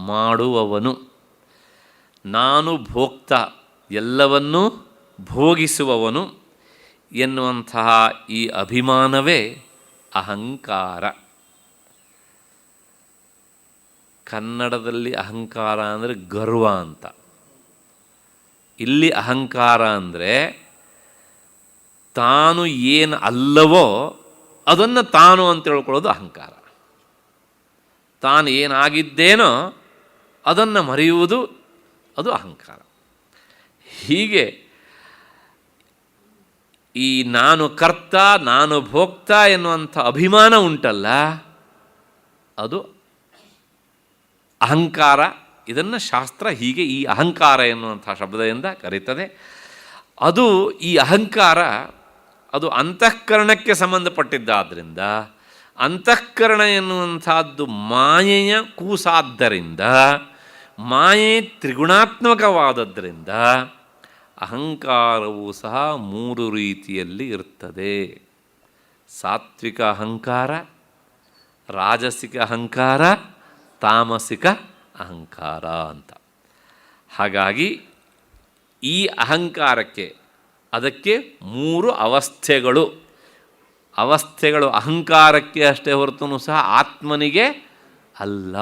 ಮಾಡುವವನು, ನಾನು ಭೋಕ್ತ ಎಲ್ಲವನ್ನೂ ಭೋಗಿಸುವವನು ಎನ್ನುವಂತಹ ಈ ಅಭಿಮಾನವೇ ಅಹಂಕಾರ. ಕನ್ನಡದಲ್ಲಿ ಅಹಂಕಾರ ಅಂದರೆ ಗರ್ವ ಅಂತ. ಇಲ್ಲಿ ಅಹಂಕಾರ ಅಂದರೆ ತಾನು ಏನು ಅಲ್ಲವೋ ಅದನ್ನು ತಾನು ಅಂತ ತಿಳ್ಕೊಳ್ಳೋದು ಅಹಂಕಾರ. ತಾನು ಏನಾಗಿದ್ದೇನೋ ಅದನ್ನು ಮರೆಯುವುದು ಅದು ಅಹಂಕಾರ. ಹೀಗೆ ಈ ನಾನು ಕರ್ತ ನಾನು ಭೋಕ್ತ ಎನ್ನುವಂಥ ಅಭಿಮಾನ ಉಂಟಲ್ಲ, ಅದು ಅಹಂಕಾರ. ಇದನ್ನು ಶಾಸ್ತ್ರ ಹೀಗೆ ಈ ಅಹಂಕಾರ ಎನ್ನುವಂಥ ಶಬ್ದದಿಂದ ಕರೀತದೆ. ಅದು ಈ ಅಹಂಕಾರ ಅದು ಅಂತಃಕರಣಕ್ಕೆ ಸಂಬಂಧಪಟ್ಟಿದ್ದಾದ್ದರಿಂದ, ಅಂತಃಕರಣ ಎನ್ನುವಂಥದ್ದು ಮಾಯೆಯ ಕೂಸಾದ್ದರಿಂದ, ಮಾಯೆ ತ್ರಿಗುಣಾತ್ಮಕವಾದದ್ದರಿಂದ ಅಹಂಕಾರವೂ ಸಹ 3 ರೀತಿಯಲ್ಲಿ ಇರ್ತದೆ. ಸಾತ್ವಿಕ ಅಹಂಕಾರ, ರಾಜಸಿಕ ಅಹಂಕಾರ, ತಾಮಸಿಕ ಅಹಂಕಾರ ಅಂತ. ಹಾಗಾಗಿ ಈ ಅಹಂಕಾರಕ್ಕೆ ಅದಕ್ಕೆ 3 ಅವಸ್ಥೆಗಳು ಅಹಂಕಾರಕ್ಕೆ ಅಷ್ಟೇ ಹೊರತು ಸಹ ಆತ್ಮನಿಗೆ ಅಲ್ಲ.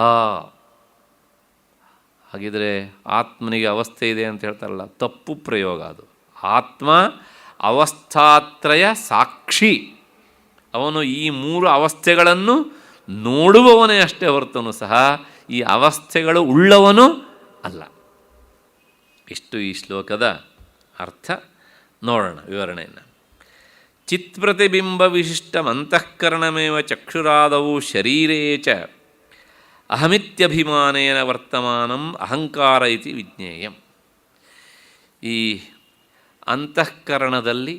ಹಾಗಿದ್ರೆ ಆತ್ಮನಿಗೆ ಅವಸ್ಥೆ ಇದೆ ಅಂತ ಹೇಳ್ತಾರಲ್ಲ, ತಪ್ಪು ಪ್ರಯೋಗ ಅದು. ಆತ್ಮ ಅವಸ್ಥಾತ್ರಯ ಸಾಕ್ಷಿ. ಅವನು ಈ 3 ಅವಸ್ಥೆಗಳನ್ನು ನೋಡುವವನೇ ಅಷ್ಟೇ ಹೊರತು ಸಹ ಈ ಅವಸ್ಥೆಗಳು ಉಳ್ಳವನು ಅಲ್ಲ. ಇಷ್ಟು ಈ ಶ್ಲೋಕದ ಅರ್ಥ. ನೋಡೋಣ ವಿವರಣೆಯನ್ನು. ಚಿತ್ಪ್ರತಿಬಿಂಬ ವಿಶಿಷ್ಟಮಂತಃಕರಣಮೇವ ಚಕ್ಷುರಾದವು ಶರೀರೇ ಚ ಅಹಮಿತ್ಯಭಿಮಾನೇನ ವರ್ತಮಾನಂ ಅಹಂಕಾರ ಇತಿ ವಿಜ್ಞೇಯಂ. ಈ ಅಂತಃಕರಣದಲ್ಲಿ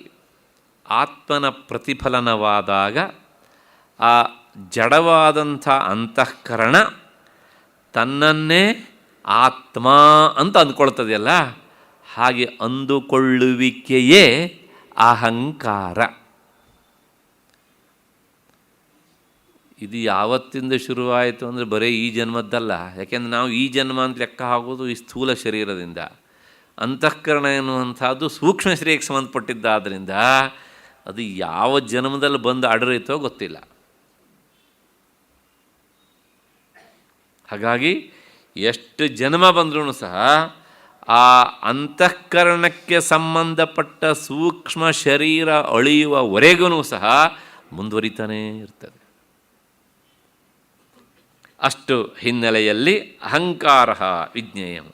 ಆತ್ಮನ ಪ್ರತಿಫಲನವಾದಾಗ ಆ ಜಡವಾದಂಥ ಅಂತಃಕರಣ ತನ್ನನ್ನೇ ಆತ್ಮ ಅಂತ ಅಂದ್ಕೊಳ್ತದೆಯಲ್ಲ, ಹಾಗೆ ಅಂದುಕೊಳ್ಳುವಿಕೆಯೇ ಅಹಂಕಾರ. ಇದು ಯಾವತ್ತಿಂದ ಶುರುವಾಯಿತು ಅಂದರೆ ಬರೀ ಈ ಜನ್ಮದ್ದಲ್ಲ. ಯಾಕೆಂದರೆ ನಾವು ಈ ಜನ್ಮ ಅಂತ ಲೆಕ್ಕ ಆಗೋದು ಈ ಸ್ಥೂಲ ಶರೀರದಿಂದ. ಅಂತಃಕರಣ ಎನ್ನುವಂಥದ್ದು ಸೂಕ್ಷ್ಮ ಶರೀರಕ್ಕೆ ಸಂಬಂಧಪಟ್ಟಿದ್ದಾದ್ದರಿಂದ ಅದು ಯಾವ ಜನ್ಮದಲ್ಲಿ ಬಂದು ಅಡರಿತೋ ಗೊತ್ತಿಲ್ಲ. ಹಾಗಾಗಿ ಎಷ್ಟು ಜನ್ಮ ಬಂದರೂ ಸಹ ಆ ಅಂತಃಕರಣಕ್ಕೆ ಸಂಬಂಧಪಟ್ಟ ಸೂಕ್ಷ್ಮ ಶರೀರ ಅಳಿಯುವವರೆಗೂ ಸಹ ಮುಂದುವರಿತಾನೇ ಇರ್ತದೆ. ಅಷ್ಟು ಹಿನ್ನೆಲೆಯಲ್ಲಿ ಅಹಂಕಾರ ವಿಜ್ಞೇಯಂ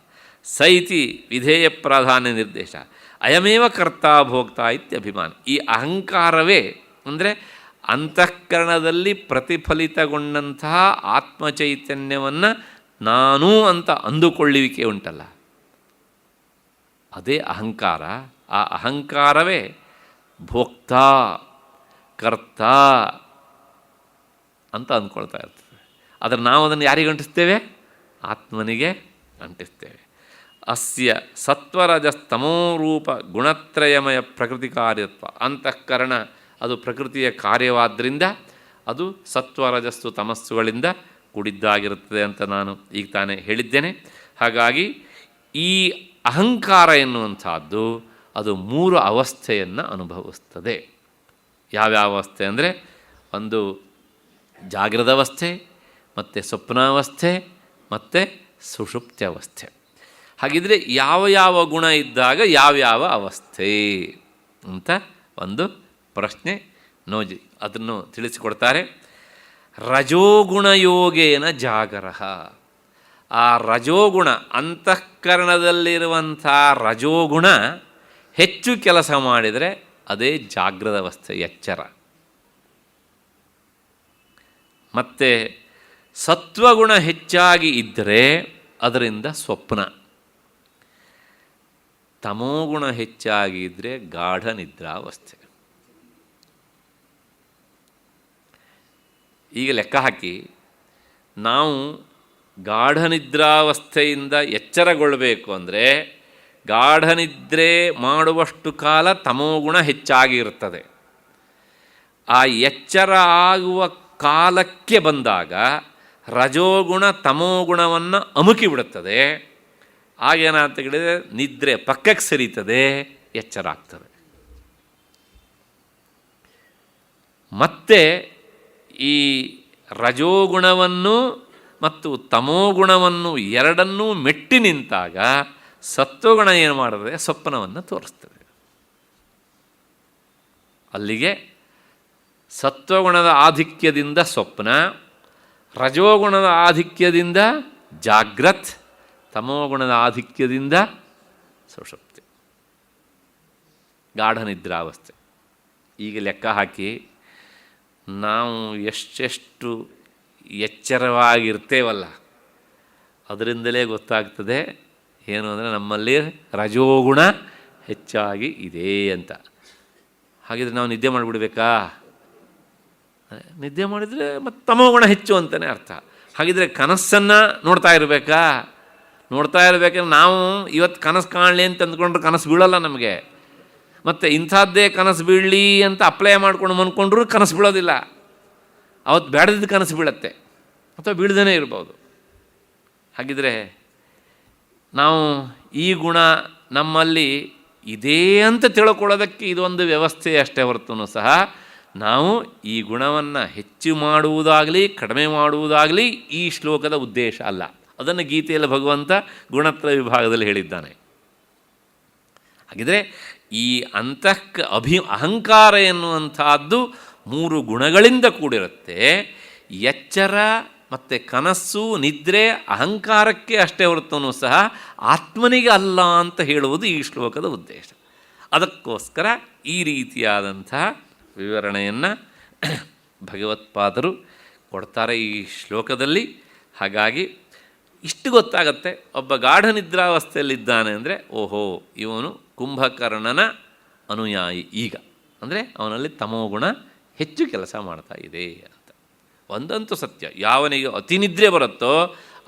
ಸೈತಿ ವಿಧೇಯ ಪ್ರಾಧಾನ್ಯ ನಿರ್ದೇಶ ಅಯಮೇವ ಕರ್ತಾ ಭೋಕ್ತಾ ಇತ್ಯಭಿಮಾನ. ಈ ಅಹಂಕಾರವೇ ಅಂದರೆ ಅಂತಃಕರಣದಲ್ಲಿ ಪ್ರತಿಫಲಿತಗೊಂಡಂತಹ ಆತ್ಮಚೈತನ್ಯವನ್ನು ನಾನು ಅಂತ ಅಂದುಕೊಳ್ಳುವಿಕೆ ಉಂಟಲ್ಲ, ಅದೇ ಅಹಂಕಾರ. ಆ ಅಹಂಕಾರವೇ ಭೋಕ್ತಾ ಕರ್ತಾ ಅಂತ ಅಂದ್ಕೊಳ್ತಾ ಇರ್ತದೆ. ಆದರೆ ನಾವು ಅದನ್ನು ಯಾರಿಗೆ ಅಂಟಿಸ್ತೇವೆ? ಆತ್ಮನಿಗೆ ಅಂಟಿಸ್ತೇವೆ. ಅಸ್ಯ ಸತ್ವರಜಸ್ತಮೋರೂಪ ಗುಣತ್ರಯಮಯ ಪ್ರಕೃತಿ ಕಾರ್ಯತ್ವ. ಅಂತಃಕರಣ ಅದು ಪ್ರಕೃತಿಯ ಕಾರ್ಯವಾದ್ದರಿಂದ ಅದು ಸತ್ವರಜಸ್ಸು ತಮಸ್ಸುಗಳಿಂದ ಕೂಡಿದ್ದಾಗಿರುತ್ತದೆ ಅಂತ ನಾನು ಈಗ ತಾನೇ ಹೇಳಿದ್ದೇನೆ. ಹಾಗಾಗಿ ಈ ಅಹಂಕಾರ ಎನ್ನುವಂಥದ್ದು ಅದು 3 ಅವಸ್ಥೆಯನ್ನು ಅನುಭವಿಸ್ತದೆ. ಯಾವ್ಯಾವ ಅವಸ್ಥೆ ಅಂದರೆ, ಒಂದು ಜಾಗೃತ ಅವಸ್ಥೆ, ಮತ್ತು ಸ್ವಪ್ನಾವಸ್ಥೆ, ಮತ್ತು ಸುಷುಪ್ತ್ಯವಸ್ಥೆ. ಹಾಗಿದ್ರೆ ಯಾವ ಯಾವ ಗುಣ ಇದ್ದಾಗ ಯಾವ್ಯಾವ ಅವಸ್ಥೆ ಅಂತ ಒಂದು ಪ್ರಶ್ನೆ ನೋಜಿ ಅದನ್ನು ತಿಳಿಸಿಕೊಡ್ತಾರೆ. ರಜೋಗುಣಯೋಗೇನ ಜಾಗರಃ. ಆ ರಜೋಗುಣ ಅಂತಃಕರಣದಲ್ಲಿರುವಂಥ ರಜೋಗುಣ ಹೆಚ್ಚು ಕೆಲಸ ಮಾಡಿದರೆ ಅದೇ ಜಾಗೃತ ಅವಸ್ಥೆ, ಎಚ್ಚರ. ಮತ್ತು ಸತ್ವಗುಣ ಹೆಚ್ಚಾಗಿ ಇದ್ದರೆ ಅದರಿಂದ ಸ್ವಪ್ನ. ತಮೋಗುಣ ಹೆಚ್ಚಾಗಿ ಇದ್ದರೆ ಗಾಢ ನಿದ್ರಾವಸ್ಥೆ. ಈಗ ಲೆಕ್ಕ ಹಾಕಿ, ನಾವು ಗಾಢ ನಿದ್ರಾವಸ್ಥೆಯಿಂದ ಎಚ್ಚರಗೊಳ್ಳಬೇಕು ಅಂದರೆ ಗಾಢ ನಿದ್ರೆ ಮಾಡುವಷ್ಟು ಕಾಲ ತಮೋಗುಣ ಹೆಚ್ಚಾಗಿ ಇರ್ತದೆ. ಆ ಎಚ್ಚರ ಆಗುವ ಕಾಲಕ್ಕೆ ಬಂದಾಗ ರಜೋಗುಣ ತಮೋಗುಣವನ್ನು ಅಮುಕಿಬಿಡುತ್ತದೆ. ಆಗೇನಂತ ಹೇಳಿದರೆ ನಿದ್ರೆ ಪಕ್ಕಕ್ಕೆ ಸರಿತದೆ, ಎಚ್ಚರ ಆಗ್ತದೆ. ಮತ್ತು ಈ ರಜೋಗುಣವನ್ನು ಮತ್ತು ತಮೋಗುಣವನ್ನು ಎರಡನ್ನೂ ಮೆಟ್ಟಿ ನಿಂತಾಗ ಸತ್ವಗುಣ ಏನು ಮಾಡುತ್ತದೆ? ಸ್ವಪ್ನವನ್ನು ತೋರಿಸ್ತದೆ. ಅಲ್ಲಿಗೆ ಸತ್ವಗುಣದ ಆಧಿಕ್ಯದಿಂದ ಸ್ವಪ್ನ, ರಜೋಗುಣದ ಆಧಿಕ್ಯದಿಂದ ಜಾಗ್ರತ್, ತಮೋಗುಣದ ಆಧಿಕ್ಯದಿಂದ ಸುಷುಪ್ತಿ, ಗಾಢ ನಿದ್ರಾವಸ್ಥೆ. ಈಗ ಲೆಕ್ಕ ಹಾಕಿ ನಾವು ಎಷ್ಟೆಷ್ಟು ಎಚ್ಚರವಾಗಿರ್ತೇವಲ್ಲ ಅದರಿಂದಲೇ ಗೊತ್ತಾಗ್ತದೆ ಏನು ಅಂದರೆ ನಮ್ಮಲ್ಲಿ ರಜೋಗುಣ ಹೆಚ್ಚಾಗಿ ಇದೆ ಅಂತ. ಹಾಗಿದ್ರೆ ನಾವು ನಿದ್ದೆ ಮಾಡಿಬಿಡ್ಬೇಕಾ? ನಿದ್ದೆ ಮಾಡಿದರೆ ಮತ್ತು ತಮೋಗುಣ ಹೆಚ್ಚು ಅಂತಲೇ ಅರ್ಥ. ಹಾಗಿದ್ರೆ ಕನಸನ್ನು ನೋಡ್ತಾ ಇರಬೇಕಾ? ನೋಡ್ತಾ ಇರಬೇಕಂದ್ರೆ ನಾವು ಇವತ್ತು ಕನಸು ಕಾಣಲಿ ಅಂತ ಅಂದ್ಕೊಂಡ್ರೆ ಕನಸು ಬೀಳಲ್ಲ ನಮಗೆ. ಮತ್ತು ಇಂಥದ್ದೇ ಕನಸು ಬೀಳಲಿ ಅಂತ ಅಪ್ಲೈ ಮಾಡ್ಕೊಂಡು ಅಂದ್ಕೊಂಡ್ರೂ ಕನಸು ಬೀಳೋದಿಲ್ಲ. ಅವತ್ತು ಬೇಡದಿದ್ದ ಕನಸು ಬೀಳತ್ತೆ ಅಥವಾ ಬೀಳ್ದೇ ಇರ್ಬೋದು. ಹಾಗಿದ್ರೆ ನಾವು ಈ ಗುಣ ನಮ್ಮಲ್ಲಿ ಇದೇ ಅಂತ ತಿಳ್ಕೊಳ್ಳೋದಕ್ಕೆ ಇದೊಂದು ವ್ಯವಸ್ಥೆ ಅಷ್ಟೇ ಹೊರತು ಸಹ ನಾವು ಈ ಗುಣವನ್ನು ಹೆಚ್ಚು ಮಾಡುವುದಾಗಲಿ ಕಡಿಮೆ ಮಾಡುವುದಾಗಲಿ ಈ ಶ್ಲೋಕದ ಉದ್ದೇಶ ಅಲ್ಲ. ಅದನ್ನು ಗೀತೆಯಲ್ಲಿ ಭಗವಂತ ಗುಣತ್ರಯ ವಿಭಾಗದಲ್ಲಿ ಹೇಳಿದ್ದಾನೆ. ಹಾಗಿದ್ರೆ ಈ ಅಹಂಕಾರ ಎನ್ನುವಂಥದ್ದು 3 ಗುಣಗಳಿಂದ ಕೂಡಿರುತ್ತೆ. ಎಚ್ಚರ ಮತ್ತು ಕನಸು, ನಿದ್ರೆ ಅಹಂಕಾರಕ್ಕೆ ಅಷ್ಟೇ ಹೊರತೂ ಸಹ ಆತ್ಮನಿಗೆ ಅಲ್ಲ ಅಂತ ಹೇಳುವುದು ಈ ಶ್ಲೋಕದ ಉದ್ದೇಶ. ಅದಕ್ಕೋಸ್ಕರ ಈ ರೀತಿಯಾದಂಥ ವಿವರಣೆಯನ್ನು ಭಗವತ್ಪಾದರು ಕೊಡ್ತಾರೆ ಈ ಶ್ಲೋಕದಲ್ಲಿ. ಹಾಗಾಗಿ ಇಷ್ಟು ಗೊತ್ತಾಗತ್ತೆ, ಒಬ್ಬ ಗಾಢ ನಿದ್ರಾವಸ್ಥೆಯಲ್ಲಿದ್ದಾನೆ ಅಂದರೆ ಓಹೋ ಇವನು ಕುಂಭಕರ್ಣನ ಅನುಯಾಯಿ. ಈಗ ಅಂದರೆ ಅವನಲ್ಲಿ ತಮೋಗುಣ ಹೆಚ್ಚು ಕೆಲಸ ಮಾಡ್ತಾ ಇದೆ ಅಂತ. ಒಂದಂತೂ ಸತ್ಯ, ಯಾವನಿಗೆ ಅತಿನಿದ್ರೆ ಬರುತ್ತೋ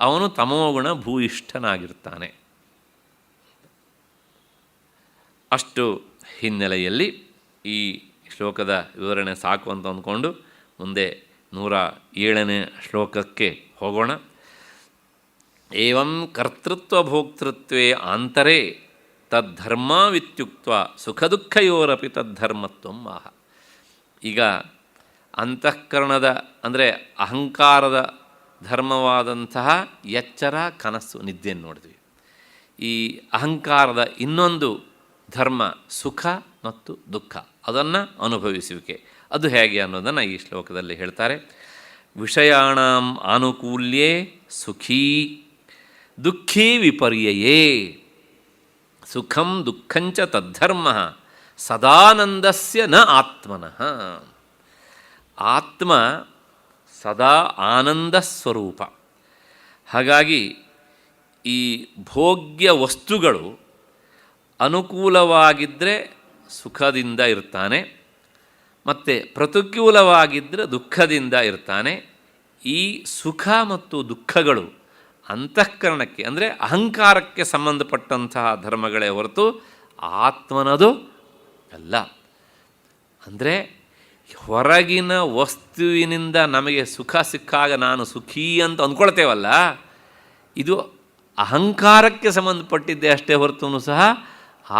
ಅವನು ತಮೋಗುಣ ಭೂಯಿಷ್ಠನಾಗಿರ್ತಾನೆ. ಅಷ್ಟು ಹಿನ್ನೆಲೆಯಲ್ಲಿ ಈ ಶ್ಲೋಕದ ವಿವರಣೆ ಸಾಕು ಅಂತ ಅಂದ್ಕೊಂಡು ಮುಂದೆ 107ನೇ ಶ್ಲೋಕಕ್ಕೆ ಹೋಗೋಣ. ಏವಂ ಕರ್ತೃತ್ವ ಭೋಕ್ತೃತ್ವೇ ಆಂತರೇ ತದ್ಧರ್ಮವಿತ್ಯುಕ್ತ ಸುಖದುಃಖಯೋರಪಿ ತದ್ಧರ್ಮತ್ವಂ ಆಹ. ಈಗ ಅಂತಃಕರಣದ ಅಂದರೆ ಅಹಂಕಾರದ ಧರ್ಮವಾದಂತಹ ಎಚ್ಚರ, ಕನಸು, ನಿದ್ದೆಯನ್ನು ನೋಡಿದ್ವಿ. ಈ ಅಹಂಕಾರದ ಇನ್ನೊಂದು ಧರ್ಮ ಸುಖ ಮತ್ತು ದುಃಖ, ಅದನ್ನು ಅನುಭವಿಸುವಿಕೆ. ಅದು ಹೇಗೆ ಅನ್ನೋದನ್ನು ಈ ಶ್ಲೋಕದಲ್ಲಿ ಹೇಳ್ತಾರೆ. ವಿಷಯಾಣಾಂ ಆನುಕೂಲ್ಯೇ ಸುಖೀ ದುಃಖೀ ವಿಪರ್ಯಯೇ ಸುಖಂ ದುಃಖಂಚ ತದ್ಧರ್ಮ ಸದಾನಂದಸ್ಯ ನ ಆತ್ಮನಃ. ಆತ್ಮ ಸದಾ ಆನಂದ ಸ್ವರೂಪ. ಹಾಗಾಗಿ ಈ ಭೋಗ್ಯ ವಸ್ತುಗಳು ಅನುಕೂಲವಾಗಿದ್ದರೆ ಸುಖದಿಂದ ಇರ್ತಾನೆ, ಮತ್ತು ಪ್ರತಿಕೂಲವಾಗಿದ್ದರೆ ದುಃಖದಿಂದ ಇರ್ತಾನೆ. ಈ ಸುಖ ಮತ್ತು ದುಃಖಗಳು ಅಂತಃಕರಣಕ್ಕೆ ಅಂದರೆ ಅಹಂಕಾರಕ್ಕೆ ಸಂಬಂಧಪಟ್ಟಂತಹ ಧರ್ಮಗಳೇ ಹೊರತು ಆತ್ಮನದು ಅಲ್ಲ. ಅಂದರೆ ಹೊರಗಿನ ವಸ್ತುವಿನಿಂದ ನಮಗೆ ಸುಖ ಸಿಕ್ಕಾಗ ನಾನು ಸುಖಿ ಅಂತ ಅಂದ್ಕೊಳ್ತೇವಲ್ಲ, ಇದು ಅಹಂಕಾರಕ್ಕೆ ಸಂಬಂಧಪಟ್ಟಿದ್ದೇ ಅಷ್ಟೇ ಹೊರತು ಸಹ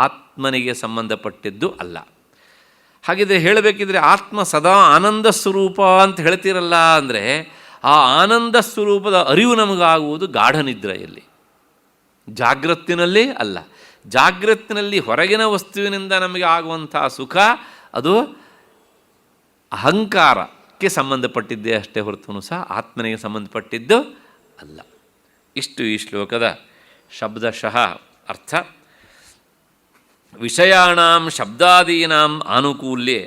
ಆತ್ಮನಿಗೆ ಸಂಬಂಧಪಟ್ಟಿದ್ದು ಅಲ್ಲ. ಹಾಗಿದ್ರೆ ಹೇಳಬೇಕಿದ್ರೆ ಆತ್ಮ ಸದಾ ಆನಂದ ಸ್ವರೂಪ ಅಂತ ಹೇಳ್ತಿರಲ್ಲ ಅಂದರೆ ಆ ಆನಂದ ಸ್ವರೂಪದ ಅರಿವು ನಮಗಾಗುವುದು ಗಾಢ ನಿದ್ರೆಯಲ್ಲಿ, ಜಾಗೃತಿನಲ್ಲಿ ಅಲ್ಲ. ಜಾಗೃತಿನಲ್ಲಿ ಹೊರಗಿನ ವಸ್ತುವಿನಿಂದ ನಮಗೆ ಆಗುವಂಥ ಸುಖ ಅದು ಅಹಂಕಾರಕ್ಕೆ ಸಂಬಂಧಪಟ್ಟಿದ್ದೇ ಅಷ್ಟೇ ಹೊರತು ಸಹ ಆತ್ಮನಿಗೆ ಸಂಬಂಧಪಟ್ಟಿದ್ದು ಅಲ್ಲ. ಇಷ್ಟು ಈ ಶ್ಲೋಕದ ಶಬ್ದಶಃ ಅರ್ಥ. ವಿಷಯಾಣಾಂ ಶಬ್ದಾದೀನಾಂ ಆನುಕೂಲ್ಯೆ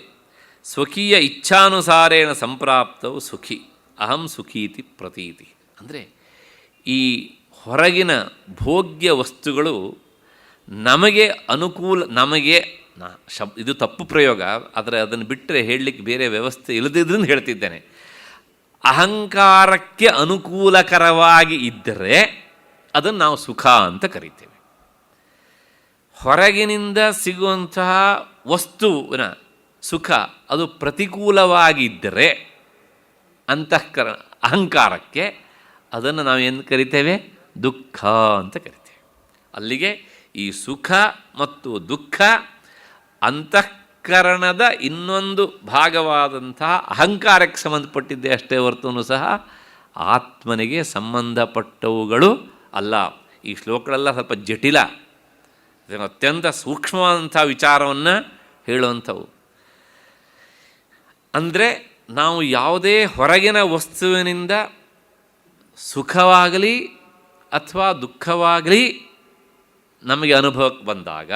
ಸ್ವಕೀಯ ಇಚ್ಛಾನುಸಾರೇಣ ಸಂಪ್ರಾಪ್ತವು ಸುಖಿ ಅಹಂ ಸುಖೀತಿ ಪ್ರತೀತಿ. ಅಂದರೆ ಈ ಹೊರಗಿನ ಭೋಗ್ಯ ವಸ್ತುಗಳು ನಮಗೆ ಅನುಕೂಲ, ನಮಗೆ ಇದು ತಪ್ಪು ಪ್ರಯೋಗ, ಆದರೆ ಅದನ್ನು ಬಿಟ್ಟರೆ ಹೇಳಲಿಕ್ಕೆ ಬೇರೆ ವ್ಯವಸ್ಥೆ ಇಲ್ಲದಿದ್ದರಿಂದ ಹೇಳ್ತಿದ್ದೇನೆ. ಅಹಂಕಾರಕ್ಕೆ ಅನುಕೂಲಕರವಾಗಿ ಇದ್ದರೆ ಅದನ್ನು ನಾವು ಸುಖ ಅಂತ ಕರಿತೇವೆ. ಹೊರಗಿನಿಂದ ಸಿಗುವಂತಹ ವಸ್ತುವಿನ ಸುಖ ಅದು ಪ್ರತಿಕೂಲವಾಗಿದ್ದರೆ ಅಹಂಕಾರಕ್ಕೆ ಅದನ್ನು ನಾವು ಏನು ಕರಿತೇವೆ? ದುಃಖ ಅಂತ ಕರಿತೇವೆ. ಅಲ್ಲಿಗೆ ಈ ಸುಖ ಮತ್ತು ದುಃಖ ಅಂತಃಕರಣದ ಇನ್ನೊಂದು ಭಾಗವಾದಂತಹ ಅಹಂಕಾರಕ್ಕೆ ಸಂಬಂಧಪಟ್ಟಿದ್ದೇ ಅಷ್ಟೇ ಹೊರತು ಸಹ ಆತ್ಮನಿಗೆ ಸಂಬಂಧಪಟ್ಟವುಗಳು ಅಲ್ಲ. ಈ ಶ್ಲೋಕಗಳೆಲ್ಲ ಸ್ವಲ್ಪ ಜಟಿಲ, ಅತ್ಯಂತ ಸೂಕ್ಷ್ಮವಾದಂಥ ವಿಚಾರವನ್ನು ಹೇಳುವಂಥವು. ಅಂದರೆ ನಾವು ಯಾವುದೇ ಹೊರಗಿನ ವಸ್ತುವಿನಿಂದ ಸುಖವಾಗಲಿ ಅಥವಾ ದುಃಖವಾಗಲಿ ನಮಗೆ ಅನುಭವಕ್ಕೆ ಬಂದಾಗ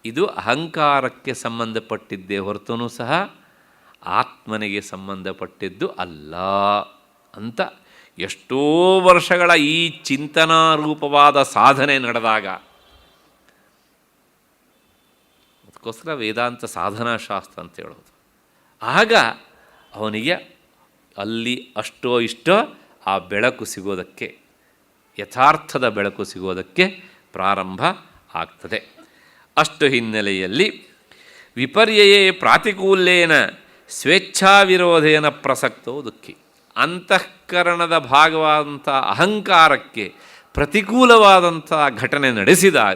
ಇದು ಅಹಂಕಾರಕ್ಕೆ ಸಂಬಂಧಪಟ್ಟಿದ್ದೇ ಹೊರತೂ ಸಹ ಆತ್ಮನಿಗೆ ಸಂಬಂಧಪಟ್ಟಿದ್ದು ಅಲ್ಲ ಅಂತ ಎಷ್ಟೋ ವರ್ಷಗಳ ಈ ಚಿಂತನಾರೂಪವಾದ ಸಾಧನೆ ನಡೆದಾಗ, ಅದಕ್ಕೋಸ್ಕರ ವೇದಾಂತ ಸಾಧನಾಶಾಸ್ತ್ರ ಅಂತ ಹೇಳೋದು, ಆಗ ಅವನಿಗೆ ಅಲ್ಲಿ ಅಷ್ಟೋ ಇಷ್ಟೋ ಆ ಬೆಳಕು ಸಿಗೋದಕ್ಕೆ, ಯಥಾರ್ಥದ ಬೆಳಕು ಸಿಗೋದಕ್ಕೆ ಪ್ರಾರಂಭ ಆಗ್ತದೆ. ಅಷ್ಟು ಹಿನ್ನೆಲೆಯಲ್ಲಿ ವಿಪರ್ಯಯೇ ಪ್ರಾತಿಕೂಲ್ಯೇನ ಸ್ವೇಚ್ಛಾವಿರೋಧೇನ ಪ್ರಸಕ್ತೋ ದುಃಖಿ. ಅಂತಃಕರಣದ ಭಾಗವಾದಂಥ ಅಹಂಕಾರಕ್ಕೆ ಪ್ರತಿಕೂಲವಾದಂಥ ಘಟನೆ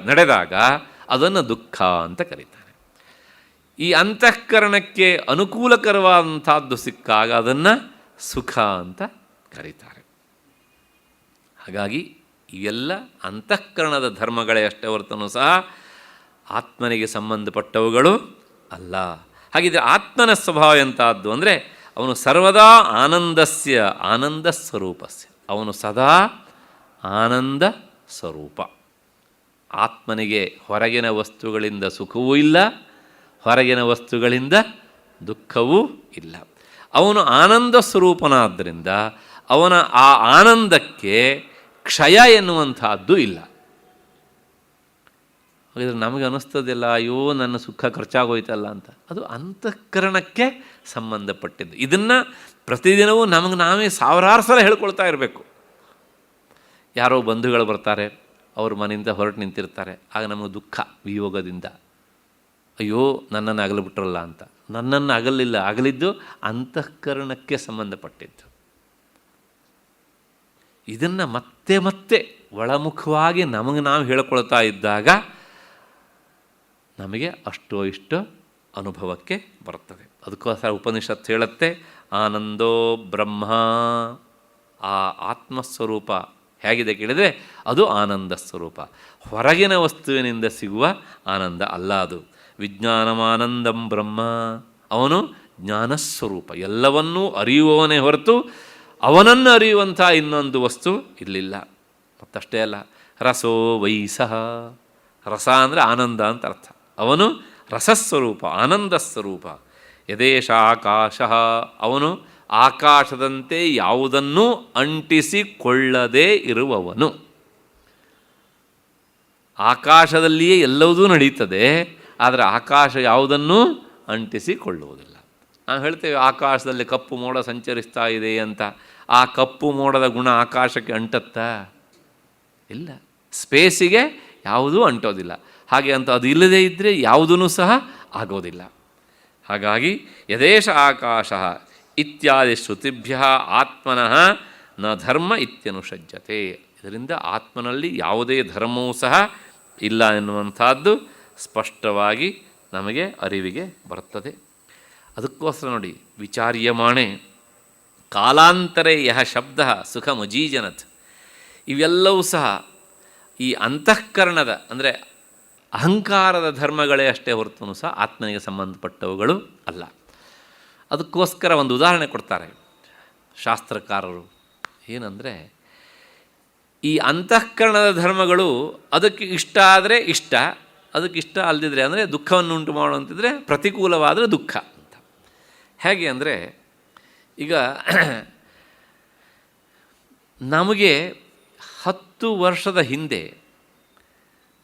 ನಡೆದಾಗ ಅದನ್ನು ದುಃಖ ಅಂತ ಕರೀತಾರೆ. ಈ ಅಂತಃಕರಣಕ್ಕೆ ಅನುಕೂಲಕರವಾದಂಥದ್ದು ಸಿಕ್ಕಾಗ ಅದನ್ನು ಸುಖ ಅಂತ ಕರೀತಾರೆ. ಹಾಗಾಗಿ ಇವೆಲ್ಲ ಅಂತಃಕರಣದ ಧರ್ಮಗಳೇ ಅಷ್ಟೇ ಹೊರತೂ ಸಹ ಆತ್ಮನಿಗೆ ಸಂಬಂಧಪಟ್ಟವುಗಳು ಅಲ್ಲ. ಹಾಗಿದ್ರೆ ಆತ್ಮನ ಸ್ವಭಾವ ಎಂಥದ್ದು ಅಂದರೆ ಅವನು ಸರ್ವದಾ ಆನಂದ ಸ್ವರೂಪಸ್ಯ, ಅವನು ಸದಾ ಆನಂದ ಸ್ವರೂಪ. ಆತ್ಮನಿಗೆ ಹೊರಗಿನ ವಸ್ತುಗಳಿಂದ ಸುಖವೂ ಇಲ್ಲ, ಹೊರಗಿನ ವಸ್ತುಗಳಿಂದ ದುಃಖವೂ ಇಲ್ಲ. ಅವನು ಆನಂದ ಸ್ವರೂಪನಾದ್ದರಿಂದ ಅವನ ಆ ಆನಂದಕ್ಕೆ ಕ್ಷಯ ಎನ್ನುವಂಥದ್ದು ಇಲ್ಲ. ಹಾಗಿದ್ರೆ ನಮಗೆ ಅನ್ನಿಸ್ತದಿಲ್ಲ, ಅಯ್ಯೋ ನನ್ನ ಸುಖ ಖರ್ಚಾಗೋಯ್ತಲ್ಲ ಅಂತ. ಅದು ಅಂತಃಕರಣಕ್ಕೆ ಸಂಬಂಧಪಟ್ಟಿದ್ದು. ಇದನ್ನು ಪ್ರತಿದಿನವೂ ನಮಗೆ ನಾವೇ ಸಾವಿರಾರು ಸಲ ಹೇಳ್ಕೊಳ್ತಾ ಇರಬೇಕು. ಯಾರೋ ಬಂಧುಗಳು ಬರ್ತಾರೆ, ಅವ್ರ ಮನೆಯಿಂದ ಹೊರಟು ನಿಂತಿರ್ತಾರೆ, ಆಗ ನಮಗೆ ದುಃಖ ವಿಯೋಗದಿಂದ, ಅಯ್ಯೋ ನನ್ನನ್ನು ಅಗಲಿಬಿಟ್ರಲ್ಲ ಅಂತ. ನನ್ನನ್ನು ಅಗಲಿಲ್ಲ, ಅಗಲಿದ್ದು ಅಂತಃಕರಣಕ್ಕೆ ಸಂಬಂಧಪಟ್ಟಿದ್ದು. ಇದನ್ನು ಮತ್ತೆ ಮತ್ತೆ ಒಳಮುಖವಾಗಿ ನಮಗೆ ನಾವು ಹೇಳ್ಕೊಳ್ತಾ ಇದ್ದಾಗ ನಮಗೆ ಅಷ್ಟೋ ಇಷ್ಟೋ ಅನುಭವಕ್ಕೆ ಬರ್ತದೆ. ಅದಕ್ಕೋಸ್ಕರ ಉಪನಿಷತ್ತು ಹೇಳುತ್ತೆ, ಆನಂದೋ ಬ್ರಹ್ಮ. ಆ ಆತ್ಮಸ್ವರೂಪ ಹೇಗಿದೆ ಕೇಳಿದರೆ ಅದು ಆನಂದ ಸ್ವರೂಪ, ಹೊರಗಿನ ವಸ್ತುವಿನಿಂದ ಸಿಗುವ ಆನಂದ ಅಲ್ಲ ಅದು. ವಿಜ್ಞಾನಮಾನಂದಂ ಬ್ರಹ್ಮ, ಅವನು ಜ್ಞಾನಸ್ವರೂಪ, ಎಲ್ಲವನ್ನೂ ಅರಿಯುವವನೇ ಹೊರತು ಅವನನ್ನು ಅರಿಯುವಂಥ ಇನ್ನೊಂದು ವಸ್ತು ಇರಲಿಲ್ಲ. ಮತ್ತಷ್ಟೇ ಅಲ್ಲ, ರಸೋ ವೈಸಃ, ರಸ ಅಂದರೆ ಆನಂದ ಅಂತ ಅರ್ಥ. ಅವನು ರಸಸ್ವರೂಪ, ಆನಂದ ಸ್ವರೂಪ. ಯದೇಶ ಆಕಾಶ, ಅವನು ಆಕಾಶದಂತೆ ಯಾವುದನ್ನೂ ಅಂಟಿಸಿಕೊಳ್ಳದೇ ಇರುವವನು. ಆಕಾಶದಲ್ಲಿಯೇ ಎಲ್ಲವೂ ನಡೀತದೆ, ಆದರೆ ಆಕಾಶ ಯಾವುದನ್ನೂ ಅಂಟಿಸಿಕೊಳ್ಳುವುದಿಲ್ಲ. ನಾವು ಹೇಳ್ತೇವೆ ಆಕಾಶದಲ್ಲಿ ಕಪ್ಪು ಮೋಡ ಸಂಚರಿಸ್ತಾ ಇದೆ ಅಂತ. ಆ ಕಪ್ಪು ಮೋಡದ ಗುಣ ಆಕಾಶಕ್ಕೆ ಅಂಟತ್ತಾ? ಇಲ್ಲ. ಸ್ಪೇಸಿಗೆ ಯಾವುದೂ ಅಂಟೋದಿಲ್ಲ. ಹಾಗೆ ಅಂತ ಅದು ಇಲ್ಲದೇ ಇದ್ದರೆ ಯಾವುದೂ ಸಹ ಆಗೋದಿಲ್ಲ. ಹಾಗಾಗಿ ಯದೇಶ ಆಕಾಶ ಇತ್ಯಾದಿ ಶ್ರುತಿಭ್ಯ ಆತ್ಮನಃ ನ ಧರ್ಮ ಇತ್ಯನುಷಜ್ಯತೆ. ಇದರಿಂದ ಆತ್ಮನಲ್ಲಿ ಯಾವುದೇ ಧರ್ಮವೂ ಸಹ ಇಲ್ಲ ಎನ್ನುವಂಥದ್ದು ಸ್ಪಷ್ಟವಾಗಿ ನಮಗೆ ಅರಿವಿಗೆ ಬರ್ತದೆ. ಅದಕ್ಕೋಸ್ಕರ ನೋಡಿ, ವಿಚಾರ್ಯಮಾಣೆ ಕಾಲಾಂತರೇ ಯಹ ಶಬ್ದ ಸುಖಮಜೀಜನತ್. ಇವೆಲ್ಲವೂ ಸಹ ಈ ಅಂತಃಕರಣದ ಅಂದರೆ ಅಹಂಕಾರದ ಧರ್ಮಗಳೇ ಅಷ್ಟೇ ಹೊರತು ಸಹ ಆತ್ಮನಿಗೆ ಸಂಬಂಧಪಟ್ಟವುಗಳು ಅಲ್ಲ. ಅದಕ್ಕೋಸ್ಕರ ಒಂದು ಉದಾಹರಣೆ ಕೊಡ್ತಾರೆ ಶಾಸ್ತ್ರಕಾರರು. ಏನಂದರೆ, ಈ ಅಂತಃಕರಣದ ಧರ್ಮಗಳು ಅದಕ್ಕೆ ಇಷ್ಟ ಆದರೆ ಇಷ್ಟ, ಅದಕ್ಕೆ ಇಷ್ಟ ಅಲ್ಲದಿದ್ದರೆ ಅಂದರೆ ದುಃಖವನ್ನು ಉಂಟು ಮಾಡುವಂತಿದ್ರೆ ಪ್ರತಿಕೂಲವಾದರೆ ದುಃಖ ಅಂತ. ಹೇಗೆ ಅಂದರೆ, ಈಗ ನಮಗೆ 10 ವರ್ಷದ ಹಿಂದೆ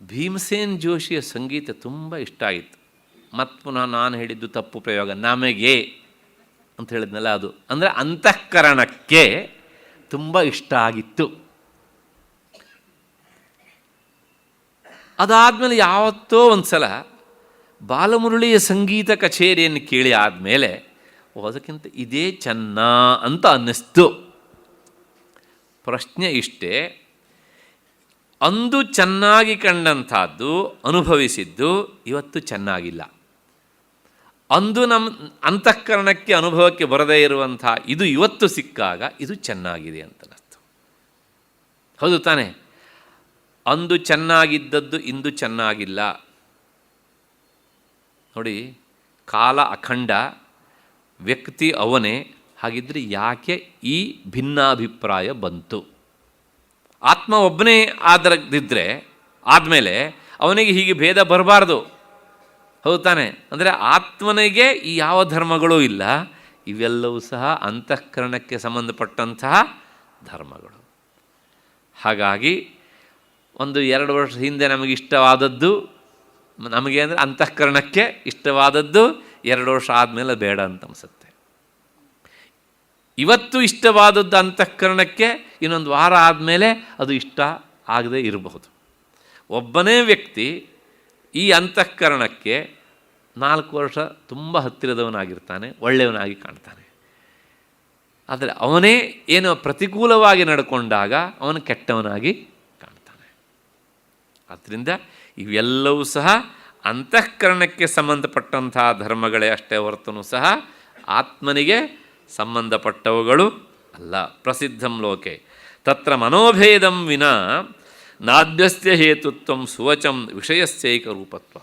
ಭೀಮಸೇನ್ ಜೋಶಿಯ ಸಂಗೀತ ತುಂಬ ಇಷ್ಟ ಆಯಿತು. ಮತ್ತು ಪುನಃ ನಾನು ಹೇಳಿದ್ದು ತಪ್ಪು ಪ್ರಯೋಗ, ನಮಗೆ ಅಂತ ಹೇಳಿದ್ನಲ್ಲ, ಅದು ಅಂದರೆ ಅಂತಃಕರಣಕ್ಕೆ ತುಂಬ ಇಷ್ಟ ಆಗಿತ್ತು. ಅದಾದಮೇಲೆ ಯಾವತ್ತೋ ಒಂದು ಸಲ ಬಾಲಮುರಳಿಯ ಸಂಗೀತ ಕಚೇರಿಯನ್ನು ಕೇಳಿ ಆದಮೇಲೆ ಅದಕ್ಕಿಂತ ಇದೇ ಚೆನ್ನ ಅಂತ ಅನ್ನಿಸ್ತು. ಪ್ರಶ್ನೆ ಇಷ್ಟೇ, ಅಂದು ಚೆನ್ನಾಗಿ ಕಂಡಂಥದ್ದು ಅನುಭವಿಸಿದ್ದು ಇವತ್ತು ಚೆನ್ನಾಗಿಲ್ಲ. ಅಂದು ನಮ್ಮ ಅಂತಃಕರಣಕ್ಕೆ ಅನುಭವಕ್ಕೆ ಬರದೇ ಇರುವಂಥ ಇದು ಇವತ್ತು ಸಿಕ್ಕಾಗ ಇದು ಚೆನ್ನಾಗಿದೆ ಅಂತ ಅನ್ನಿಸ್ತು. ಹೌದು ತಾನೇ? ಅಂದು ಚೆನ್ನಾಗಿದ್ದದ್ದು ಇಂದು ಚೆನ್ನಾಗಿಲ್ಲ. ನೋಡಿ, ಕಾಲ ಅಖಂಡ, ವ್ಯಕ್ತಿ ಅವನೇ. ಹಾಗಿದ್ದರೆ ಯಾಕೆ ಈ ಭಿನ್ನಾಭಿಪ್ರಾಯ ಬಂತು? ಆತ್ಮ ಒಬ್ಬನೇ ಆದರದಿದ್ದರೆ ಆದಮೇಲೆ ಅವನಿಗೆ ಹೀಗೆ ಭೇದ ಬರಬಾರ್ದು, ಹೌದು ತಾನೆ? ಅಂದರೆ ಆತ್ಮನಿಗೆ ಈ ಯಾವ ಧರ್ಮಗಳೂ ಇಲ್ಲ, ಇವೆಲ್ಲವೂ ಸಹ ಅಂತಃಕರಣಕ್ಕೆ ಸಂಬಂಧಪಟ್ಟಂತಹ ಧರ್ಮಗಳು. ಹಾಗಾಗಿ 1-2 ವರ್ಷ ಹಿಂದೆ ನಮಗೆ ಇಷ್ಟವಾದದ್ದು, ನಮಗೆ ಅಂದರೆ ಅಂತಃಕರಣಕ್ಕೆ ಇಷ್ಟವಾದದ್ದು 2 ವರ್ಷ ಆದಮೇಲೆ ಬೇಡ ಅಂತ ಅನಿಸುತ್ತೆ. ಇವತ್ತು ಇಷ್ಟವಾದದ್ದು ಅಂತಃಕರಣಕ್ಕೆ ಇನ್ನೊಂದು ವಾರ ಆದಮೇಲೆ ಅದು ಇಷ್ಟ ಆಗದೇ ಇರಬಹುದು. ಒಬ್ಬನೇ ವ್ಯಕ್ತಿ ಈ ಅಂತಃಕರಣಕ್ಕೆ 4 ವರ್ಷ ತುಂಬ ಹತ್ತಿರದವನಾಗಿರ್ತಾನೆ, ಒಳ್ಳೆಯವನಾಗಿ ಕಾಣ್ತಾನೆ. ಆದರೆ ಅವನೇ ಏನೋ ಪ್ರತಿಕೂಲವಾಗಿ ನಡ್ಕೊಂಡಾಗ ಅವನು ಕೆಟ್ಟವನಾಗಿ ಕಾಣ್ತಾನೆ. ಆದ್ದರಿಂದ ಇವೆಲ್ಲವೂ ಸಹ ಅಂತಃಕರಣಕ್ಕೆ ಸಂಬಂಧಪಟ್ಟಂತಹ ಧರ್ಮಗಳೇ ಅಷ್ಟೇ ಹೊರತೂ ಸಹ ಆತ್ಮನಿಗೆ ಸಂಬಂಧಪಟ್ಟವುಗಳು ಅಲ್ಲ. ಪ್ರಸಿದ್ಧಂ ಲೋಕೆ ತತ್ರ ಮನೋಭೇದಂ ವಿನಾ ನಾದ್ಯಸ್ಯ ಹೇತುತ್ವಂ ಸುವಚಂ ವಿಷಯಸ್ಯೈಕ ರೂಪತ್ವ.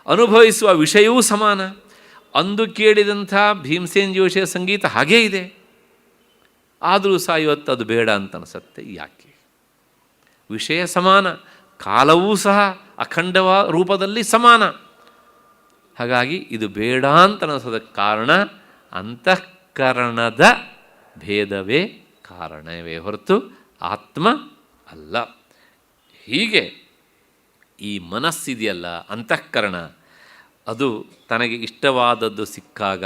ಅನುಭವಿಸುವ ವಿಷಯವೂ ಸಮಾನ. ಅಂದು ಕೇಳಿದಂಥ ಭೀಮಸೇನ್ ಜೋಶಿಯ ಸಂಗೀತ ಹಾಗೇ ಇದೆ, ಆದರೂ ಸಹ ಇವತ್ತು ಅದು ಬೇಡ ಅಂತ ಅನಿಸುತ್ತೆ. ಯಾಕೆ? ವಿಷಯ ಸಮಾನ, ಕಾಲವೂ ಸಹ ಅಖಂಡವ ರೂಪದಲ್ಲಿ ಸಮಾನ. ಹಾಗಾಗಿ ಇದು ಬೇಡ ಅಂತ ಅನಿಸೋದಕ್ಕೆ ಕಾರಣ ಅಂತಃಕರಣದ ಭೇದವೇ ಕಾರಣವೇ ಹೊರತು ಆತ್ಮ ಅಲ್ಲ. ಹೀಗೆ ಈ ಮನಸ್ಸಿದೆಯಲ್ಲ, ಅಂತಃಕರಣ, ಅದು ತನಗೆ ಇಷ್ಟವಾದದ್ದು ಸಿಕ್ಕಾಗ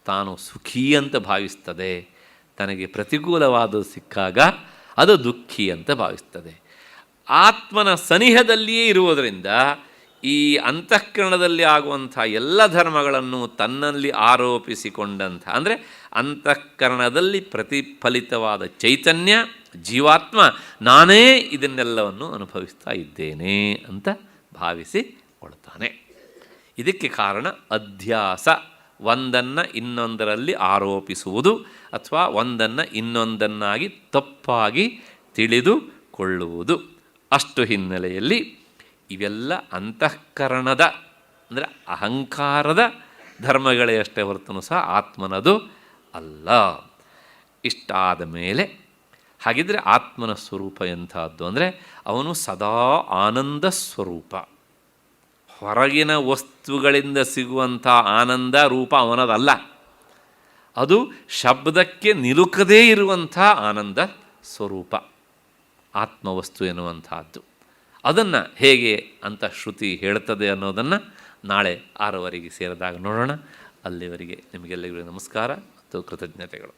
ತಾನು ಸುಖಿ ಅಂತ ಭಾವಿಸ್ತದೆ, ತನಗೆ ಪ್ರತಿಕೂಲವಾದದ್ದು ಸಿಕ್ಕಾಗ ಅದು ದುಃಖಿ ಅಂತ ಭಾವಿಸ್ತದೆ. ಆತ್ಮನ ಸನಿಹದಲ್ಲಿಯೇ ಇರುವುದರಿಂದ ಈ ಅಂತಃಕರಣದಲ್ಲಿ ಆಗುವಂಥ ಎಲ್ಲ ಧರ್ಮಗಳನ್ನು ತನ್ನಲ್ಲಿ ಆರೋಪಿಸಿಕೊಂಡಂಥ, ಅಂದರೆ ಅಂತಃಕರಣದಲ್ಲಿ ಪ್ರತಿಫಲಿತವಾದ ಚೈತನ್ಯ ಜೀವಾತ್ಮ ನಾನೇ ಇದನ್ನೆಲ್ಲವನ್ನು ಅನುಭವಿಸ್ತಾ ಇದ್ದೇನೆ ಅಂತ ಭಾವಿಸಿಕೊಳ್ತಾನೆ. ಇದಕ್ಕೆ ಕಾರಣ ಅಧ್ಯಾಸ, ಒಂದನ್ನು ಇನ್ನೊಂದರಲ್ಲಿ ಆರೋಪಿಸುವುದು ಅಥವಾ ಒಂದನ್ನು ಇನ್ನೊಂದನ್ನಾಗಿ ತಪ್ಪಾಗಿ ತಿಳಿದುಕೊಳ್ಳುವುದು. ಅಷ್ಟು ಹಿನ್ನೆಲೆಯಲ್ಲಿ ಇವೆಲ್ಲ ಅಂತಃಕರಣದ, ಅಂದರೆ ಅಹಂಕಾರದ ಧರ್ಮಗಳೇ ಅಷ್ಟೇ ಹೊರತೂ ಸಹ ಆತ್ಮನದು ಅಲ್ಲ. ಇಷ್ಟಾದ ಮೇಲೆ ಹಾಗಿದ್ದರೆ ಆತ್ಮನ ಸ್ವರೂಪ ಎಂಥದ್ದು ಅಂದರೆ ಅವನು ಸದಾ ಆನಂದ ಸ್ವರೂಪ. ಹೊರಗಿನ ವಸ್ತುಗಳಿಂದ ಸಿಗುವಂಥ ಆನಂದ ರೂಪ ಅವನದಲ್ಲ, ಅದು ಶಬ್ದಕ್ಕೆ ನಿಲುಕದೇ ಇರುವಂಥ ಆನಂದ ಸ್ವರೂಪ ಆತ್ಮವಸ್ತು ಎನ್ನುವಂಥದ್ದು. ಅದನ್ನು ಹೇಗೆ ಅಂತ ಶ್ರುತಿ ಹೇಳ್ತದೆ ಅನ್ನೋದನ್ನು ನಾಳೆ 6 ಸೇರಿದಾಗ ನೋಡೋಣ. ಅಲ್ಲಿವರೆಗೆ ನಿಮಗೆಲ್ಲರಿಗೂ ನಮಸ್ಕಾರ ಮತ್ತು ಕೃತಜ್ಞತೆಗಳು.